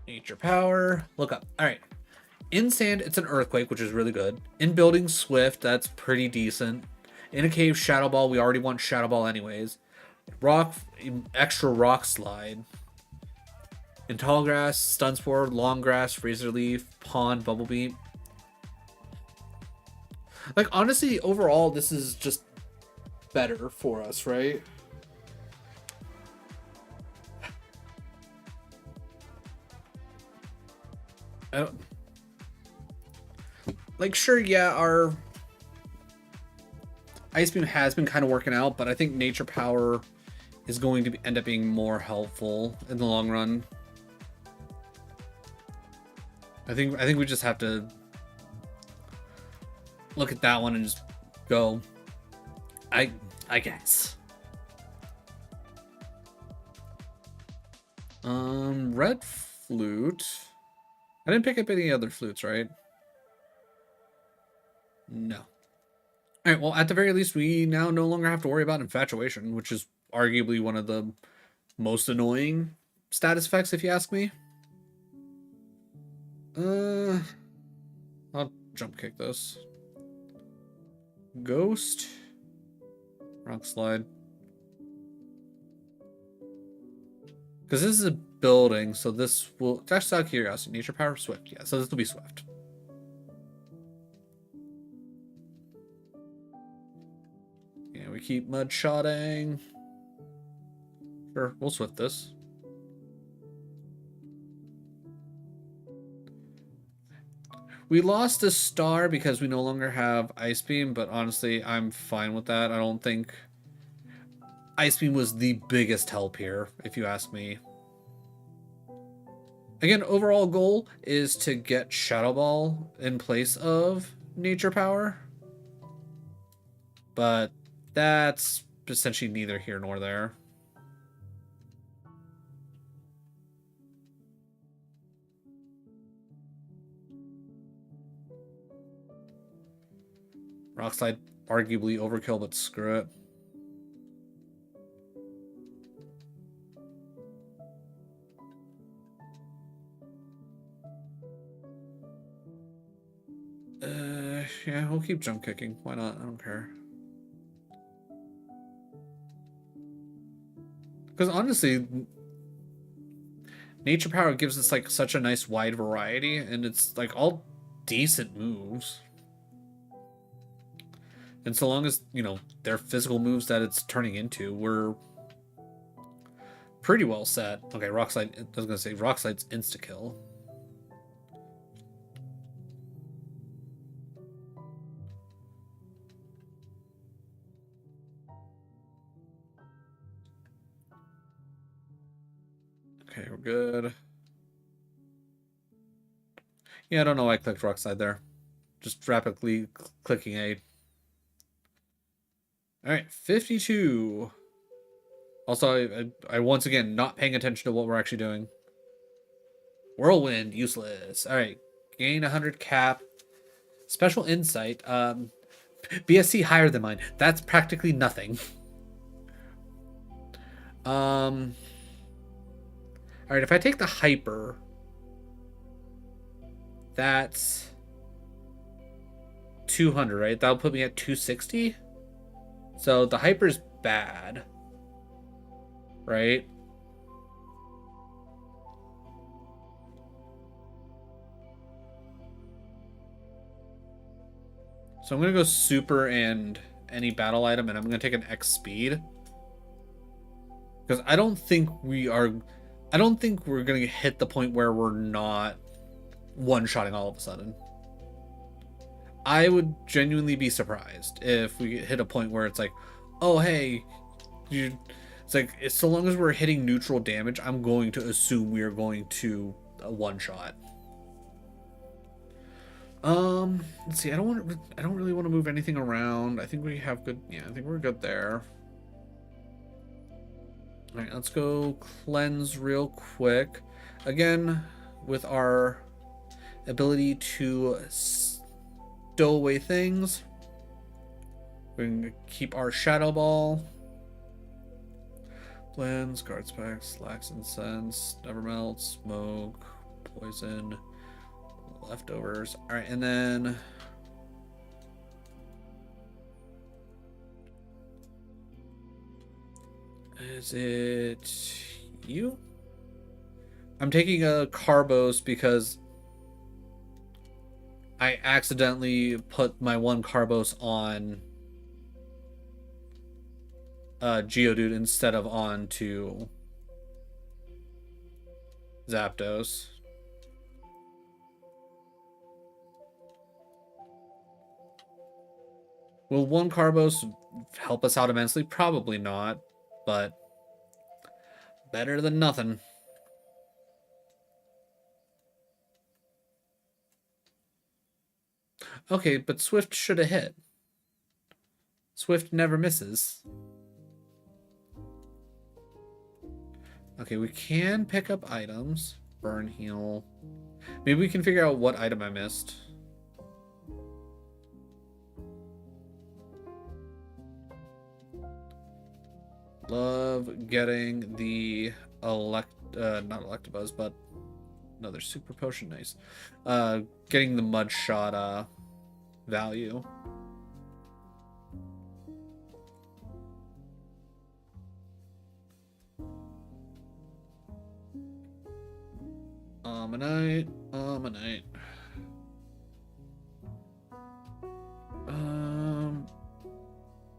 Speaker 1: Nature power. Look up. Alright. In sand, it's an earthquake, which is really good. In building, swift. That's pretty decent. In a cave, shadow ball. We already want shadow ball anyways. Rock, extra rock slide. In tall grass, stun spore, long grass, razor leaf, pond, bumblebee. Like, honestly, overall, this is just better for us, right? Like, sure, yeah, our Ice Beam has been kind of working out, but I think Nature Power is going to end up being more helpful in the long run. I think we just have to look at that one and just go. I guess. Red flute. I didn't pick up any other flutes, right? No. All right, well, at the very least, we now no longer have to worry about infatuation, which is arguably one of the most annoying status effects, if you ask me. I'll jump kick this. Ghost. Rock slide. Because this is a building, so this will... Just out of curiosity, nature power, swift. Yeah, so this will be swift. Yeah, we keep mud shotting. Sure, we'll swift this. We lost a star because we no longer have Ice Beam, but honestly, I'm fine with that. I don't think Ice Beam was the biggest help here, if you ask me. Again, overall goal is to get Shadow Ball in place of Nature Power. But that's essentially neither here nor there. Rock Slide, arguably overkill, but screw it. Yeah, we'll keep jump kicking. Why not? I don't care. Because honestly, Nature Power gives us like such a nice wide variety, and it's like all decent moves. And so long as, you know, they're physical moves that it's turning into, we're pretty well set. Okay, Rock Slide, I was gonna say Rock Slide's insta-kill. Okay, we're good. Yeah, I don't know why I clicked Rock Slide there. Just rapidly clicking A. Alright, 52. Also, I once again not paying attention to what we're actually doing. Whirlwind, useless. Alright, gain 100 cap. Special insight. BSC higher than mine. That's practically nothing. Alright, if I take the hyper, that's 200, right? That'll put me at 260. So the hyper's bad, right? So I'm gonna go super and any battle item, and I'm gonna take an X speed. Because I don't think we're gonna hit the point where we're not one-shotting all of a sudden. I would genuinely be surprised if we hit a point where it's like, oh hey, it's like, so long as we're hitting neutral damage, I'm going to assume we are going to one-shot. Let's see. I don't really want to move anything around. I think we have good. Yeah, I think we're good there. All right, let's go cleanse real quick. Again, with our ability to stow away things, we can keep our Shadow Ball. Blends, guard specs, lax incense, never melts, smoke, poison, leftovers. All right, and then is it you? I'm taking a Carbos because I accidentally put my one Carbos on Geodude instead of on to Zapdos. Will one Carbos help us out immensely? Probably not, but better than nothing. Okay, but Swift should have hit. Swift never misses. Okay, we can pick up items. Burn, heal. Maybe we can figure out what item I missed. Love getting the not Electabuzz, but another super potion. Nice. Getting the mud shot value. Ammonite.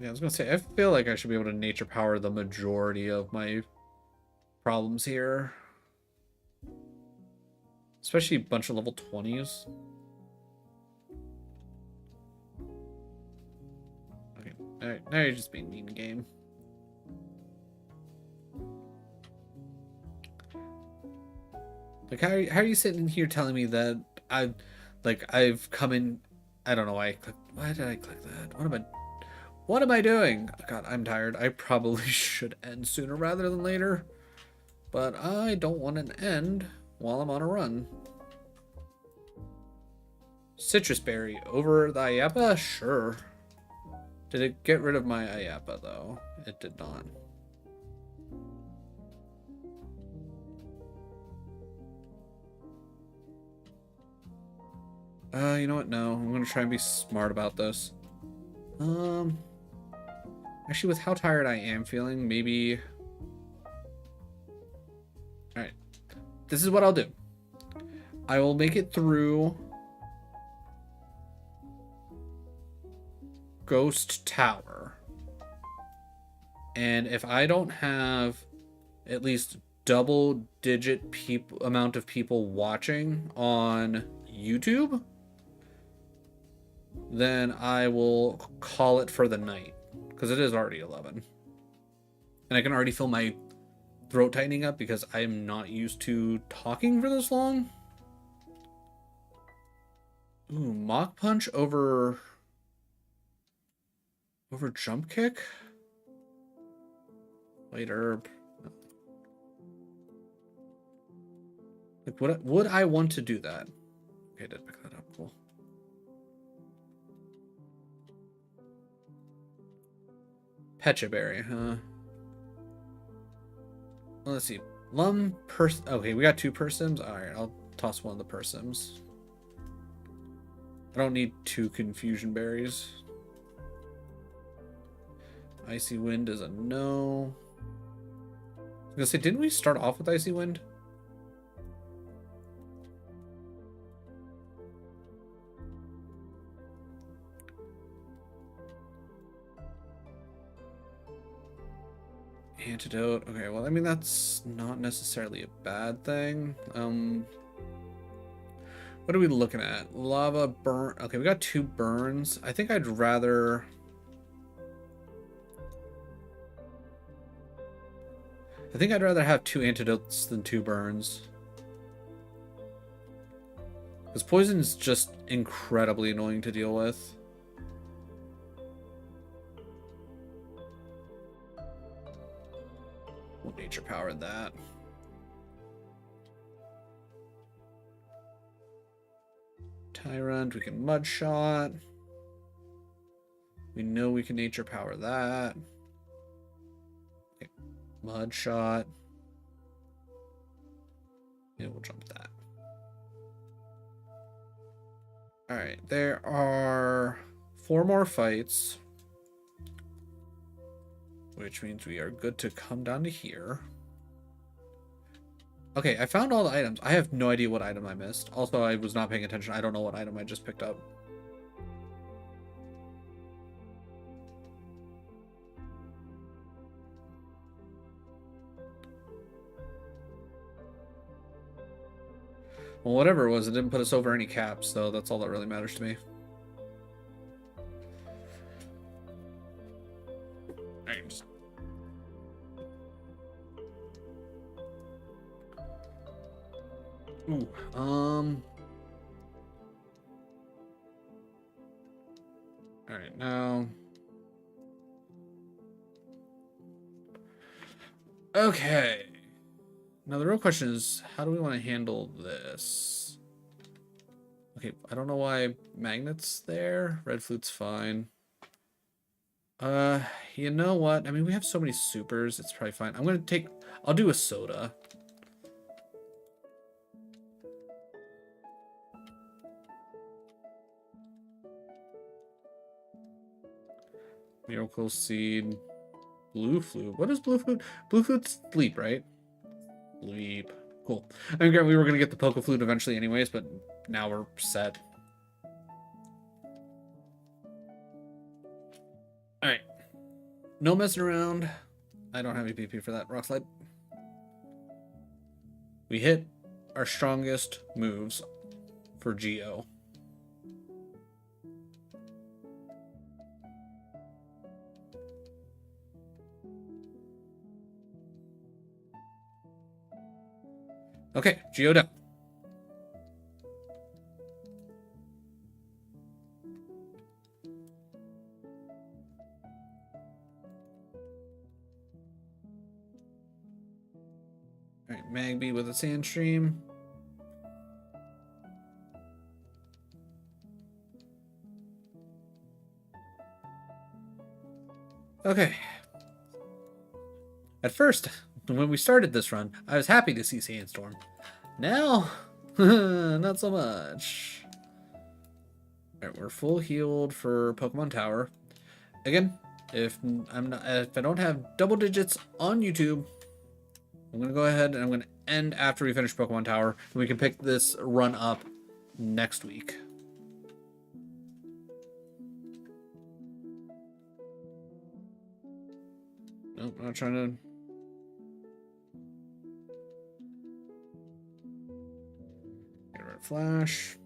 Speaker 1: Yeah, I was gonna say, I feel like I should be able to nature power the majority of my problems here. Especially a bunch of level 20s. Okay, now you're just being mean game. Like, how are you sitting here telling me that I've come in... I don't know why I clicked... Why did I click that? What am I doing? God, I'm tired. I probably should end sooner rather than later. But I don't want an end while I'm on a run. Citrus berry over the Ayapa? Sure. Did it get rid of my Ayapa, though? It did not. You know what? No, I'm gonna try and be smart about this. Actually, with how tired I am feeling, maybe... Alright. This is what I'll do. I will make it through... Ghost Tower. And if I don't have at least double-digit amount of people watching on YouTube, then I will call it for the night, because it is already 11. And I can already feel my throat tightening up because I'm not used to talking for this long. Ooh, Mach Punch over Jump Kick? White Herb. Like, would I want to do that? Okay, I did pick that up. Cool. Pecha Berry, huh? Well, let's see. Okay, we got 2 Persims. Alright, I'll toss one of the Persims. I don't need 2 Confusion Berries. Icy Wind is a no. I was gonna say, didn't we start off with Icy Wind? Antidote. Okay, well, I mean, that's not necessarily a bad thing. What are we looking at? Lava burn. Okay, we got 2 burns. I think I'd rather... have 2 antidotes than 2 burns. Because poison is just incredibly annoying to deal with. We'll nature power that. Tyrant, we can mud shot. We know we can nature power that. Okay. Mud shot. And we'll jump that. Alright, there are 4 more fights. Which means we are good to come down to here. Okay, I found all the items. I have no idea what item I missed. Also, I was not paying attention. I don't know what item I just picked up. Well, whatever it was, it didn't put us over any caps, so that's all that really matters to me. Alright, just... Ooh, Alright, now... Okay. Now the real question is, how do we want to handle this? Okay, I don't know why magnet's there. Red flute's fine. You know what? I mean, we have so many supers, it's probably fine. I'll do a soda. Miracle Seed. Blue Flute. What is Blue Flute? Blue Flute's sleep, right? Sleep. Cool. I mean, we were going to get the Poke Flute eventually anyways, but now we're set. Alright. No messing around. I don't have any PP for that. Rock Slide. We hit our strongest moves for Geo. Okay, Geo down. Alright, Magby with a Sandstream. Okay. At first, when we started this run, I was happy to see Sandstorm. Now, not so much. Alright, we're full healed for Pokemon Tower. Again, if I don't have double digits on YouTube, I'm gonna go ahead and I'm gonna end after we finish Pokemon Tower, and we can pick this run up next week. Nope, I'm not trying to. Get rid of Flash.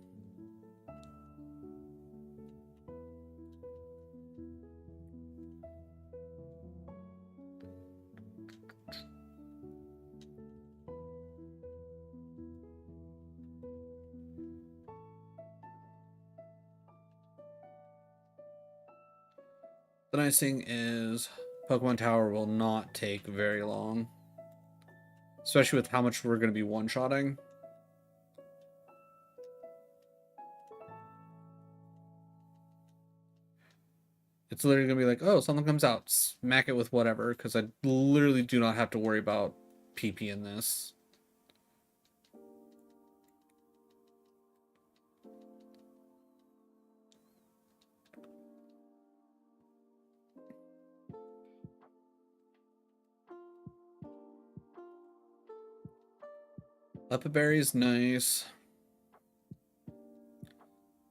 Speaker 1: The nice thing is Pokemon Tower will not take very long. Especially with how much we're going to be one-shotting. It's literally going to be like, oh, something comes out. Smack it with whatever. Because I literally do not have to worry about PP in this. Leopard Berry's nice.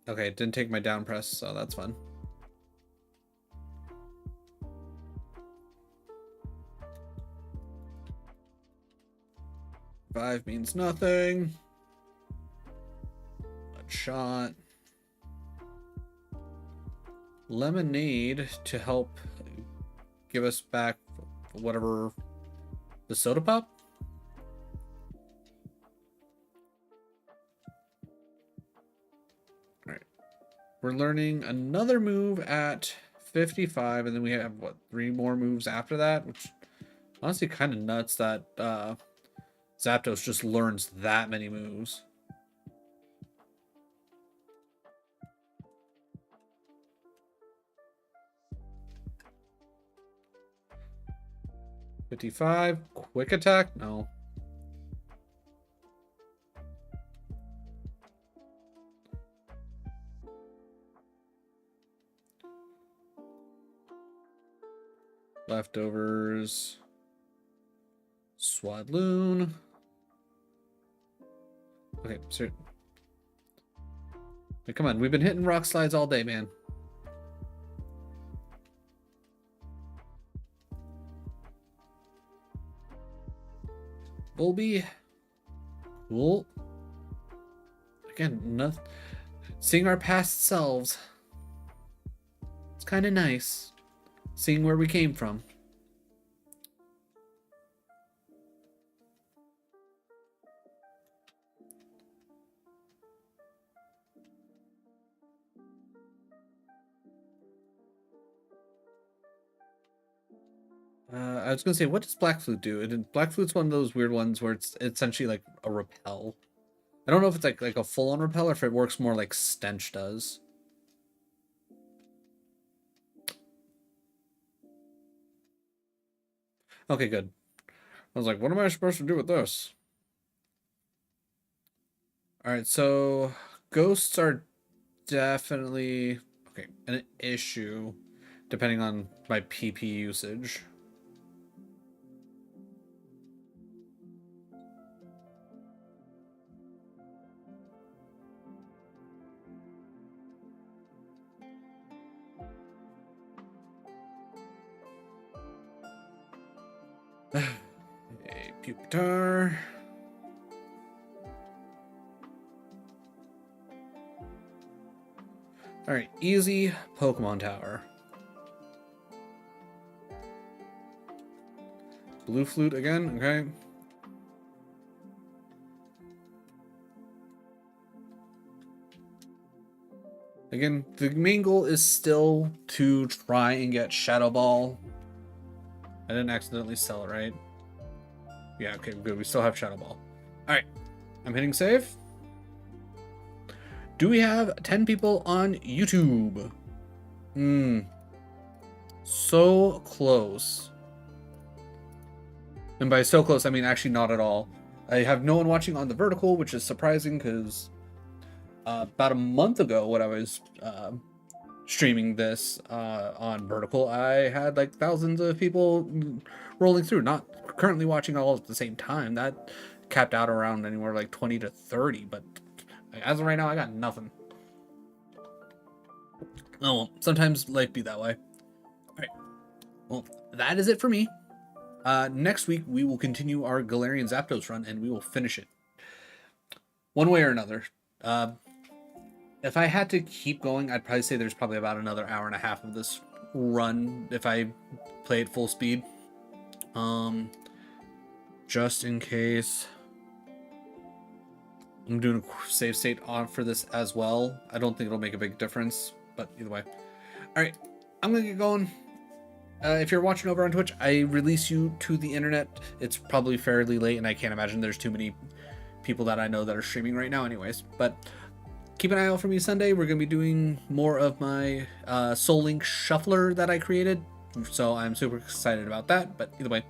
Speaker 1: Okay, it didn't take my down press, so that's fun. Five means nothing. One shot. Lemonade to help give us back whatever the soda pop. We're learning another move at 55, and then we have, what, 3 more moves after that? Which, honestly, kind of nuts that Zapdos just learns that many moves. $55, quick attack? No. Leftovers. Swadloon. Okay, sir. Hey, come on, we've been hitting rock slides all day, man. Volby. Cool. Again, nothing. Seeing our past selves. It's kind of nice. Seeing where we came from. I was gonna say, what does Black Flute do? Black Flute's one of those weird ones where it's essentially like a repel. I don't know if it's like a full-on repel or if it works more like Stench does. Okay, good. I was like, what am I supposed to do with this? Alright, so ghosts are definitely okay, an issue depending on my PP usage. A Pupitar. Alright, easy Pokemon Tower. Blue Flute again, okay. Again, the main goal is still to try and get Shadow Ball. I didn't accidentally sell it, right? Yeah, okay, good. We still have Shadow Ball. Alright, I'm hitting save. Do we have 10 people on YouTube? So close. And by so close, I mean actually not at all. I have no one watching on the vertical, which is surprising because about a month ago when I was streaming this on vertical, I had like thousands of people rolling through, not currently watching all at the same time. That capped out around anywhere like 20 to 30, but as of right now, I got nothing. Oh, well, sometimes life be that way. All right. Well, that is it for me. Next week, we will continue our Galarian Zapdos run, and we will finish it. One way or another. If I had to keep going, I'd probably say there's probably about another hour and a half of this run if I play at full speed. Just in case. I'm doing a save state on for this as well. I don't think it'll make a big difference, but either way. All right, I'm gonna get going. If you're watching over on Twitch, I release you to the internet. It's probably fairly late, and I can't imagine there's too many people that I know that are streaming right now anyways. But keep an eye out for me Sunday. We're gonna be doing more of my Soul Link Shuffler that I created. So I'm super excited about that. But either way,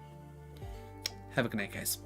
Speaker 1: have a good night, guys.